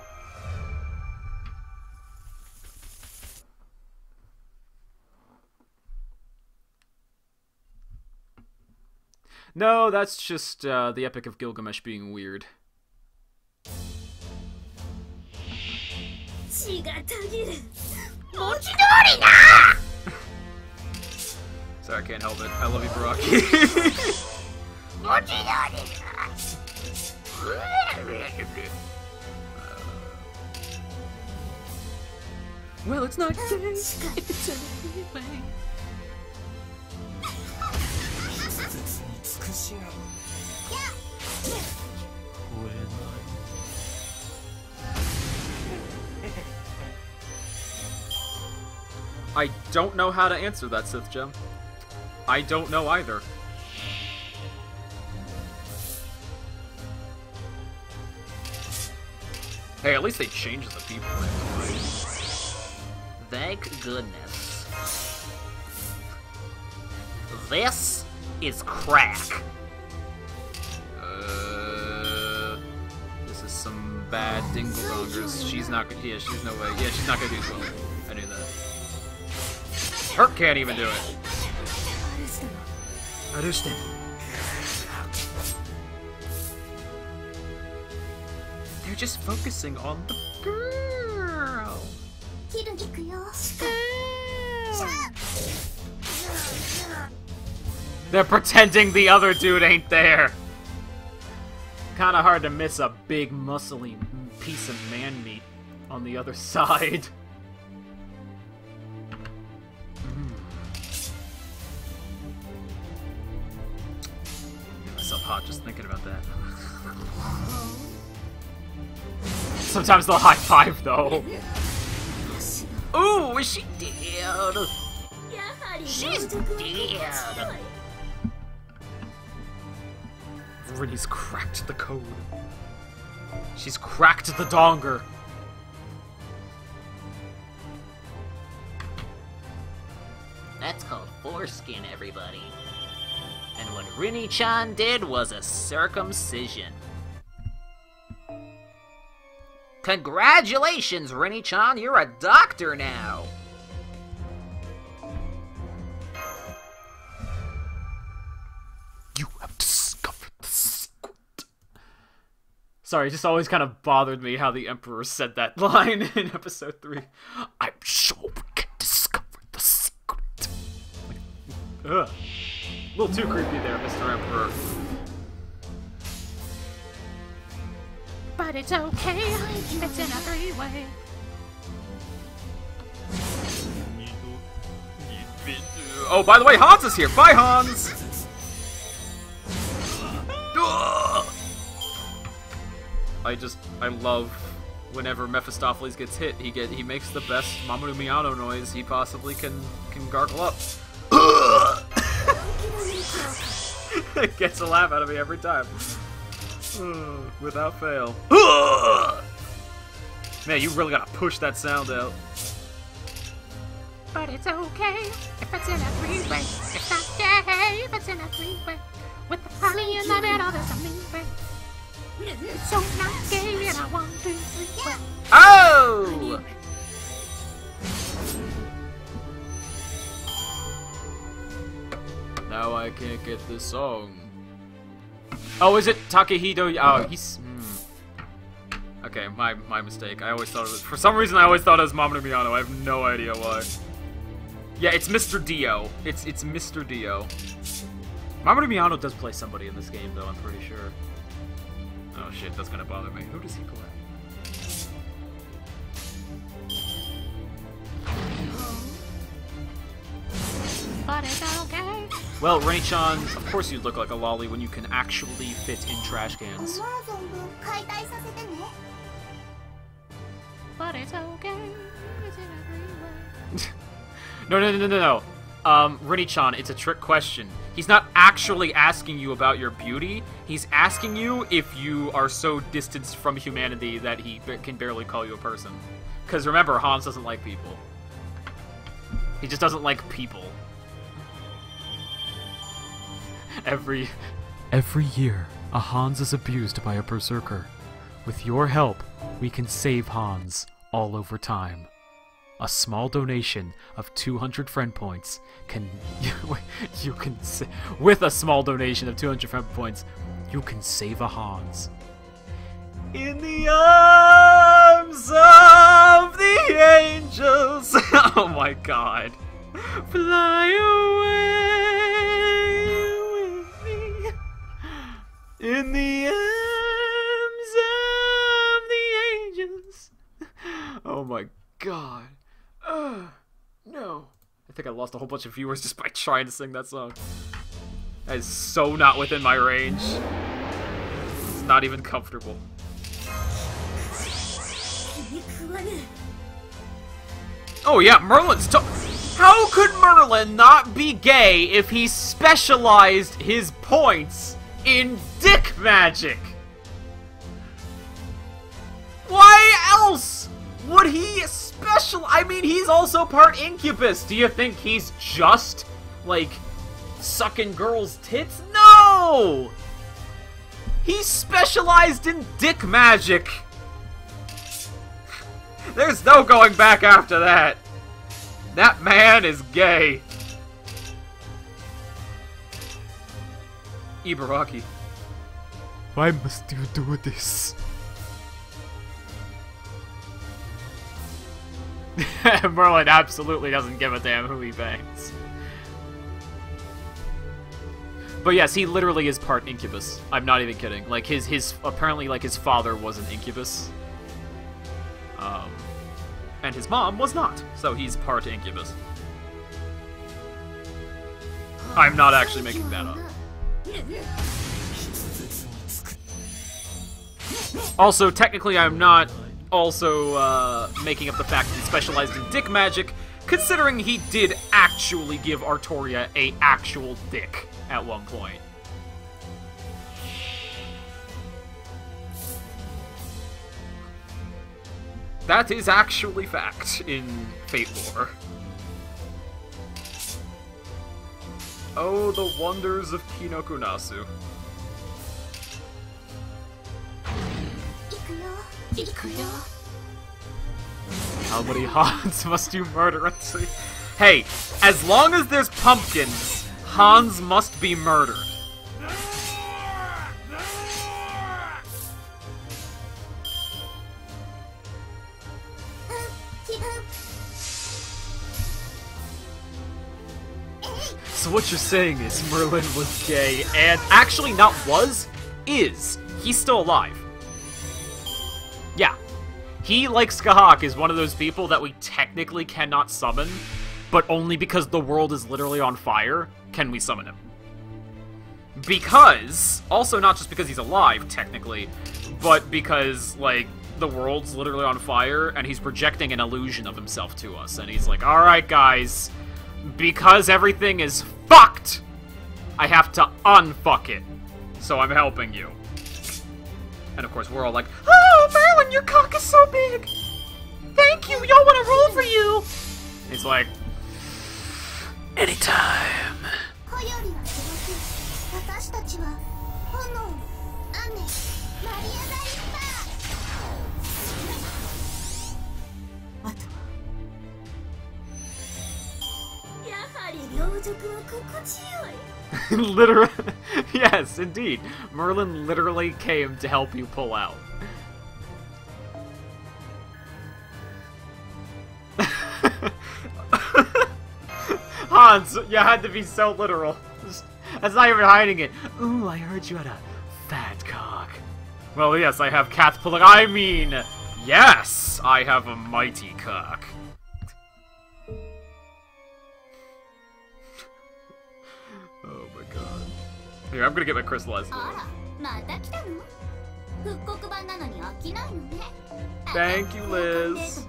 No, that's just the Epic of Gilgamesh being weird. Sorry, I can't help it. I love you, Baraki. Well, it's not gay if it's every way. I don't know how to answer that, Sith Gem. I don't know either. Hey, at least they changed the people. Thank goodness. This is crack. This is some bad dingle-dongers. She's not gonna. Yeah, she's no way. Yeah, she's not gonna do so. I knew that. Herc can't even do it. Understand. They're just focusing on the girl. They're pretending the other dude ain't there. Kinda hard to miss a big, muscly piece of man meat on the other side. Get myself hot just thinking about that. Sometimes they'll high five though. Ooh, is she dead? She's dead. Rinny's cracked the code. She's cracked the donger. That's called foreskin, everybody. And what Rinny-chan did was a circumcision. Congratulations, Rinny-chan, you're a doctor now! You have discovered the secret. Sorry, it just always kind of bothered me how the Emperor said that line in episode 3. I'm sure we can discover the secret. Like, ugh. A little too creepy there, Mr. Emperor. But it's okay, it's in a three-way. Oh, by the way, Hans is here! Bye, Hans! I love whenever Mephistopheles gets hit, he makes the best Mamoru Miyano noise he possibly can gargle up. It gets a laugh out of me every time. Without fail. Man, you really gotta push that sound out. But it's okay if it's in a three-way. It's not gay if it's in a three-way. With the party in the middle, there's a leeway. It's so not gay and I want to three-way. Oh! Now I can't get this song. Oh, is it Takehito? Oh, he's... Okay, my mistake. I always thought it was... For some reason, I always thought it was Mamoru Miyano. I have no idea why. Yeah, it's Mr. Dio. It's Mr. Dio. Mamoru Miyano does play somebody in this game, though, I'm pretty sure. Oh, shit, that's gonna bother me. Who does he play? But it's okay. Well, Rinny-chan, of course you'd look like a lolly when you can actually fit in trash cans. But it's okay. It's in No. Rinny-chan, it's a trick question. He's not actually asking you about your beauty. He's asking you if you are so distanced from humanity that he can barely call you a person. Because remember, Hans doesn't like people. He just doesn't like people. Every year, a Hans is abused by a berserker. With your help, we can save Hans all over time. A small donation of 200 friend points can... with a small donation of 200 friend points, you can save a Hans. In the arms of the angels. Oh my god. Fly away with me. In the arms of the angels. Oh my god. No. I think I lost a whole bunch of viewers just by trying to sing that song. That is so not within my range. It's not even comfortable. Oh yeah, Merlin's How could Merlin not be gay if he specialized his points in dick magic? Why else would he I mean, he's also part incubus. Do you think he's just, like, sucking girls' tits? No! He's specialized in dick magic. There's no going back after that. That man is gay. Ibaraki. Why must you do this? Merlin absolutely doesn't give a damn who he bangs. But yes, he literally is part incubus. I'm not even kidding. Like his apparently like his father was an incubus. And his mom was not. So he's part incubus. I'm not actually making that up. Also, technically I'm not also making up the fact that he specialized in dick magic, considering he did actually give Artoria a actual dick at one point. That is actually fact in Fate lore. Oh, the wonders of Kinokunasu. How many Hans must you murder? Hey, as long as there's pumpkins, Hans must be murdered. So what you're saying is Merlin was gay, and actually not was, is. He's still alive. Yeah. He, like Skahak, is one of those people that we technically cannot summon, but only because the world is literally on fire can we summon him. Because, also not just because he's alive, technically, but because, like, the world's literally on fire, and he's projecting an illusion of himself to us, and he's like, alright guys, because everything is fucked, I have to unfuck it, so I'm helping you. And of course we're all like, oh, Merlin, your cock is so big! Thank you, y'all wanna roll for you! He's like, anytime. Literally, yes, indeed. Merlin literally came to help you pull out. Hans, you had to be so literal. That's not even hiding it. Ooh, I heard you had a fat cock. Well, yes, I have cats pulling. I mean, yes, I have a mighty cock. Oh my god. Here, I'm gonna get my crystallized lore. Thank you, Liz.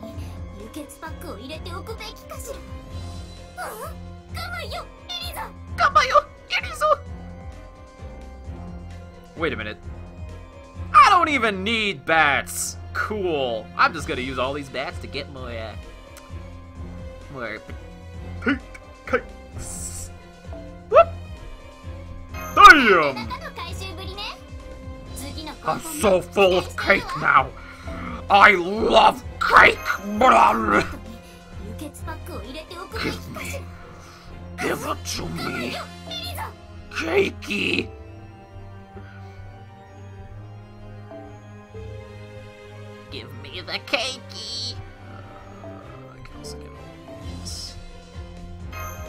Wait a minute. I don't even need bats. Cool. I'm just gonna use all these bats to get more pink kites. Whoop! Damn! I'm so full of cake now. I love cake! Give it to me. Cakey! Give me the cakey! I can also get all these.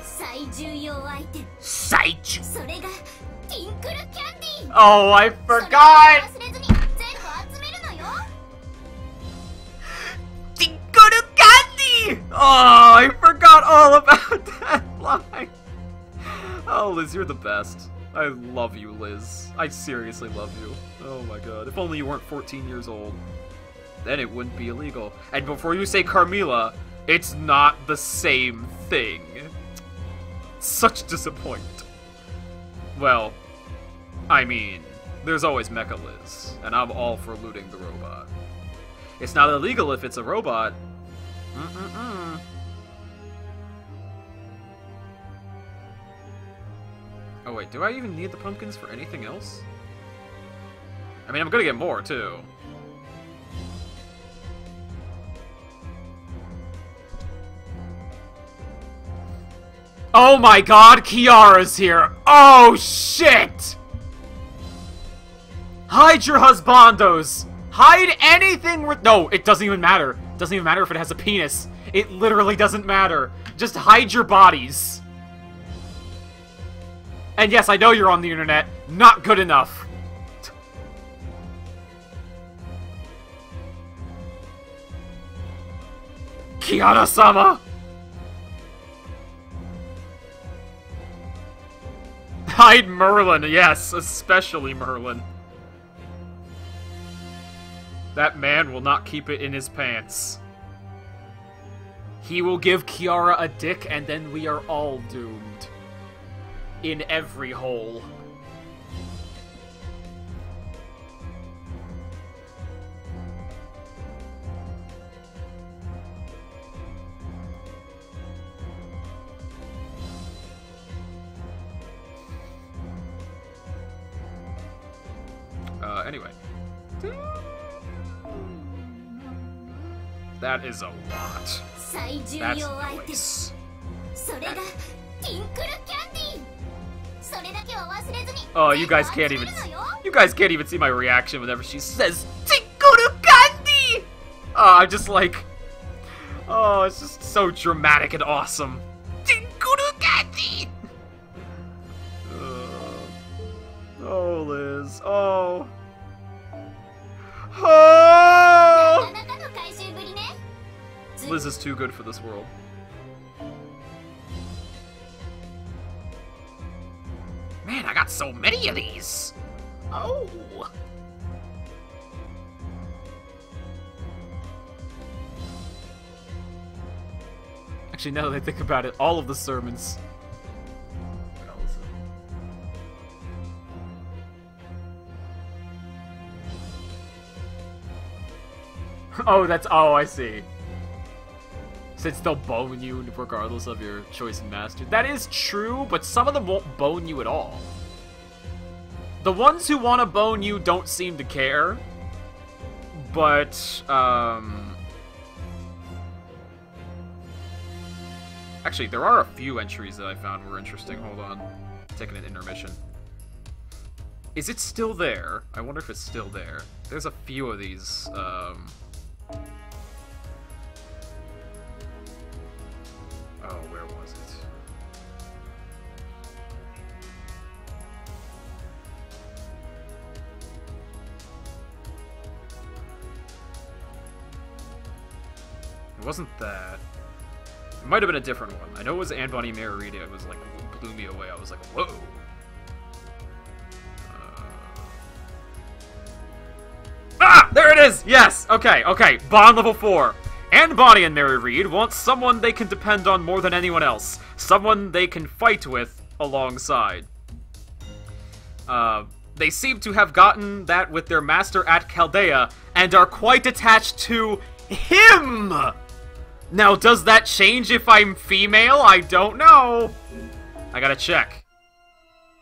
Saiju! Oh, I forgot! Tinkuru candy! Oh, I forgot all about that line. Oh, Liz, you're the best. I love you, Liz. I seriously love you. Oh my god. If only you weren't 14 years old. Then it wouldn't be illegal. And before you say Carmilla, it's not the same thing. Such disappointment. Well, I mean, there's always Mecha Liz, and I'm all for looting the robot. It's not illegal if it's a robot. Oh wait, do I even need the pumpkins for anything else? I mean, I'm gonna get more, too. Oh my god, Kiara's here! Oh shit! Hide your husbandos! Hide anything with— No, it doesn't even matter. It doesn't even matter if it has a penis. It literally doesn't matter. Just hide your bodies. And yes, I know you're on the internet. Not good enough. Kiara-sama! Hide Merlin, yes, especially Merlin. That man will not keep it in his pants. He will give Kiara a dick, and then we are all doomed. In every hole. Anyway. That is a lot. That's nice. Oh, you guys can't even see my reaction whenever she says Tinkuru Kandi! Oh, I'm just like, oh, it's just so dramatic and awesome. Tinkuru Kandi! Oh, Liz. Oh. Oh! Liz is too good for this world. Man, I got so many of these! Oh! Actually, now that I think about it, all of the sermons. Oh, that's— oh, I see. Since they'll bone you regardless of your choice in master. That is true, but some of them won't bone you at all. The ones who want to bone you don't seem to care. But, actually, there are a few entries that I found were interesting. Hold on. Taking an intermission. Is it still there? I wonder if it's still there. There's a few of these, oh, where was it? It wasn't that. It might have been a different one. I know it was Anbani Margarita. It was like, blew me away. I was like, whoa. Ah! There it is! Yes! Okay, okay. Bond level 4. Anne Bonny and Mary Reed want someone they can depend on more than anyone else. Someone they can fight with alongside. They seem to have gotten that with their master at Chaldea, and are quite attached to him! Now, does that change if I'm female? I don't know. I gotta check.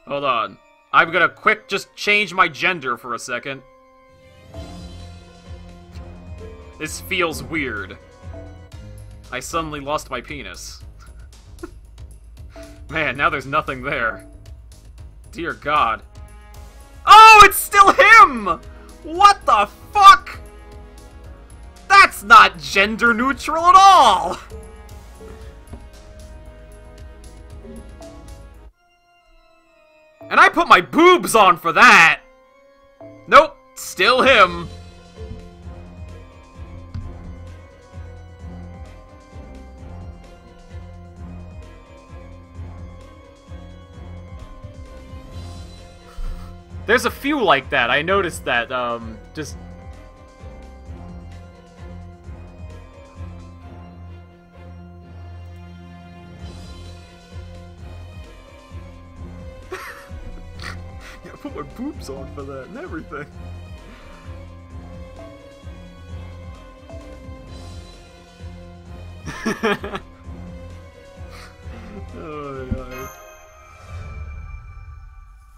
Hold on. I'm gonna just change my gender for a second. This feels weird. I suddenly lost my penis. Man, now there's nothing there. Dear God. Oh, it's still him! What the fuck? That's not gender neutral at all! And I put my boobs on for that! Nope, still him. There's a few like that. I noticed that, just... Yeah, I put my boobs on for that and everything.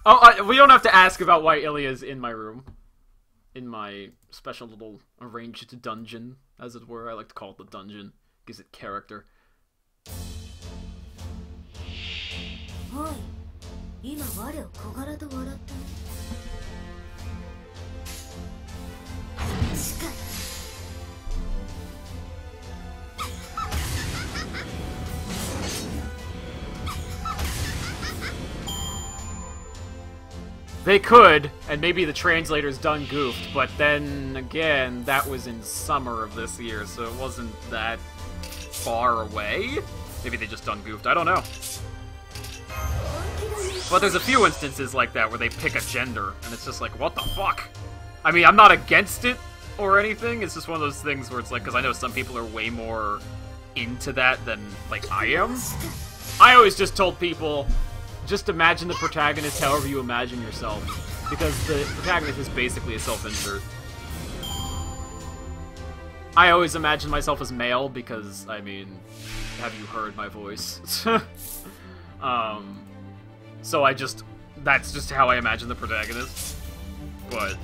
Oh, we don't have to ask about why Ilya's in my room. In my special little arranged dungeon, as it were. I like to call it the dungeon. Gives it character. They could, and maybe the translator's done goofed, but then again, that was in summer of this year, so it wasn't that far away? Maybe they just done goofed, I don't know. But there's a few instances like that where they pick a gender, and it's just like, what the fuck? I mean, I'm not against it or anything, it's just one of those things where it's like, because I know some people are way more into that than, like, I am. I always just told people, just imagine the protagonist however you imagine yourself, because the protagonist is basically a self-insert. I always imagine myself as male because, I mean, have you heard my voice? So that's just how I imagine the protagonist. But...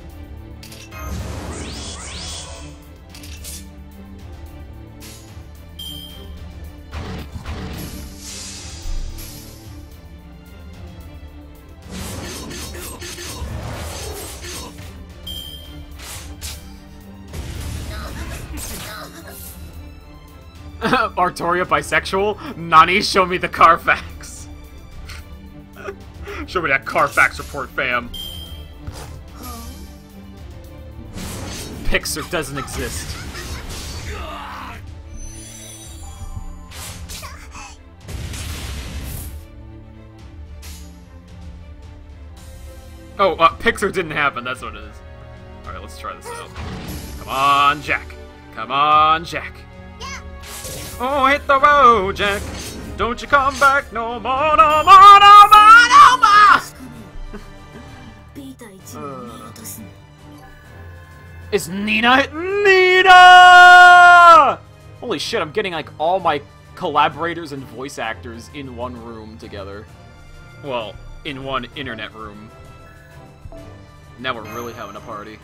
Artoria bisexual? Nani, show me the Carfax. Show me that Carfax report, fam. Pixar doesn't exist. Oh, Pixar didn't happen, that's what it is. Alright, let's try this out. Come on, Jack. Come on, Jack. Oh, hit the road, Jack. Don't you come back no more, no more, no more, no more! Is Nina? Nina! Holy shit, I'm getting, like, all my collaborators and voice actors in one room together. Well, in one internet room. Now we're really having a party.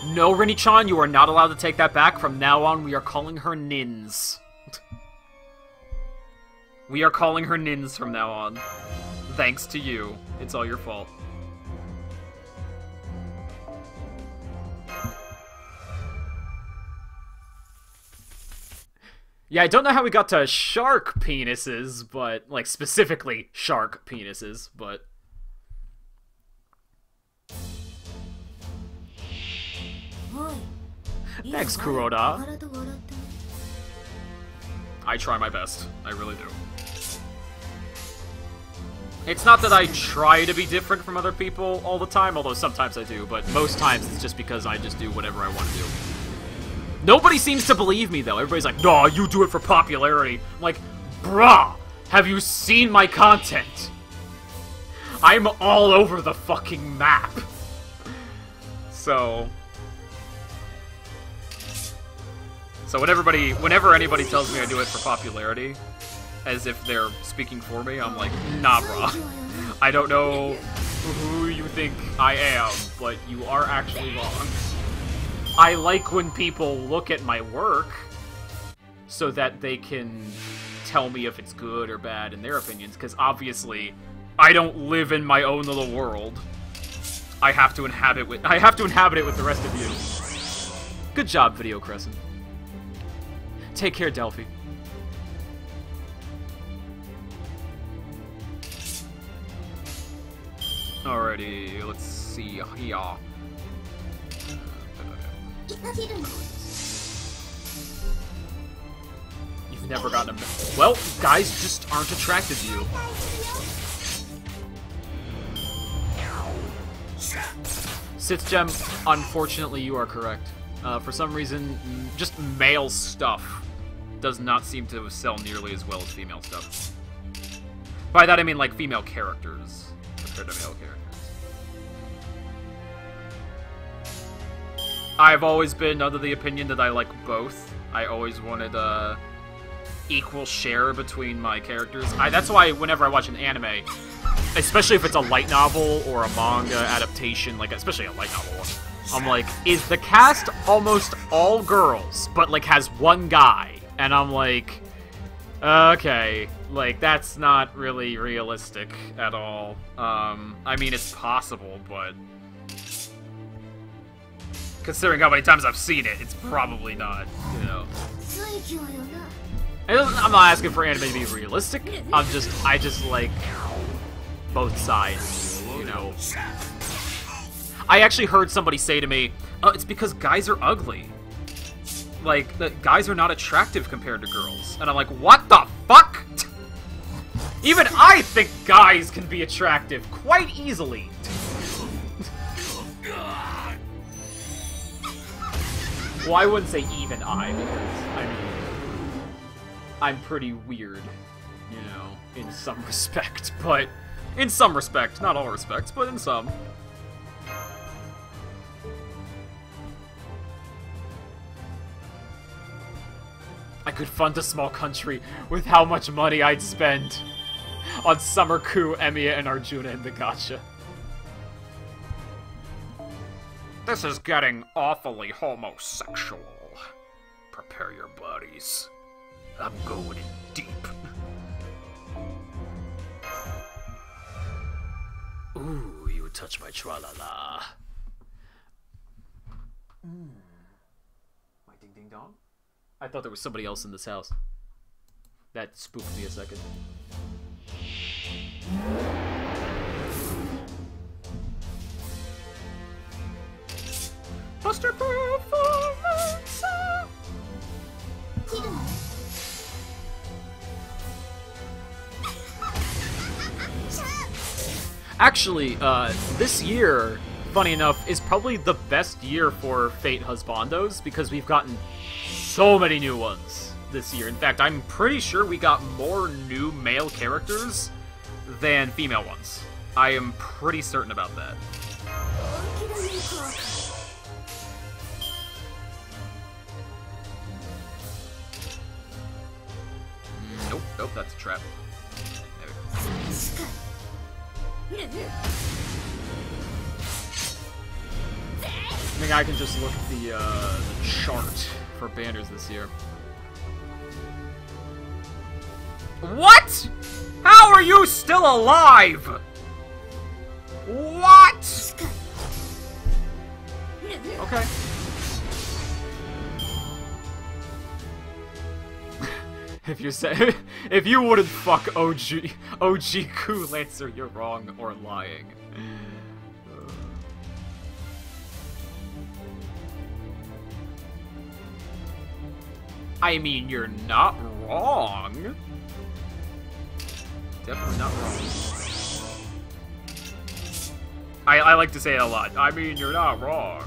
No, Rini-chan, you are not allowed to take that back. From now on, we are calling her Nins. We are calling her Nins from now on. Thanks to you. It's all your fault. Yeah, I don't know how we got to shark penises, but, like, specifically shark penises, but... Thanks, Kuroda. I try my best. I really do. It's not that I try to be different from other people all the time, although sometimes I do, but most times it's just because I just do whatever I want to do. Nobody seems to believe me, though. Everybody's like, "No, you do it for popularity." I'm like, bruh, have you seen my content? I'm all over the fucking map. So whenever anybody tells me I do it for popularity, as if they're speaking for me, I'm like, nah, bro. I don't know who you think I am, but you are actually wrong. I like when people look at my work so that they can tell me if it's good or bad in their opinions, because obviously I don't live in my own little world. I have to inhabit it with the rest of you. Good job, Video Crescent. Take care, Delphi. Alrighty, let's see here. You've never gotten a... Well, guys just aren't attracted to you. Sith Gem, unfortunately you are correct. For some reason, just male stuff does not seem to sell nearly as well as female stuff. By that I mean like female characters compared to male characters. I've always been under the opinion that I like both. I always wanted a equal share between my characters. That's why whenever I watch an anime, especially if it's a light novel or a manga adaptation, like especially a light novel one, I'm like, is the cast almost all girls, but like has one guy? And I'm like, okay, like that's not really realistic at all. I mean, it's possible, but considering how many times I've seen it, it's probably not, you know. I'm not asking for anime to be realistic. I just like both sides, you know. I actually heard somebody say to me, "Oh, it's because guys are ugly. Like, the guys are not attractive compared to girls." And I'm like, what the fuck? Even I think guys can be attractive quite easily. Well, I wouldn't say even I, because, I mean, I'm pretty weird, you know, in some respect, but... In some respect, not all respects, but in some. I could fund a small country with how much money I'd spend on Summer-ku, Emiya, and Arjuna in the gacha. This is getting awfully homosexual. Prepare your bodies. I'm going in deep. Ooh, you touch my tra-la-la. My ding-ding-dong? I thought there was somebody else in this house. That spooked me a second. Buster performance! Actually, this year, funny enough, is probably the best year for Fate Husbandos, because we've gotten so many new ones this year. In fact, I'm pretty sure we got more new male characters than female ones. I am pretty certain about that. Nope, nope, that's a trap. There we go. I think I can just look at the chart for banners this year. What? How are you still alive? What? Okay. If you wouldn't fuck OG Ku Lancer, you're wrong or lying. I mean, you're not wrong. Definitely not wrong. I like to say it a lot. I mean, you're not wrong.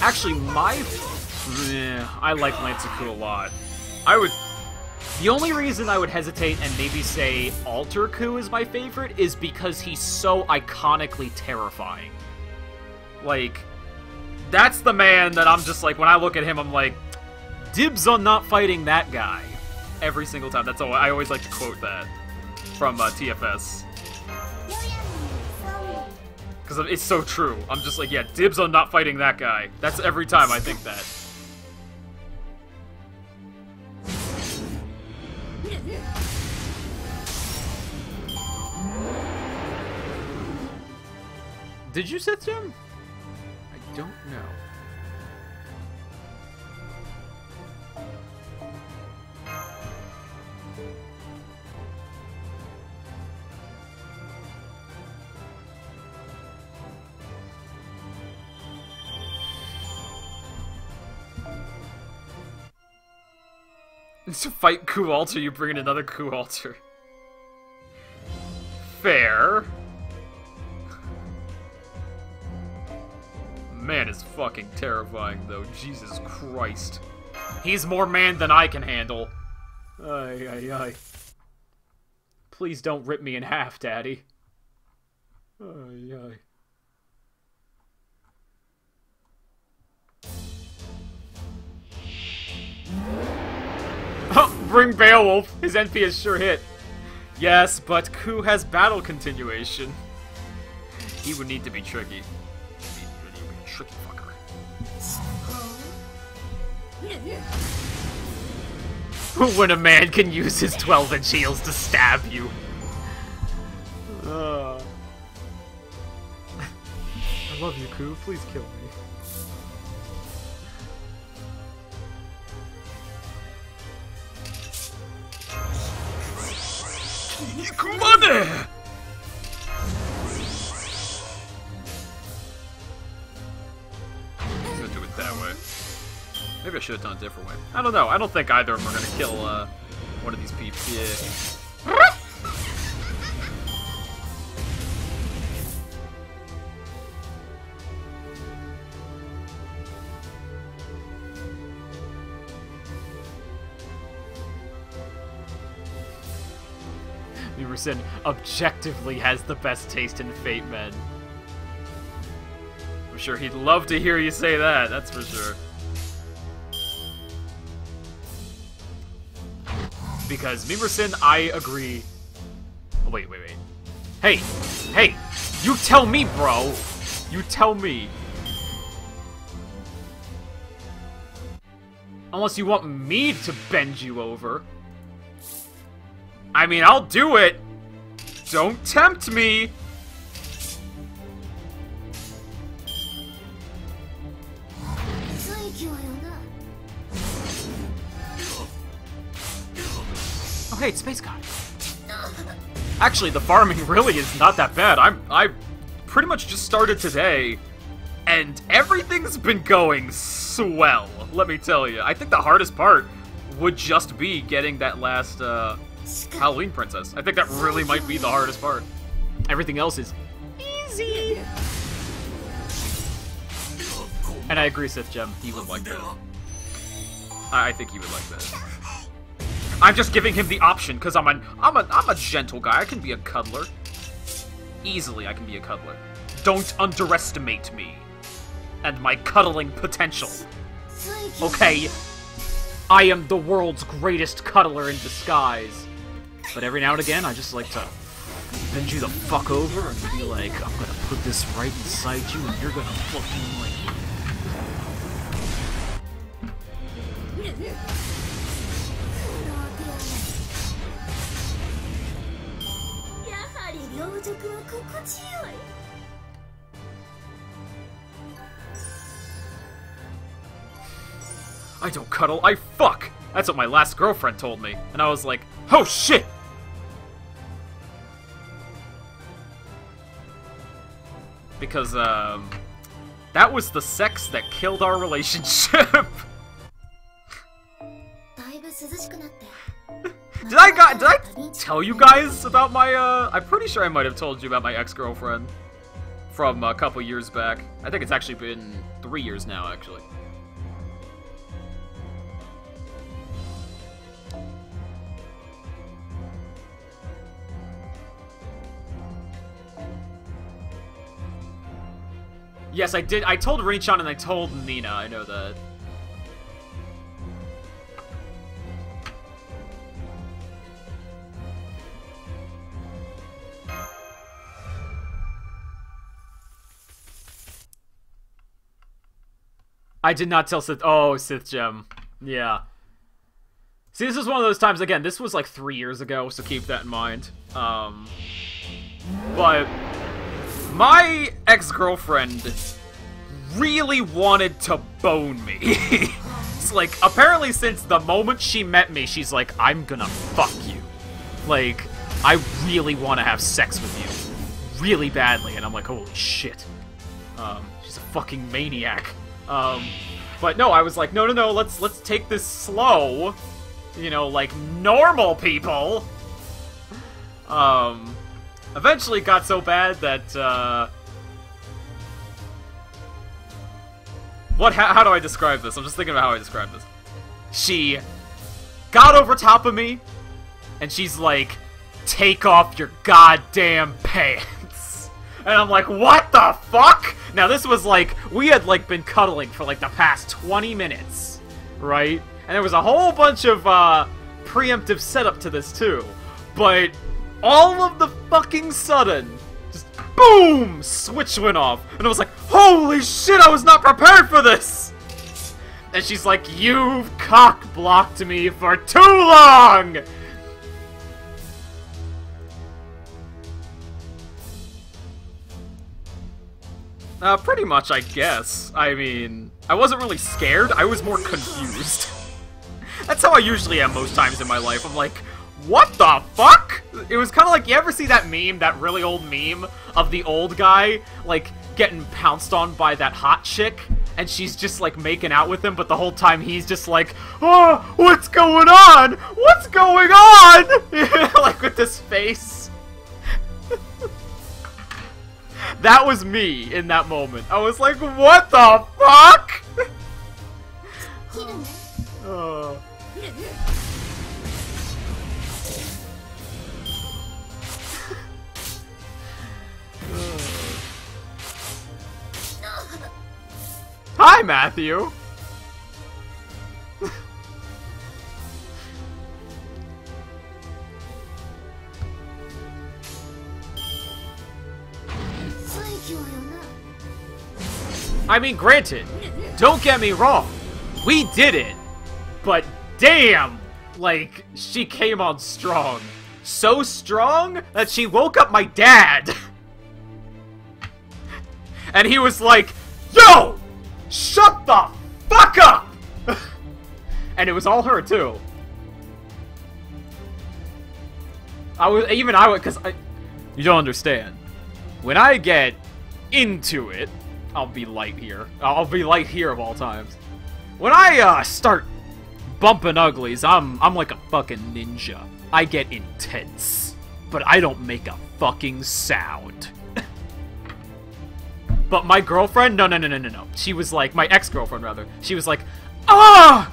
Actually, I like Lanzaku a lot. The only reason I would hesitate and maybe say Alter Ku is my favorite is because he's so iconically terrifying. Like, that's the man that I'm just like, when I look at him, I'm like, dibs on not fighting that guy. Every single time. That's all. I always like to quote that from TFS. Because it's so true. I'm just like, yeah, dibs on not fighting that guy. That's every time I think that. Did you set him? I don't know. To fight Ku Alter, you bring in another Ku Alter. Fair. Man is fucking terrifying, though. Jesus Christ. He's more man than I can handle. Ay, ay, ay. Please don't rip me in half, Daddy. Ay, ay. Bring Beowulf! His NP is sure hit. Yes, but Ku has battle continuation. He would need to be tricky. He would be a tricky fucker. When a man can use his 12-inch heels to stab you. I love you, Ku. Please kill me. Money! I'm gonna do it that way. Maybe I should have done it a different way. I don't know. I don't think either of them are gonna kill one of these peeps. Yeah. Emerson objectively has the best taste in Fate Men. I'm sure he'd love to hear you say that, that's for sure. Because Mimerson, I agree. Oh, wait. Hey! You tell me, bro! You tell me. Unless you want me to bend you over. I mean, I'll do it! Don't tempt me! Oh hey, it's Space Guy. Actually, the farming really is not that bad. I pretty much just started today, and everything's been going swell, let me tell you. I think the hardest part would just be getting that last, Halloween Princess. I think that really might be the hardest part. Everything else is easy. And I agree, Sith Gem. He would like that. I think he would like that. I'm just giving him the option because I'm a gentle guy. I can be a cuddler. Easily, I can be a cuddler. Don't underestimate me and my cuddling potential. Okay, I am the world's greatest cuddler in disguise. But every now and again, I just like to bend you the fuck over and be like, I'm gonna put this right inside you and you're gonna fucking like it. I don't cuddle, I fuck! That's what my last girlfriend told me. And I was like, oh shit! Because, that was the sex that killed our relationship. Did I tell you guys about my, I'm pretty sure I might have told you about my ex-girlfriend from a couple years back. I think it's actually been 3 years now, actually. Yes, I did. I told Rini-chan and I told Nina. I know that. I did not tell Sith. Oh, Sith Gem. Yeah. See, this is one of those times, again, this was like 3 years ago, so keep that in mind. But my ex-girlfriend really wanted to bone me. It's like, apparently since the moment she met me, she's like, I'm gonna fuck you. Like, I really want to have sex with you. Really badly. And I'm like, holy shit. She's a fucking maniac. But no, I was like, no, let's take this slow. You know, like normal people. Eventually it got so bad that, how do I describe this? I'm just thinking about how I describe this. She got over top of me, and she's like, take off your goddamn pants. And I'm like, what the fuck? Now this was like, we had like been cuddling for like the past 20 minutes, right? And there was a whole bunch of, preemptive setup to this too. But all of the fucking sudden, just boom! Switch went off. And I was like, holy shit, I was not prepared for this! And she's like, you've cock-blocked me for too long! Pretty much, I guess. I mean, I wasn't really scared, I was more confused. That's how I usually am most times in my life. I'm like, what the fuck? It was kind of like, you ever see that meme, that really old meme of the old guy, like, getting pounced on by that hot chick, and she's just, like, making out with him, but the whole time he's just like, oh, what's going on? What's going on? Like, with this face. That was me in that moment. I was like, what the fuck? Oh. Hi, Matthew! I mean, granted, don't get me wrong, we did it, but damn, like, she came on strong. So strong that she woke up my dad! And he was like, yo! Shut the fuck up! And it was all her, too. Because you don't understand. When I get into it, I'll be light here. I'll be light here of all times. When I, start bumping uglies, I'm like a fucking ninja. I get intense. But I don't make a fucking sound. But my girlfriend, no. She was like, my ex-girlfriend rather, she was like, ah!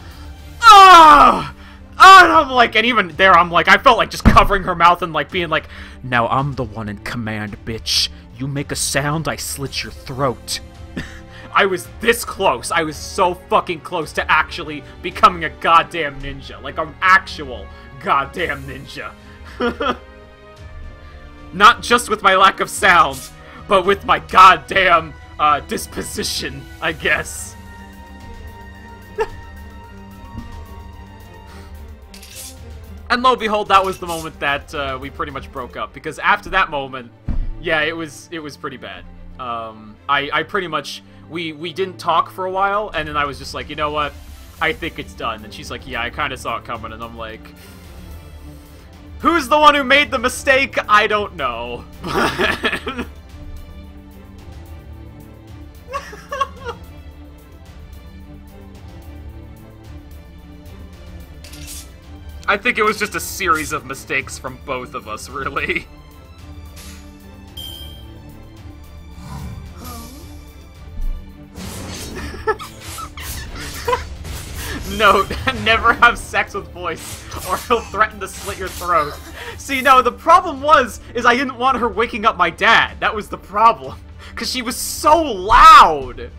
Ah! Ah! And I'm like, and even there, I'm like, I felt like just covering her mouth and like being like, now I'm the one in command, bitch. You make a sound, I slit your throat. I was this close. I was so fucking close to actually becoming a goddamn ninja. Like, an actual goddamn ninja. Not just with my lack of sound, but with my goddamn, disposition, I guess. And lo and behold, that was the moment that, we pretty much broke up. Because after that moment, yeah, it was pretty bad. I pretty much, we didn't talk for a while, and then I was just like, you know what? I think it's done. And she's like, yeah, I kind of saw it coming, and I'm like, who's the one who made the mistake? I don't know. I think it was just a series of mistakes from both of us, really. Note, never have sex with voice, or he'll threaten to slit your throat. See, no, the problem is I didn't want her waking up my dad. That was the problem. Because she was so loud.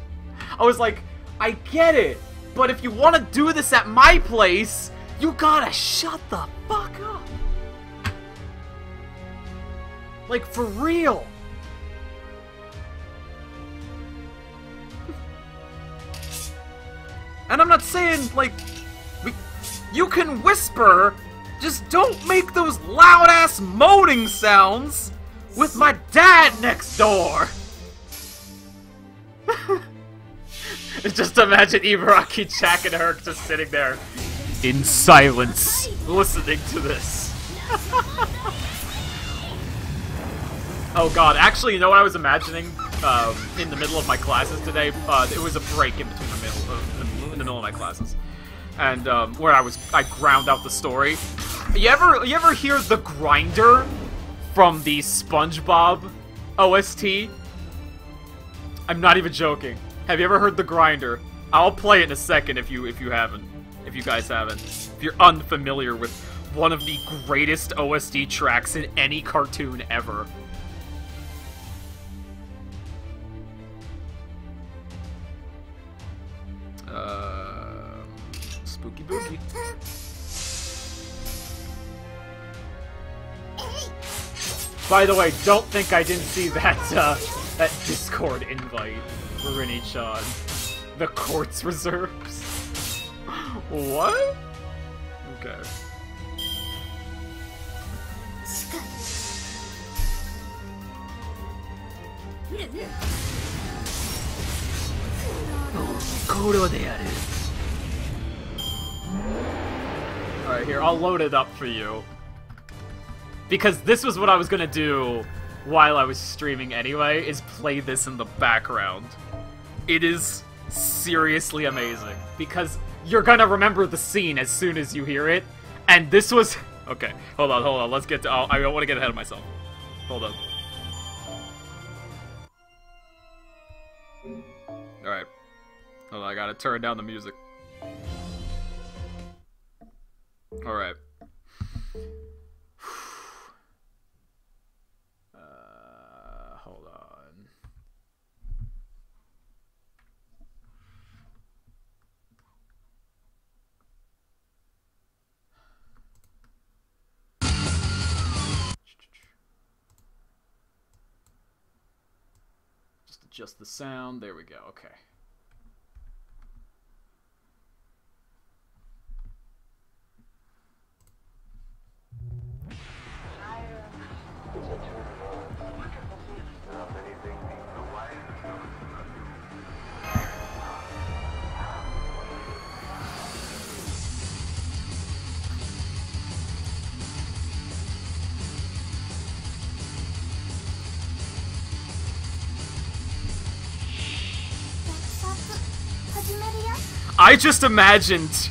I was like, I get it, but if you want to do this at my place, you gotta shut the fuck up. Like, for real. And I'm not saying, like, you can whisper, just don't make those loud-ass moaning sounds with my dad next door! Just imagine Ibaraki, Jack, and Herc just sitting there in silence, listening to this. Oh god, actually, you know what I was imagining in the middle of my classes today? It was a break in between in the middle of my classes, and where I ground out the story. You ever hear the grinder from the SpongeBob OST? I'm not even joking. Have you ever heard the grinder? I'll play it in a second if you haven't. If you guys haven't. If you're unfamiliar with one of the greatest OST tracks in any cartoon ever. Spooky boogie. By the way, don't think I didn't see that that Discord invite for Rinny-chan. The Quartz Reserves. What? Okay. Alright, here, I'll load it up for you. Because this was what I was gonna do while I was streaming anyway, is play this in the background. It is seriously amazing. Because you're gonna remember the scene as soon as you hear it. And this was... Okay, hold on, let's get to... I don't want to get ahead of myself. Hold on. Alright. Hold on, I gotta turn down the music. Alright. Hold on. Just adjust the sound. There we go. Okay. I just imagined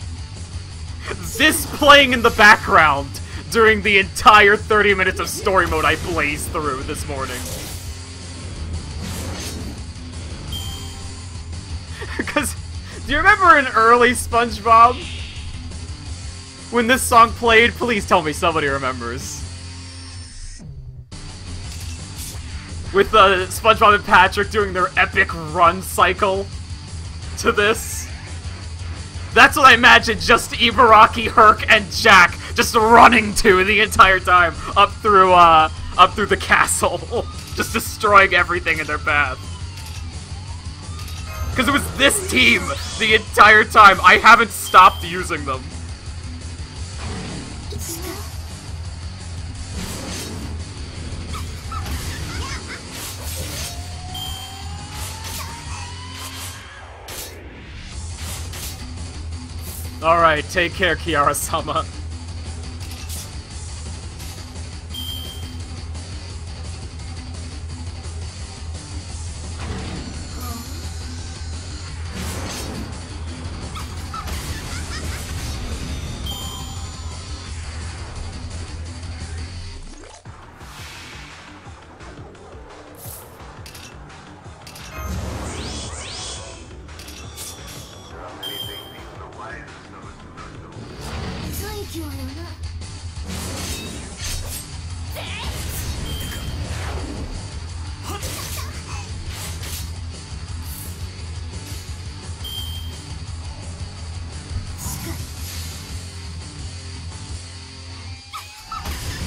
this playing in the background during the entire 30 minutes of story mode I blazed through this morning. Because, do you remember in early SpongeBob? When this song played? Please tell me somebody remembers. With SpongeBob and Patrick doing their epic run cycle to this. That's what I imagined just Ibaraki, Herc, and Jack just running to the entire time up through the castle, just destroying everything in their path. Because it was this team the entire time. I haven't stopped using them. Alright, take care, Kiara-sama.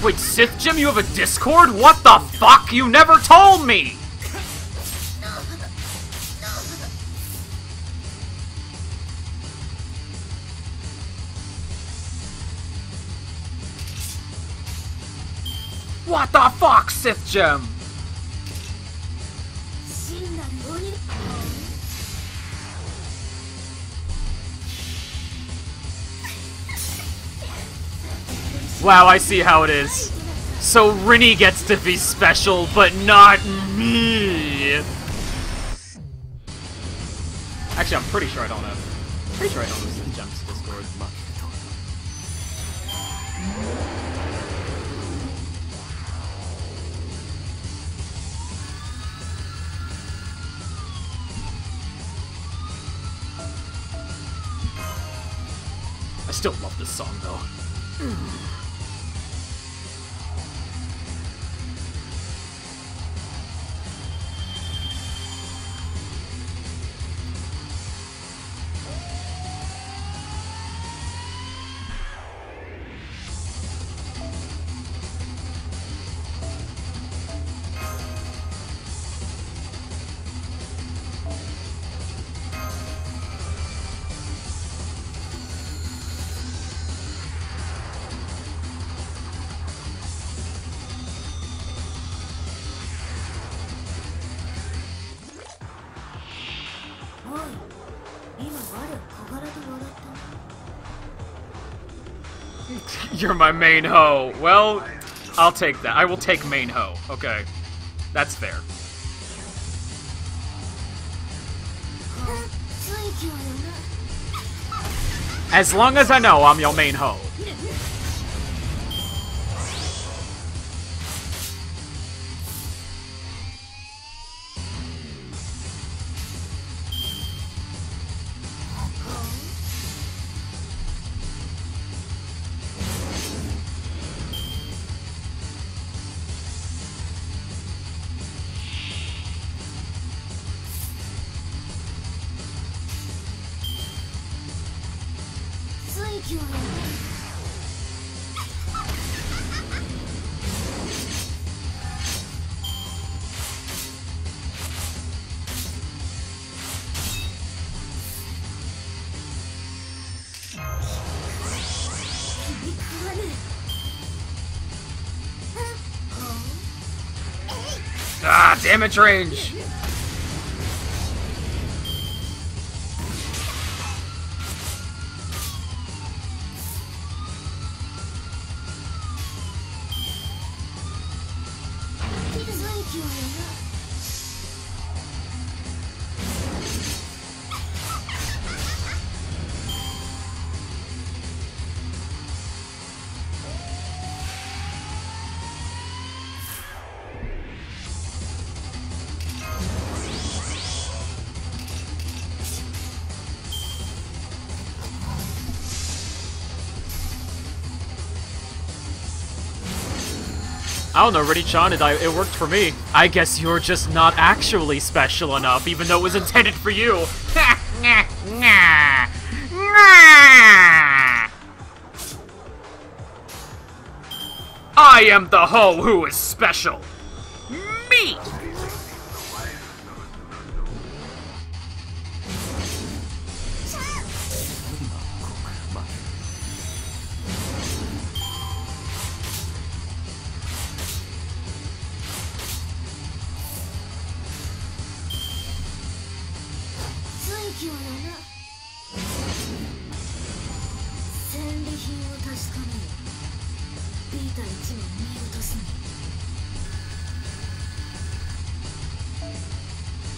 Wait, Sith Jim, you have a Discord? What the fuck? You never told me! What the fuck, Sith Jim? Wow, I see how it is. So Rinny gets to be special, but not me. Actually, I'm pretty sure I don't have. Pretty sure I don't have Sith Gem's Discord. I still love this song though. You're my main hoe. Well, I'll take that. I will take main hoe. Okay. That's fair. As long as I know I'm your main hoe. Ah, damage range! I don't know, Rinny-chan, it worked for me. I guess you're just not actually special enough, even though it was intended for you. I am the hoe who is special. Me!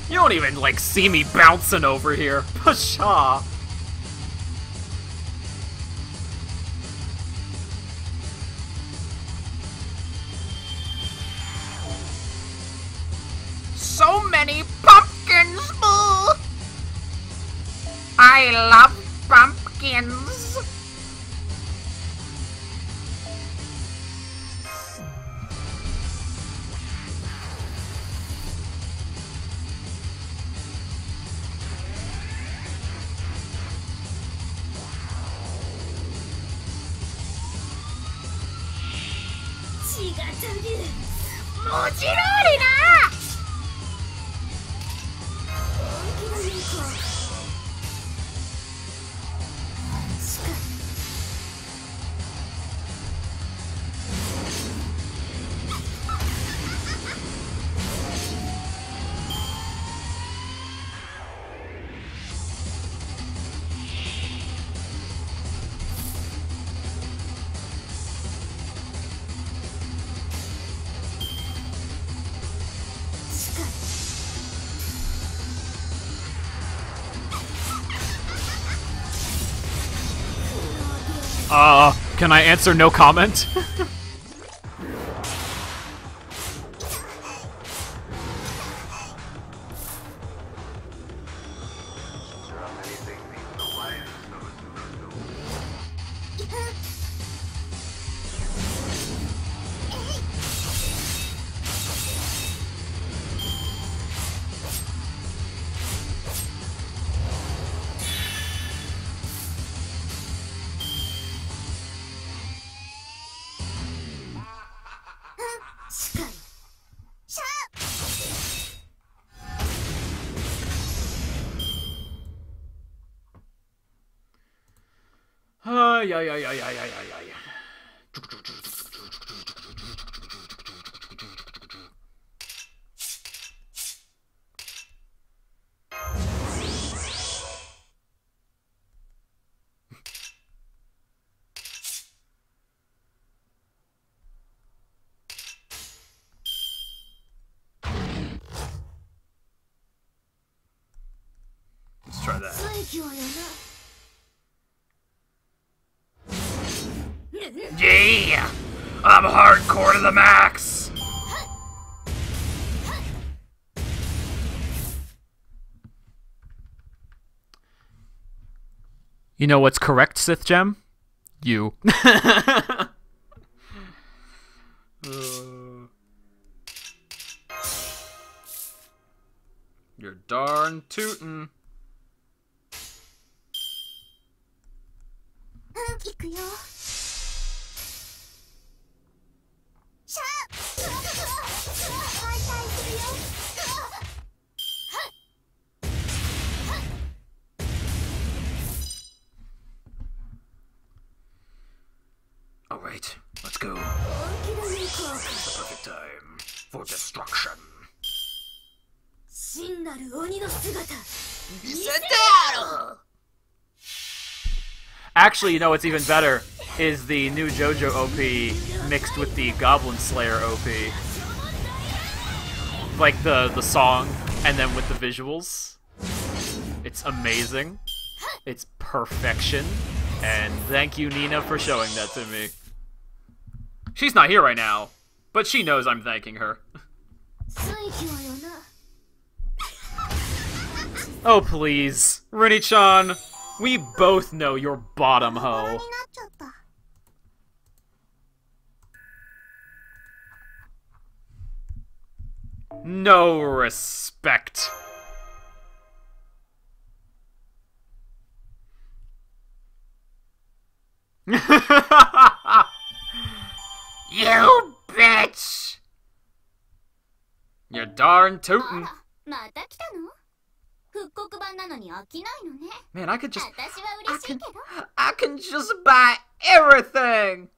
You don't even, like, see me bouncing over here. Pshaw. So many pumpkins! Boo! I love pumpkins. Can I answer no comment? Yeah. Let's try that. Yeah! I'm hardcore to the max! You know what's correct, Sith Gem? You. You're darn tootin'. Alright, let's go. This is the perfect time for destruction. Actually, you know what's even better is the new JoJo OP mixed with the Goblin Slayer OP. Like the song and then with the visuals. It's amazing. It's perfection. And thank you, Nina, for showing that to me. She's not here right now, but she knows I'm thanking her. Oh, please. Rini-chan, we both know you're bottom hoe. No respect. You bitch! You're darn tootin'. Man, I can just buy everything.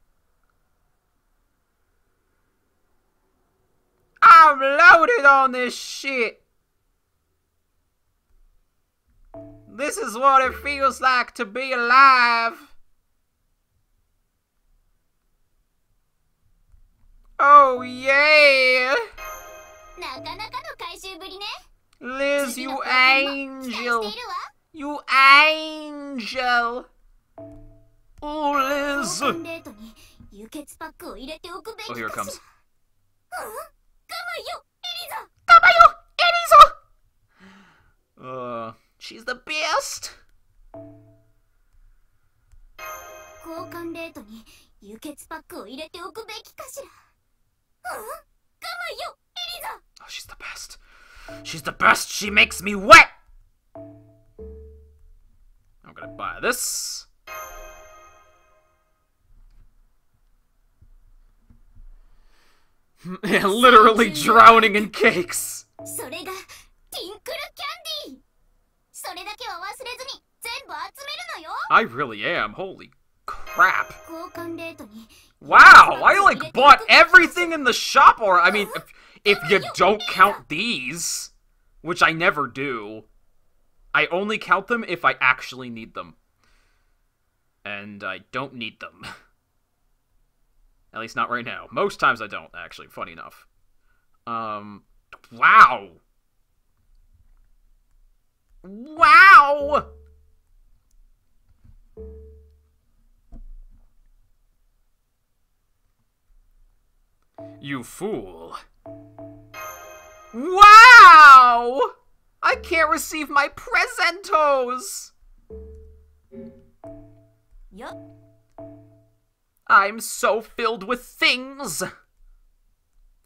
I'm loaded on this shit. This is what it feels like to be alive. Oh yeah! Liz, you angel! You angel! Oh, Liz! Oh, here it comes. Kamayo! Erizo! She's the best! Oh, she's the best. She's the best. She makes me wet. I'm gonna buy this. Literally drowning in cakes. それがティンクルキャンディー。それだけは忘れずに全部集めるのよ。I really am. Holy crap. 交換レートに Wow, I like bought everything in the shop, or I mean, if you don't count these, which I never do, I only count them if I actually need them. And I don't need them. At least not right now. Most times I don't, actually, funny enough. Wow! Wow! You fool. Wow! I can't receive my presentos! Yup. I'm so filled with things.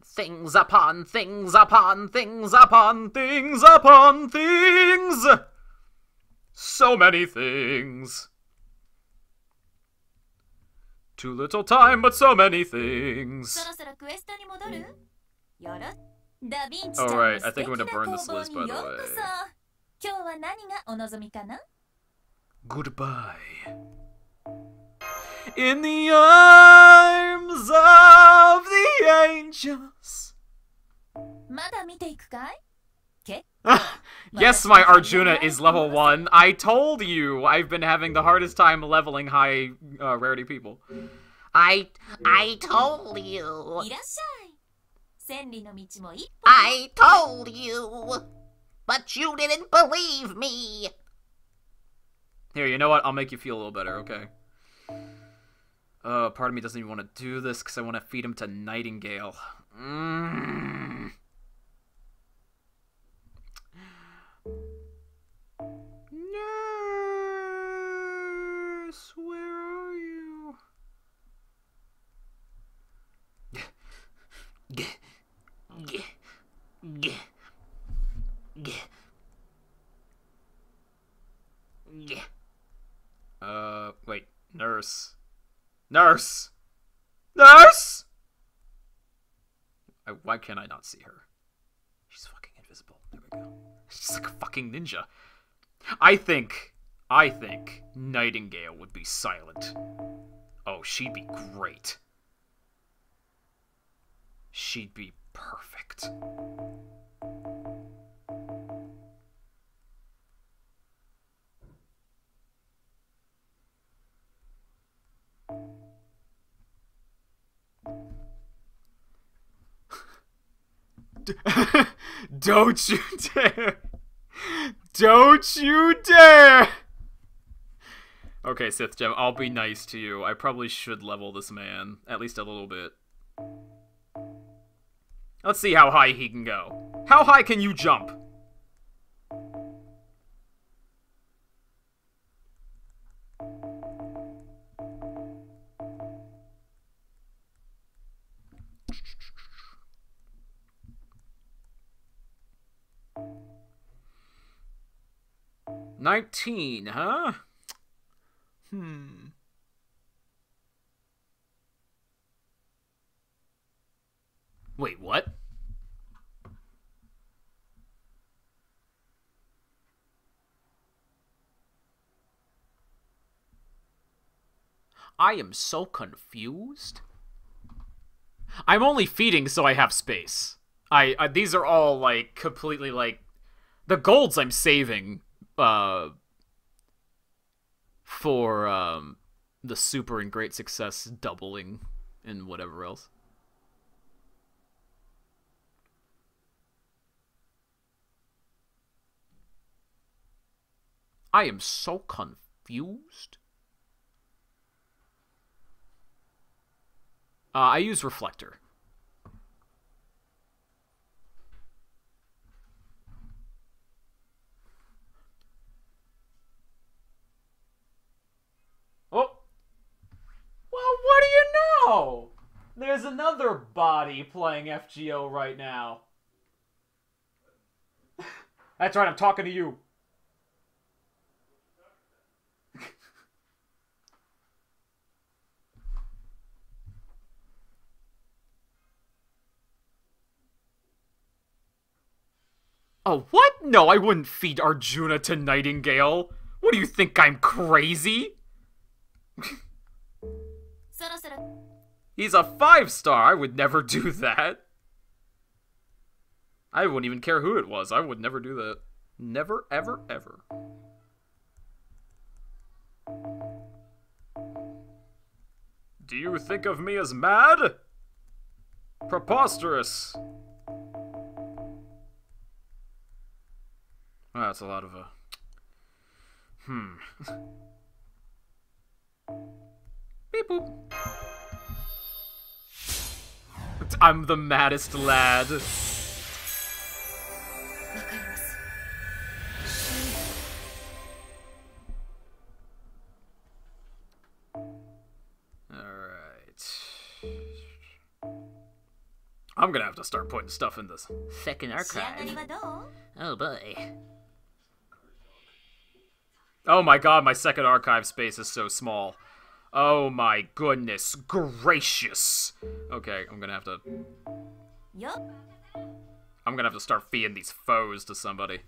Things upon things upon things upon things upon things. So many things. Too little time, but so many things. Alright, I think I'm gonna burn this list, by the way. Goodbye. In the arms of the angels. Yes, my Arjuna is level 1. I told you I've been having the hardest time leveling high rarity people. I told you. I told you. But you didn't believe me. Here, you know what? I'll make you feel a little better, okay? Part of me doesn't even want to do this because I want to feed him to Nightingale. Nurse, where are you? Wait, nurse. Nurse! Nurse! Why can't I not see her? She's fucking invisible. There we go. She's like a fucking ninja. I think Nightingale would be silent. Oh, she'd be great. She'd be perfect. Don't you dare! Don't you dare! Okay, Sith Gem, I'll be nice to you. I probably should level this man. At least a little bit. Let's see how high he can go. How high can you jump? $19, huh? Wait, what? I am so confused. I'm only feeding so I have space. These are all, like, completely, like... The golds I'm saving, for, the super and great success doubling and whatever else. I am so confused. I use Reflector. Oh! Well, what do you know? There's another body playing FGO right now. That's right, I'm talking to you. Oh, what? No, I wouldn't feed Arjuna to Nightingale. What do you think, I'm crazy? He's a 5-star. I would never do that. I wouldn't even care who it was. I would never do that. Never, ever, ever. Do you think of me as mad? Preposterous. Well, that's a lot of Beep boop. I'm the maddest lad. I'm gonna have to start putting stuff in this second archive. Oh boy. Oh my god, my second archive space is so small. Oh my goodness gracious. Okay, I'm gonna have to... I'm gonna have to start feeding these foes to somebody.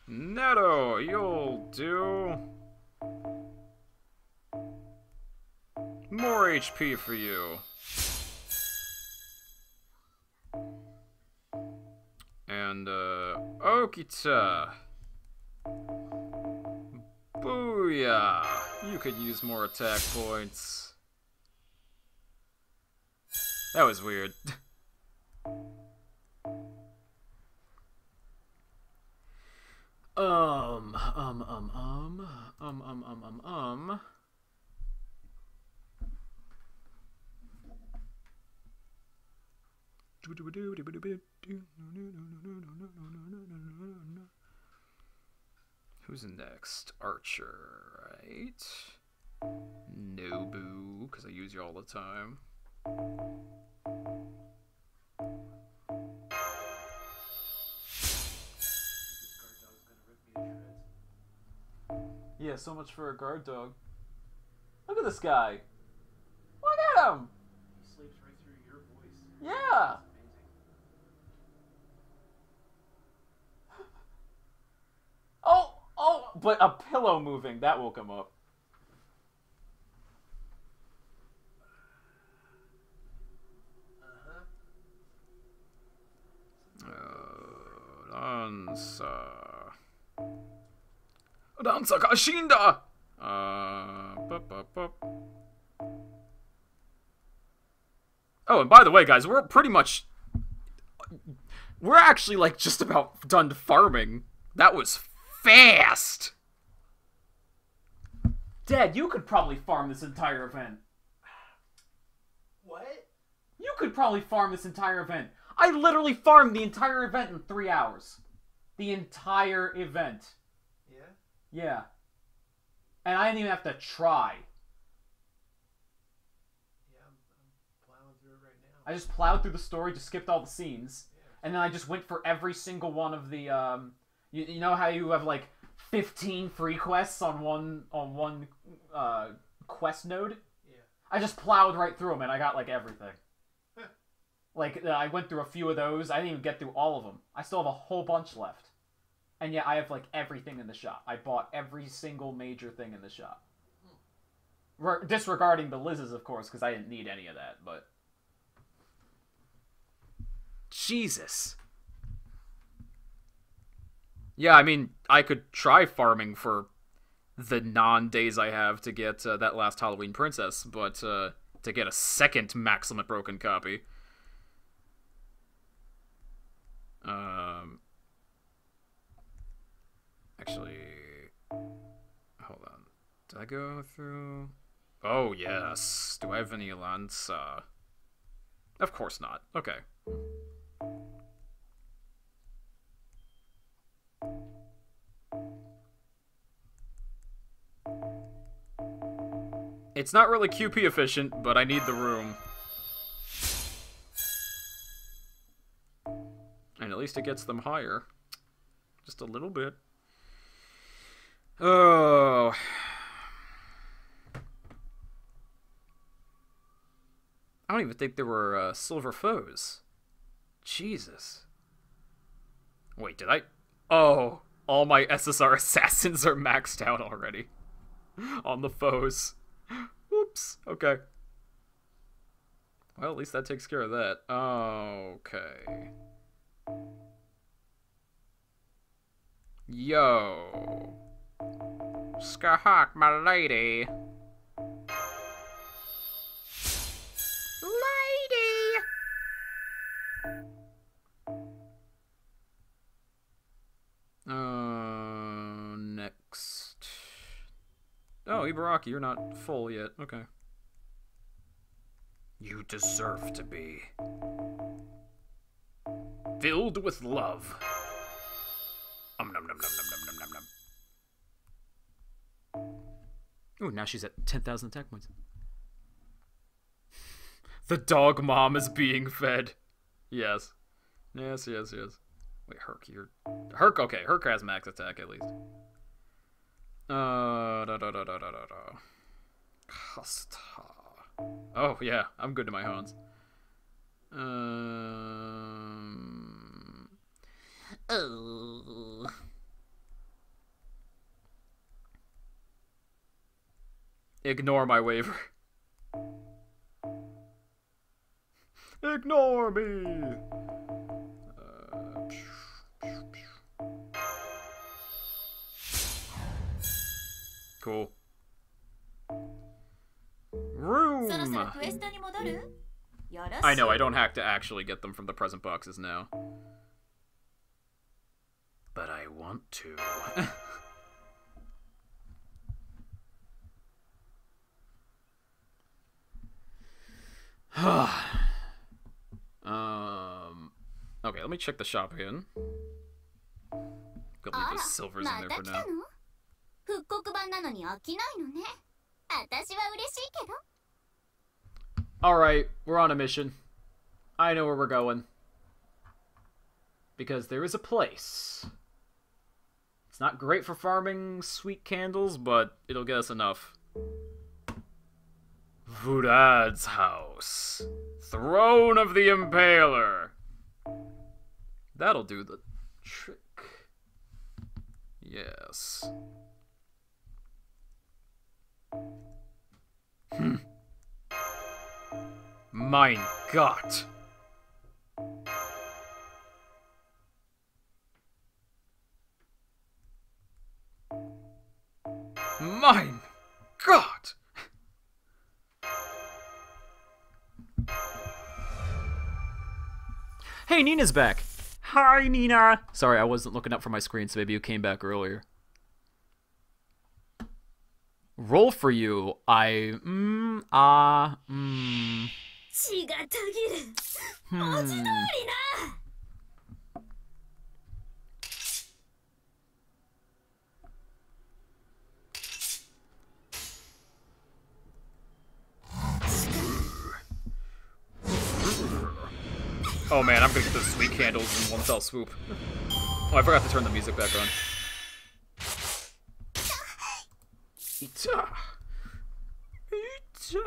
Netto, you'll do. More HP for you. And, Okita. Booyah! You could use more attack points. That was weird. Who's next? Archer, right? Nobu, because I use you all the time. Yeah, so much for a guard dog. Look at this guy. Look at him. He sleeps right through your voice. Yeah. Oh, but a pillow moving, that woke him up. Dansa Kashinda! Oh, and by the way, guys, we're actually, like, just about done farming. That was fast! Dad, you could probably farm this entire event. What? You could probably farm this entire event. I literally farmed the entire event in 3 hours. The entire event. Yeah? Yeah. And I didn't even have to try. Yeah, I'm plowing through it right now. I just plowed through the story, just skipped all the scenes. Yeah. And then I just went for every single one of the, you know how you have, like, 15 free quests on one quest node? Yeah. I just plowed right through them, and I got, like, everything. Like, I went through a few of those. I didn't even get through all of them. I still have a whole bunch left. And yet I have, like, everything in the shop. I bought every single major thing in the shop. Disregarding the Lizzes, of course, because I didn't need any of that, but... Jesus. Yeah, I mean, I could try farming for the non-days I have to get that last Halloween Princess, but to get a second Maximate Broken copy... Actually, hold on. Did I go through? Oh, yes. Do I have any Lanza? Of course not. Okay. It's not really QP efficient, but I need the room. And at least it gets them higher. Just a little bit. Oh. I don't even think there were silver foes. Jesus. Wait, did I? Oh, all my SSR assassins are maxed out already on the foes. Oops. Okay. Well, at least that takes care of that. Okay. Yo. Skahawk, my lady. Lady! Next. Oh, Ibaraki, you're not full yet. Okay. You deserve to be filled with love. Nom nom nom nom nom nom nom nom. Ooh, now she's at 10,000 attack points. The dog mom is being fed. Yes. Yes, yes, yes. Wait, Herc, you're... Herc, okay, Herc has max attack at least. Kasta. Oh, yeah, I'm good to my Hans. Oh. Ignore my waiver. Ignore me! Cool. Room! I know, I don't have to actually get them from the present boxes now. But I want to. Okay, let me check the shop again. Could leave the silvers in there for now. Alright, we're on a mission. I know where we're going. Because there is a place. It's not great for farming sweet candles, but it'll get us enough. Vudad's house. Throne of the Impaler. That'll do the trick. Yes. Mein Gott. Mein Gott. Hey, Nina's back. Hi, Nina. Sorry, I wasn't looking up for my screen, so maybe you came back earlier. Roll for you. Oh man, I'm gonna get those sweet candles in one fell swoop. Oh, I forgot to turn the music back on. Ita. Ita.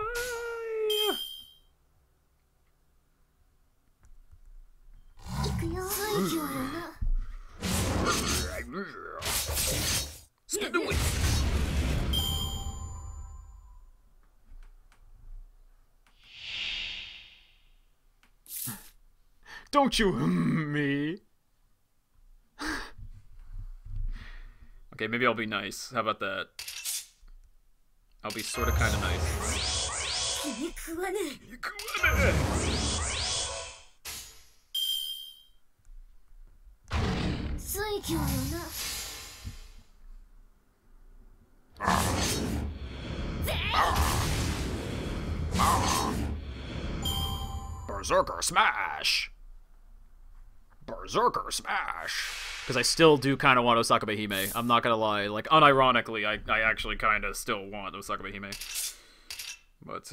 Spin the wheel. Don't you me? Okay, maybe I'll be nice. How about that? I'll be sort of kind of nice. Berserker Smash! Berserker Smash! Because I still do kind of want Osaka Hime. I'm not gonna lie. Like, unironically, I actually kind of still want Osaka Hime. But,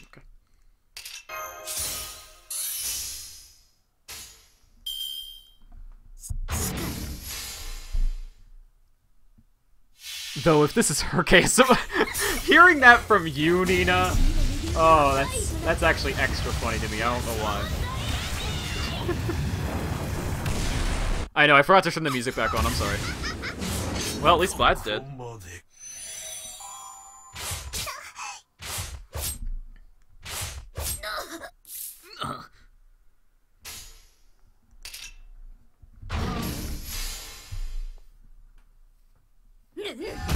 okay. Though, if this is her case, hearing that from you, Nina, oh, that's actually extra funny to me. I don't know why. I know, I forgot to turn the music back on. I'm sorry. Well, at least Vlad's dead.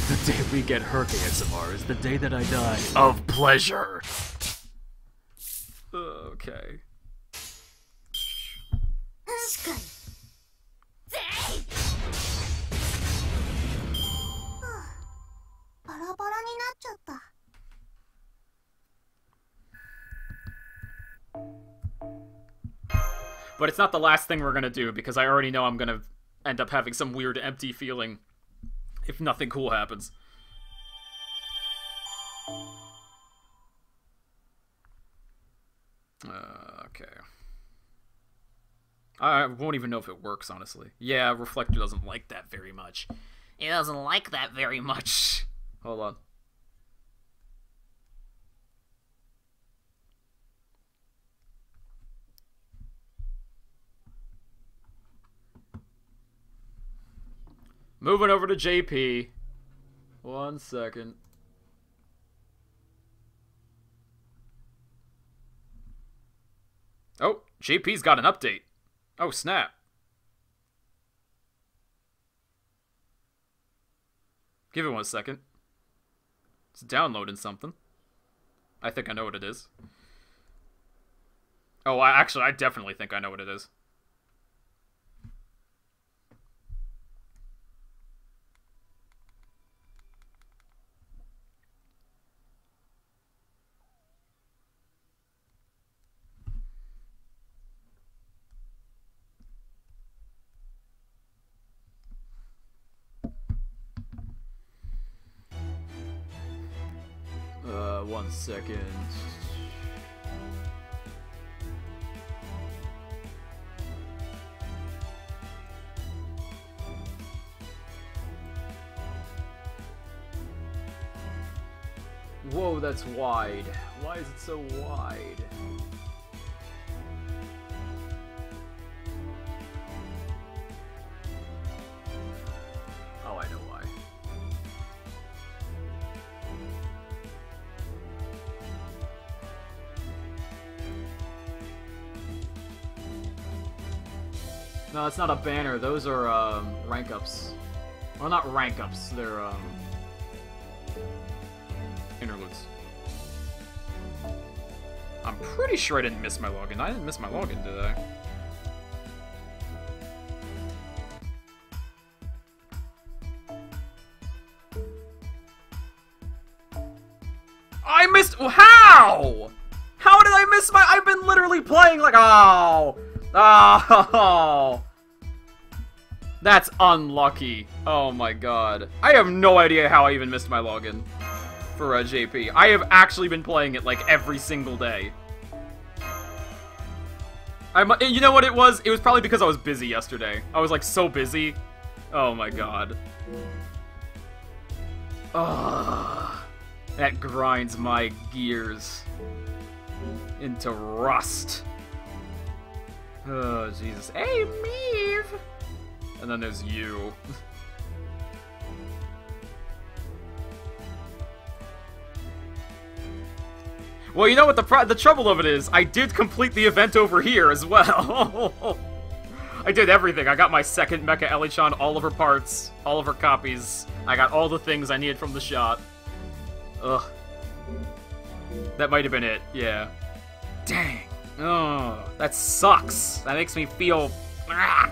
The day we get Herc ASMR is the day that I die of pleasure. Okay. But it's not the last thing we're gonna do, because I already know I'm gonna end up having some weird empty feeling if nothing cool happens. Okay. I won't even know if it works, honestly. Yeah, Reflector doesn't like that very much. He doesn't like that very much. Hold on. Moving over to JP. 1 second. Oh, JP's got an update. Oh, snap. Give it 1 second. It's downloading something. I think I know what it is. Oh, I definitely think I know what it is. One second. Whoa, that's wide. Why is it so wide? Oh, I know why. No, it's not a banner. Those are, rank ups. Well, not rank ups. They're, interludes. I'm pretty sure I didn't miss my login. I didn't miss my login, did I? I missed. How? How did I miss my? I've been literally playing like. Oh. Oh. That's unlucky. Oh my god. I have no idea how I even missed my login for JP. I have actually been playing it like every single day. You know what it was? It was probably because I was busy yesterday. I was like so busy. Oh my god. Ugh. That grinds my gears into rust. Oh, Jesus. Hey, Meave! And then there's you. Well, you know what the trouble of it is? I did complete the event over here as well. I did everything. I got my second Mecha Elichan, all of her parts, all of her copies. I got all the things I needed from the shot. Ugh. That might have been it, yeah. Dang. Oh, that sucks. That makes me feel... Ah!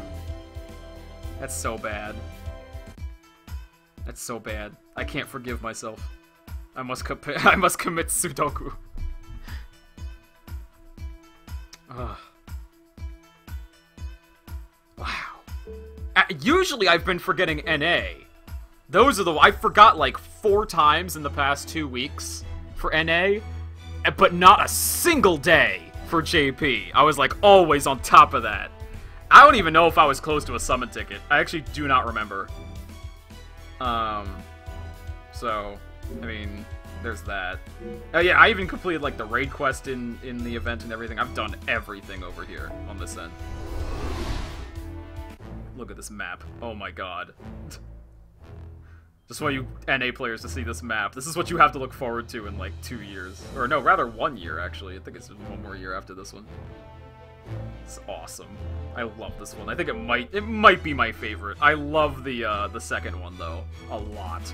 That's so bad. That's so bad. I can't forgive myself. I must commit Sudoku. Ugh. Wow. Usually I've been forgetting NA. Those are the... I forgot like 4 times in the past 2 weeks for NA, but not a single day for JP. I was like always on top of that. I don't even know if I was close to a summon ticket. I actually do not remember. So, I mean, there's that. Yeah, I even completed, like, the raid quest in the event and everything. I've done everything over here on this end. Look at this map. Oh my god. Just want you NA players to see this map. This is what you have to look forward to in, like, 2 years. Or no, rather 1 year, actually. I think it's 1 more year after this one. It's awesome. I love this one. I think it might be my favorite. I love the second one, though. A lot.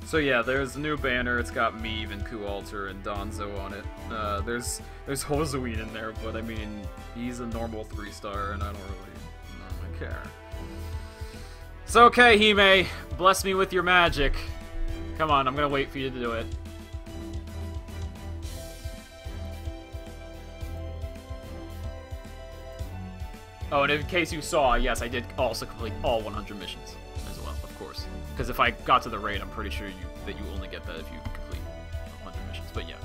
So yeah, there's a new banner. It's got Meave and Kualter and Donzo on it. There's Hozuin in there, but I mean, he's a normal 3-star, and I don't really care. So okay, Hime, bless me with your magic. Come on, I'm gonna wait for you to do it. Oh, and in case you saw, yes, I did also complete all 100 missions as well, of course. Because if I got to the raid, I'm pretty sure that you only get that if you complete 100 missions. But yeah.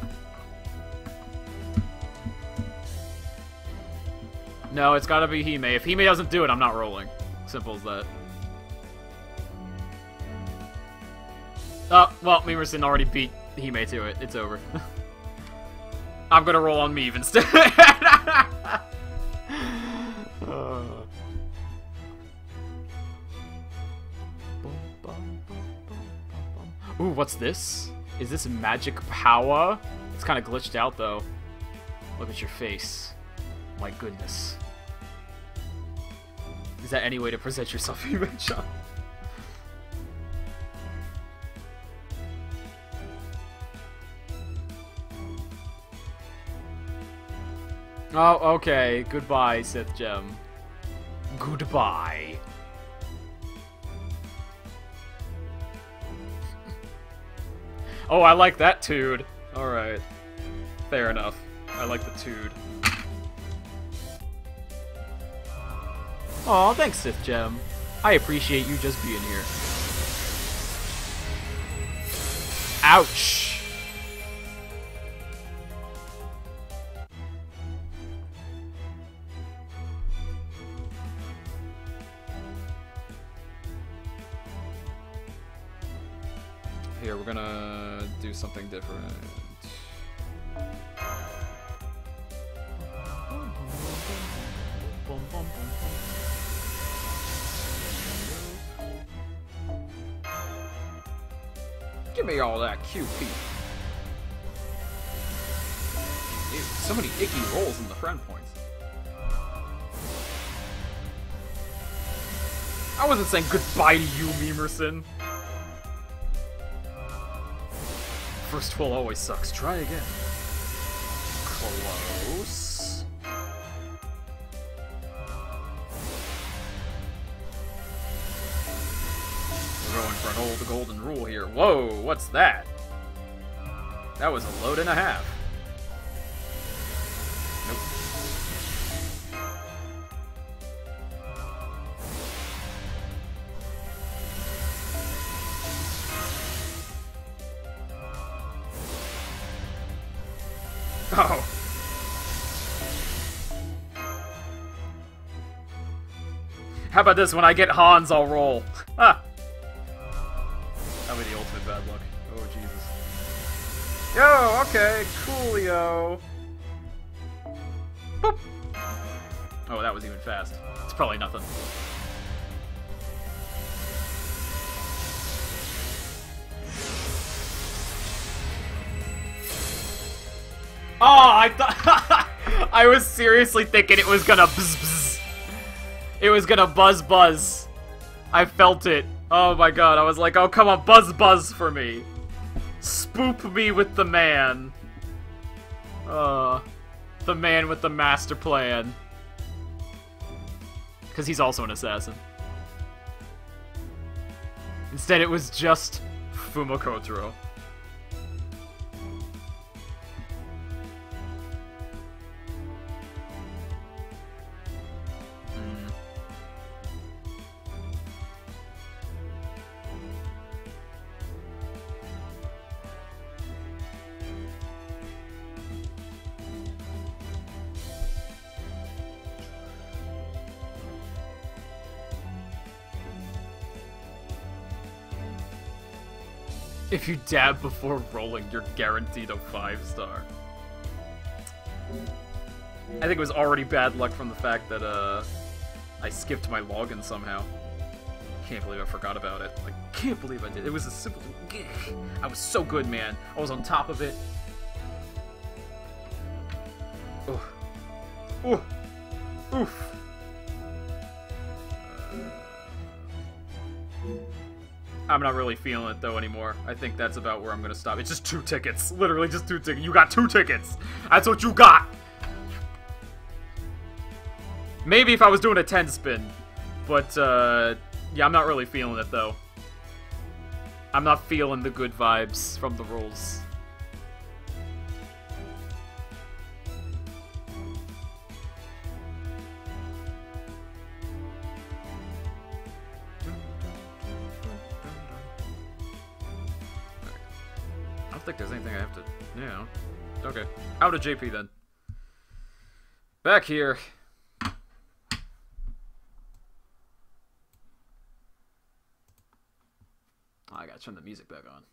No, it's gotta be Hime. If Hime doesn't do it, I'm not rolling. Simple as that. Oh, well, Mimerson already beat Hime to it. It's over. I'm gonna roll on Meave instead. Ooh, what's this? Is this magic power? It's kind of glitched out, though. Look at your face. My goodness. Is that any way to present yourself, John? Oh, okay. Goodbye, Sith Gem. Goodbye. Oh, I like that tude. Alright. Fair enough. I like the tude. Aw, thanks, Sith Gem. I appreciate you just being here. Ouch! Here, we're gonna do something different. Give me all that QP. Ew, so many icky rolls in the friend points. I wasn't saying goodbye to you, Memerson. First pull always sucks. Try again. Close. We're going for an old golden rule here. Whoa, what's that? That was a load and a half. Nope. Oh. How about this? When I get Hans, I'll roll. Ah. That'll be the ultimate bad luck. Oh, Jesus. Yo, okay, coolio. Boop. Oh, that was even fast. It's probably nothing. Oh, I thought I was seriously thinking it was gonna buzz buzz. It was gonna buzz buzz. I felt it. Oh my god, I was like, oh come on, buzz buzz for me. Spoop me with the man. The man with the master plan. Because he's also an assassin. Instead it was just Fumokotaro. If you dab before rolling, you're guaranteed a 5-star. I think it was already bad luck from the fact that, I skipped my login somehow. Can't believe I forgot about it. Like, can't believe I did. It was a simple... I was so good, man. I was on top of it. Oof. Oof. Oof. I'm not really feeling it, though, anymore. I think that's about where I'm gonna stop. It's just 2 tickets. Literally just 2 tickets. You got 2 tickets! That's what you got! Maybe if I was doing a 10 spin. But, yeah, I'm not really feeling it, though. I'm not feeling the good vibes from the rolls. I don't think there's anything I have to... Yeah. Okay. Out of JP, then. Back here. I gotta turn the music back on.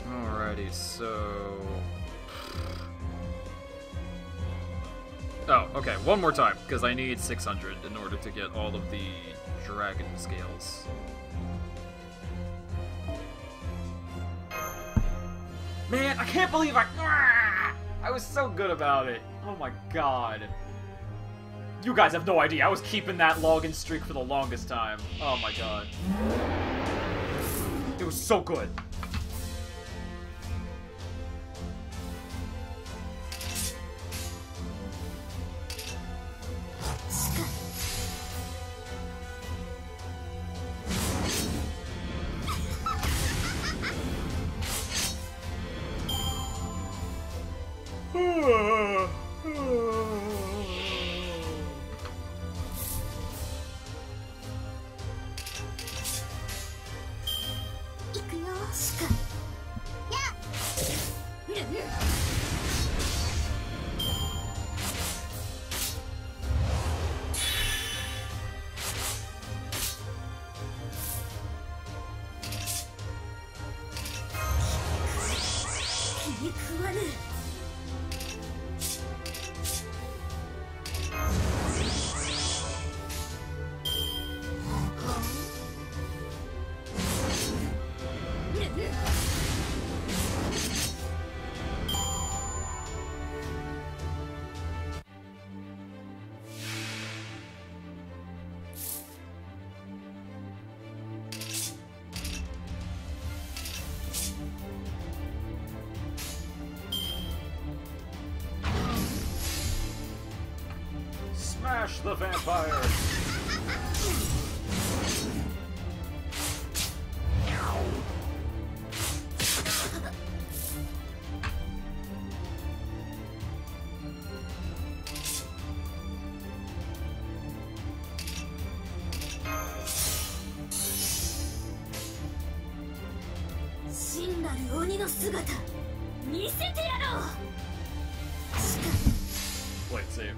Alrighty, so... Oh, okay, one more time, because I need 600 in order to get all of the dragon scales. Man, I can't believe I was so good about it. Oh my god. You guys have no idea. I was keeping that login streak for the longest time. Oh my god. It was so good. Smash the vampire! Wait, save.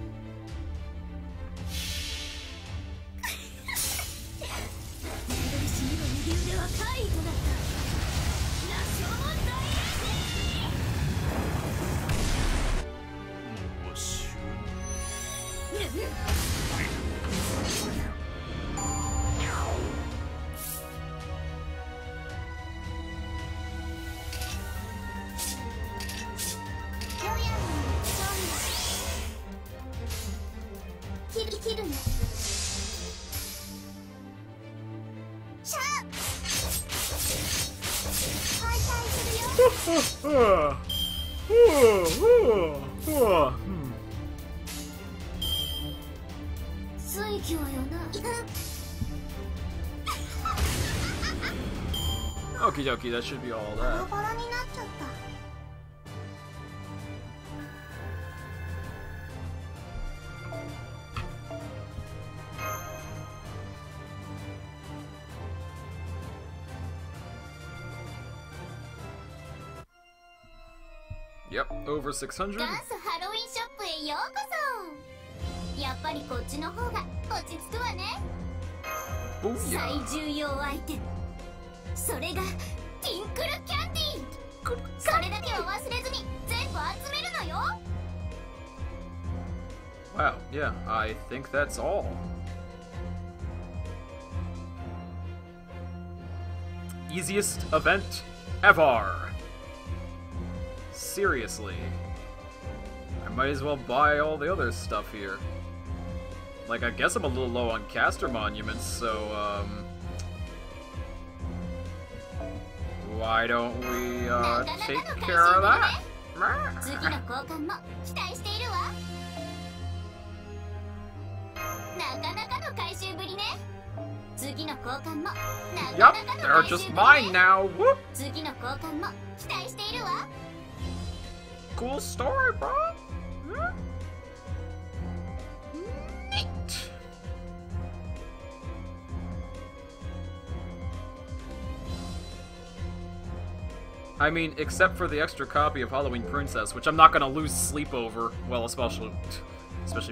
Okie dokie, that should be all that. Yep, over 600. 元祖ハロウィンショップへようこそ。やっぱりこっちの方が落ち着くわね。 Booyah. 最重要アイテム、それがティンクルキャンディー。それだけは忘れずに全部集めるのよ。 Wow, yeah, I think that's all. Easiest event ever. Seriously. I might as well buy all the other stuff here. Like, I guess I'm a little low on caster monuments, so, why don't we, take care of that? 次の交換も期待しているわ。なかなかの回収ぶりね。次の交換もなか Yep, なかの they're 回収 just ぶり mine ね。 now. Whoop! 次の交換も期待しているわ。 Cool story, bro. Neat. I mean, except for the extra copy of Halloween Princess, which I'm not gonna lose sleep over. Well, especially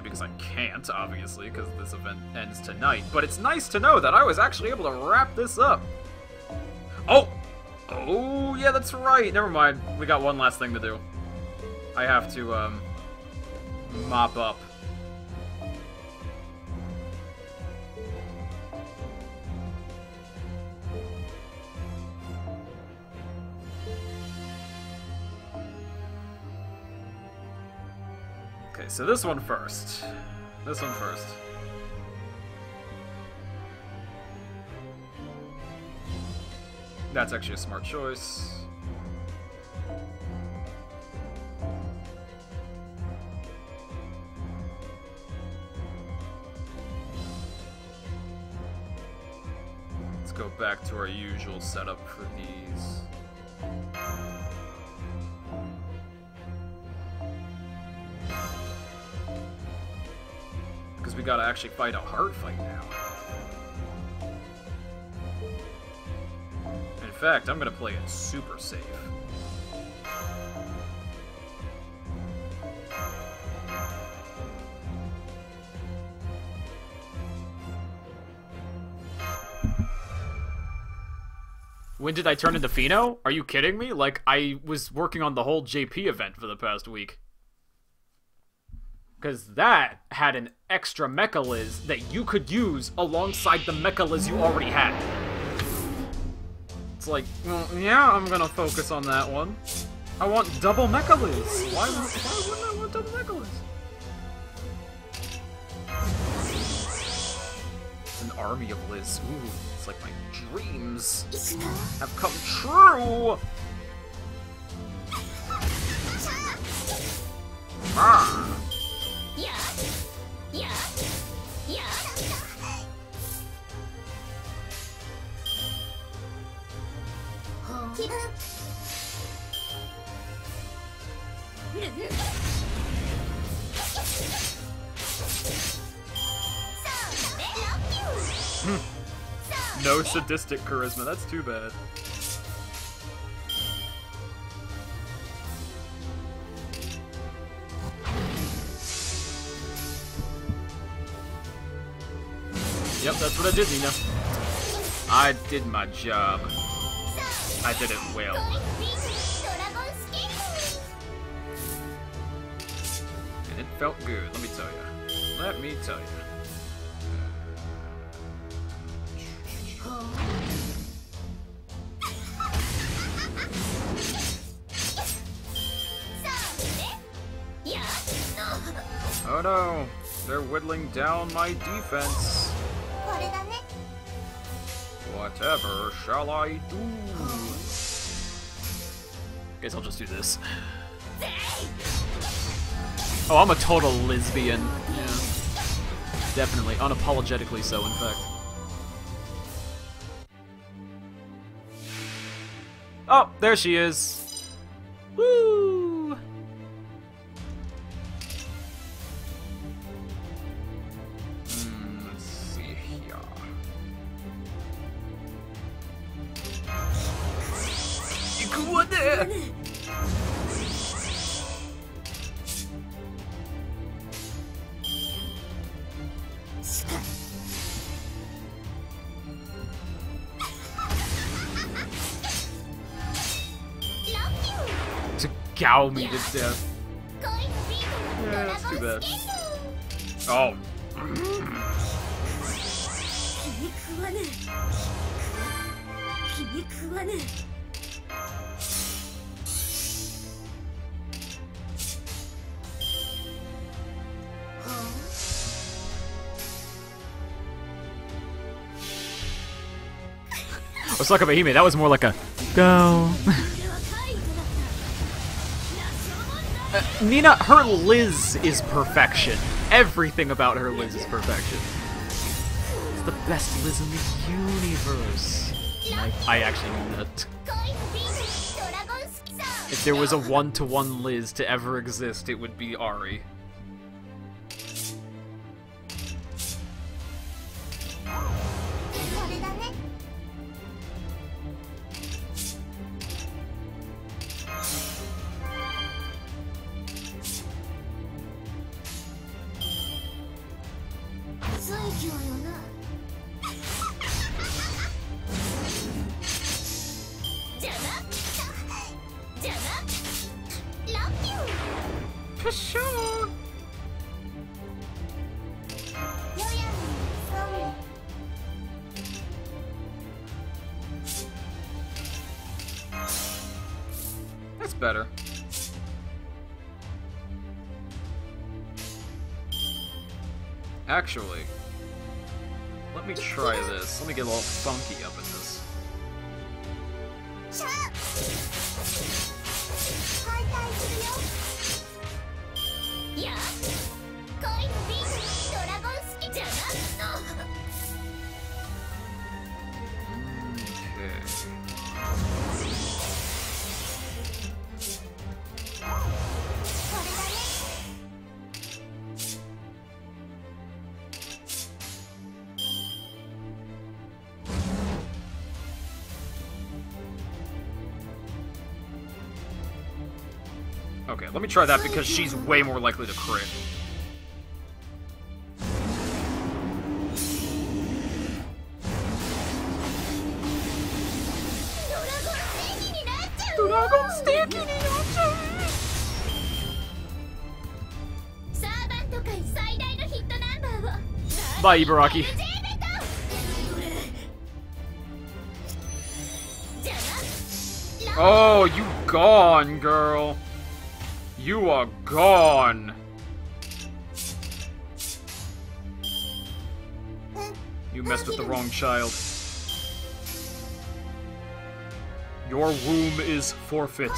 because I can't, obviously, because this event ends tonight. But it's nice to know that I was actually able to wrap this up. Oh! Oh, yeah, that's right. Never mind. We got one last thing to do. I have to, mop up. Okay, so this one first. This one first. That's actually a smart choice. Let's go back to our usual setup for these. Because we gotta actually fight a hard fight now. In fact, I'm gonna play it super safe. When did I turn into Fino? Are you kidding me? Like, I was working on the whole JP event for the past week. Because that had an extra Mechaliz that you could use alongside the Mechaliz you already had. It's like, well, yeah, I'm gonna focus on that one. I want double Mechaliz. Why wouldn't I want double Mechaliz? An army of Liz. Ooh, it's like my dreams have come true. Ah. Yeah. Yeah. Yeah. No sadistic charisma, that's too bad. Yep, that's what I did, Nina. I did my job. I did it well. And it felt good, let me tell you. Let me tell you. Oh no, they're whittling down my defense. Whatever shall I do? Guess I'll just do this. Oh, I'm a total lesbian. Yeah. Definitely, unapologetically so, in fact. Oh, there she is. Woo! Let's see here. scowl me to death. Yeah, that's too bad. Oh. Osaka Hime, that was more like a go. Nina, her Liz is perfection. Everything about her Liz is perfection. It's the best Liz in the universe. I actually mean that. If there was a one-to-one Liz to ever exist, it would be Ari. That's better. Actually, let me try this. Let me get a little funky up in this. Okay, let me try that because she's way more likely to crit. Bye, Ibaraki. Oh, you gone, girl. You are gone. You messed with the wrong child. Your womb is forfeit.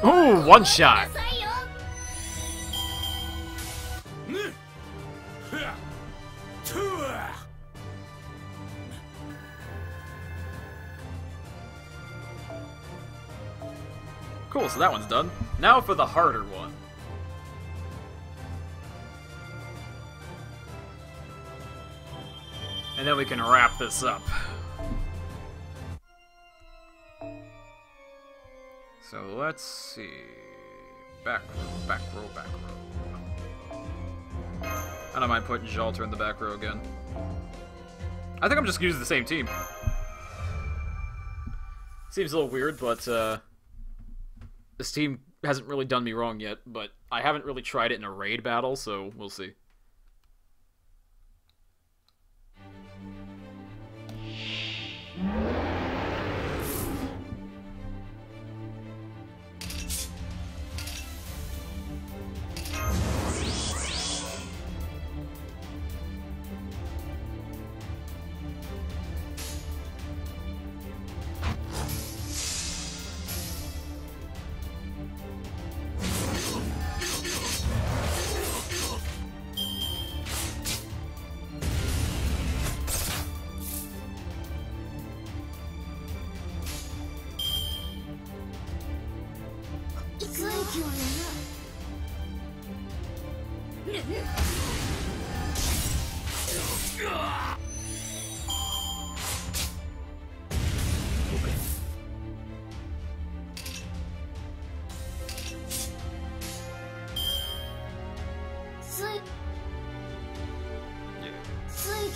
Ooh, one shot. Cool, so that one's done. Now for the harder one. And then we can wrap this up. So let's see. Back row, back row, back row. I don't mind putting Jalter in the back row again. I think I'm just using the same team. Seems a little weird, but this team hasn't really done me wrong yet, but I haven't really tried it in a raid battle, so we'll see.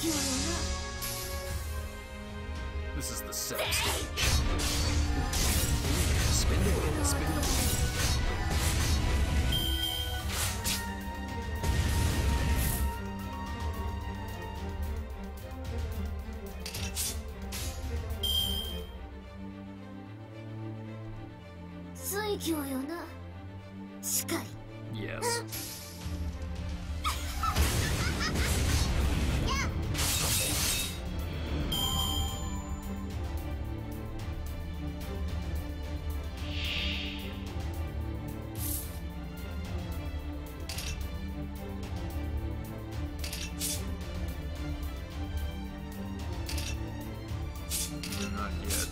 This is the setup stage. Spin the wheel, spin the wheel. Yes. Not yet.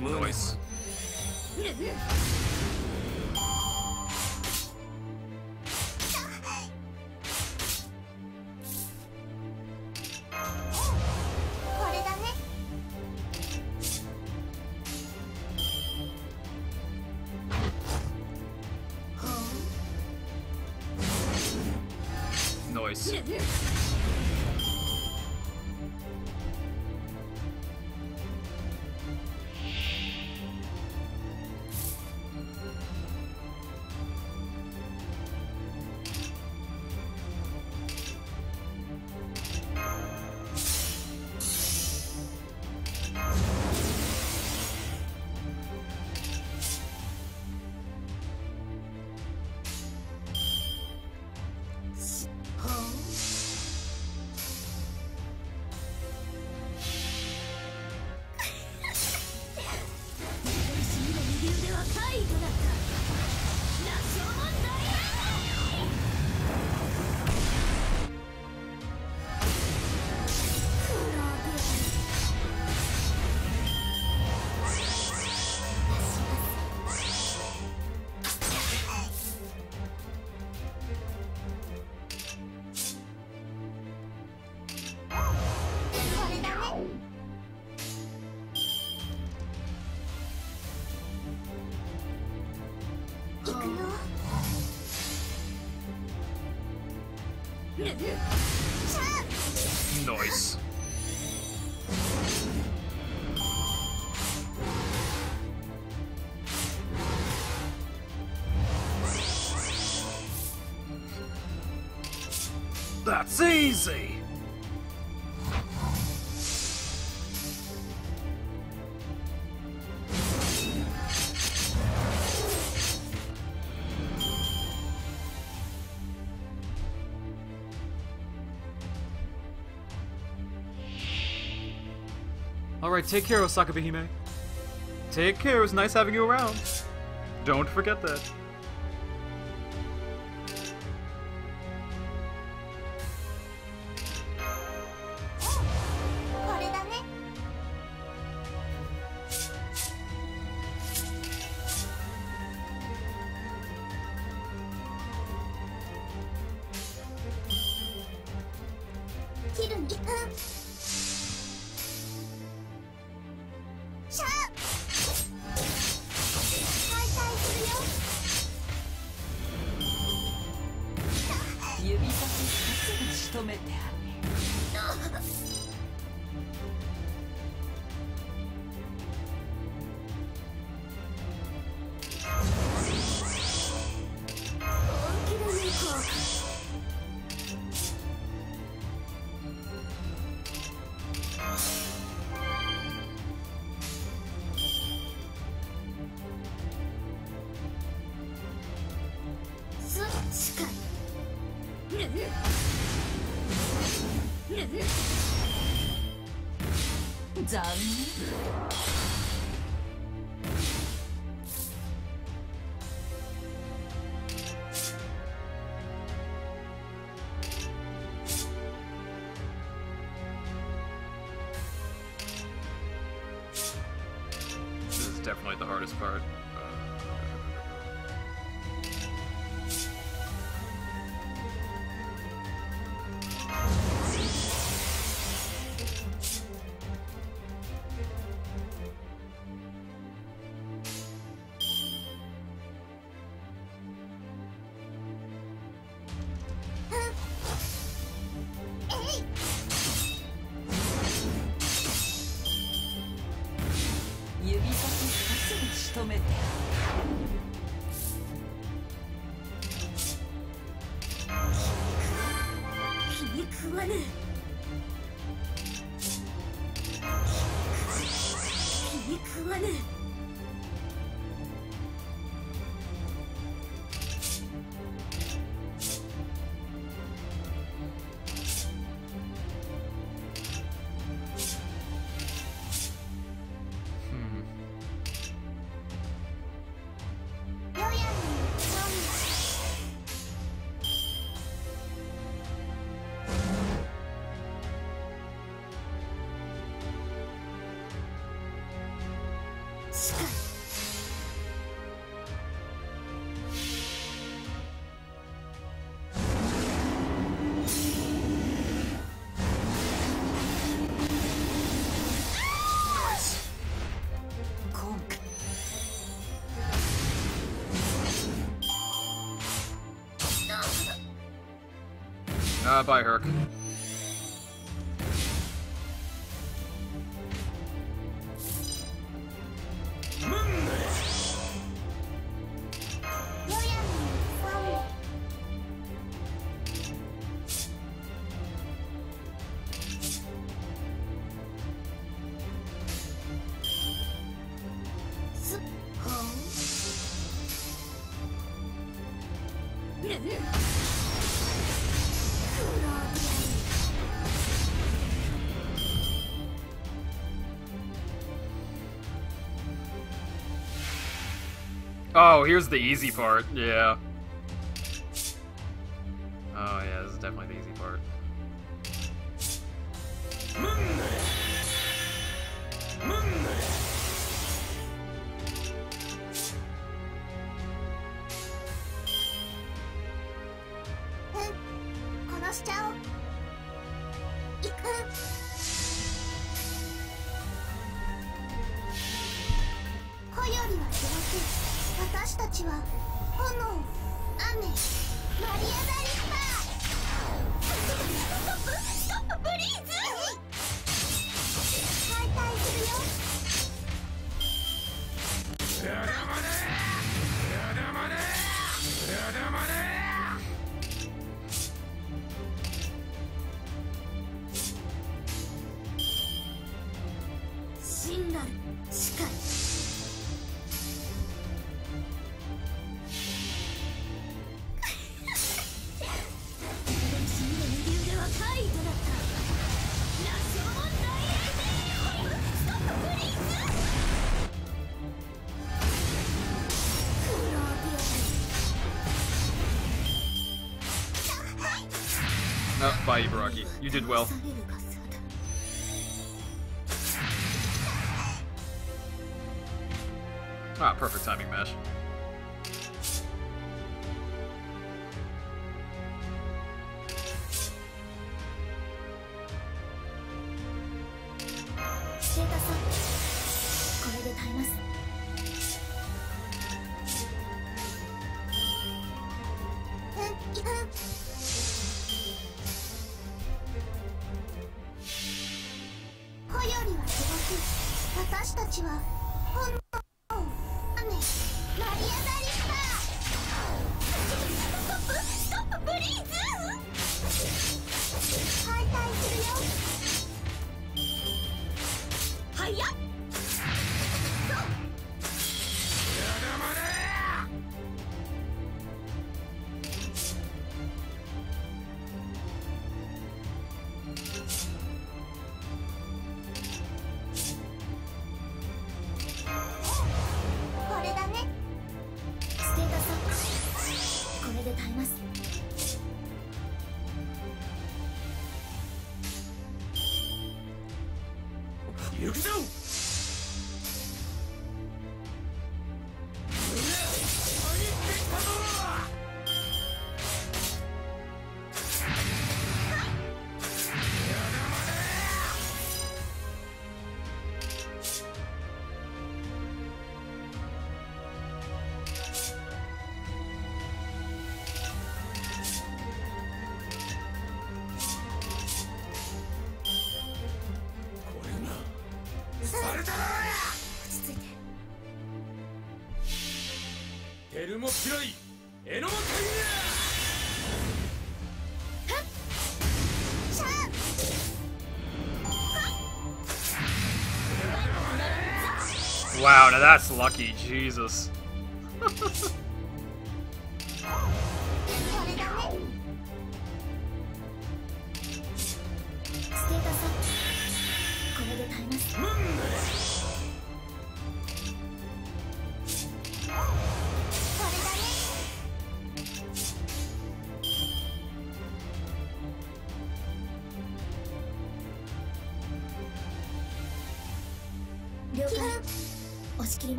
Noise. Noise. Noise. That's easy. Alright, take care, Osaka Behime. Take care, it was nice having you around. Don't forget that. 残念。This is definitely the hardest part. Bye, Herc. Oh, here's the easy part. Yeah. Oh, yeah, this is definitely the easy part. Oh, bye, Ibaraki. You did well. Ah, perfect timing mesh. Wow, now that's lucky, Jesus.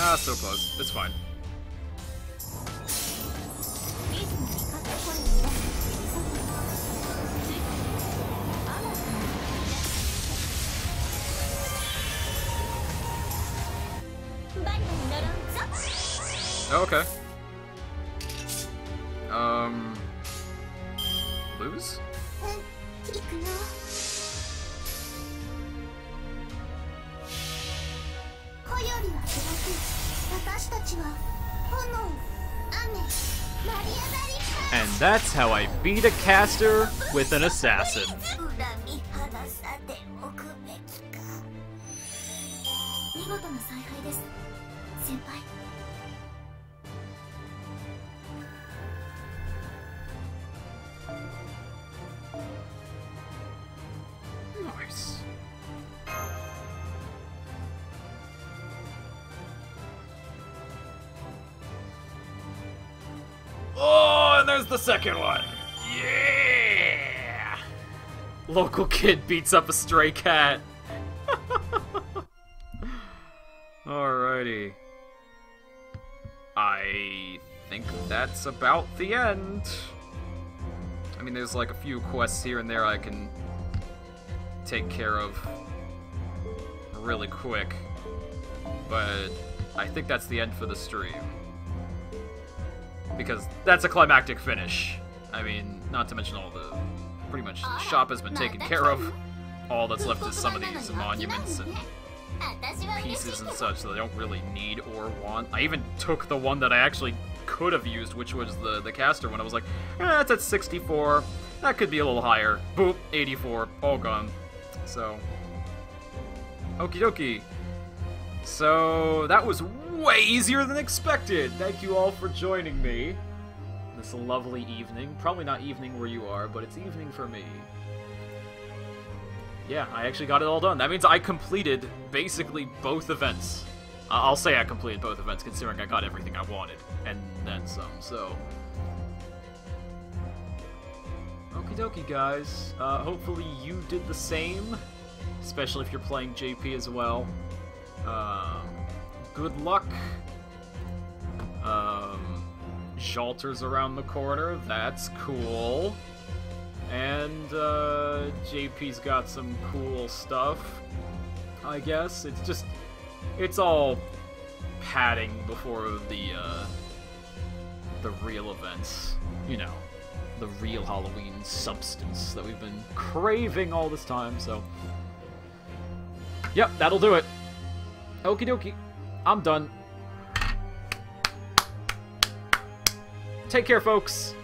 Ah, so close. It's fine. Okay. Lose? よりは暗く、私たちは炎、雨、成り上がりか。 And that's how I beat a caster with an assassin. 恨み晴らさておくべきか。見事な采配です、先輩。 Nice. Oh, and there's the second one. Yeah. Local kid beats up a stray cat. Alrighty. I think that's about the end. I mean, there's like a few quests here and there I can take care of really quick, but I think that's the end for the stream, because that's a climactic finish. I mean, not to mention all the, pretty much the shop has been taken care of. All that's left is some of these monuments and pieces and such that I don't really need or want. I even took the one that I actually could have used, which was the caster one. I was like, that's at 64, that could be a little higher. Boop, 84, all gone. So, okie dokie. So, that was way easier than expected. Thank you all for joining me this lovely evening. Probably not evening where you are, but it's evening for me. Yeah, I actually got it all done. That means I completed basically both events. I'll say I completed both events, considering I got everything I wanted, and then some, so... Okie dokie, guys. Hopefully you did the same, especially if you're playing JP as well. Good luck. Jalter's around the corner, that's cool. And, JP's got some cool stuff, I guess. It's just, it's all padding before the real events, you know. The real Halloween substance that we've been craving all this time, so... Yep, that'll do it. Okie dokie. I'm done. Take care, folks.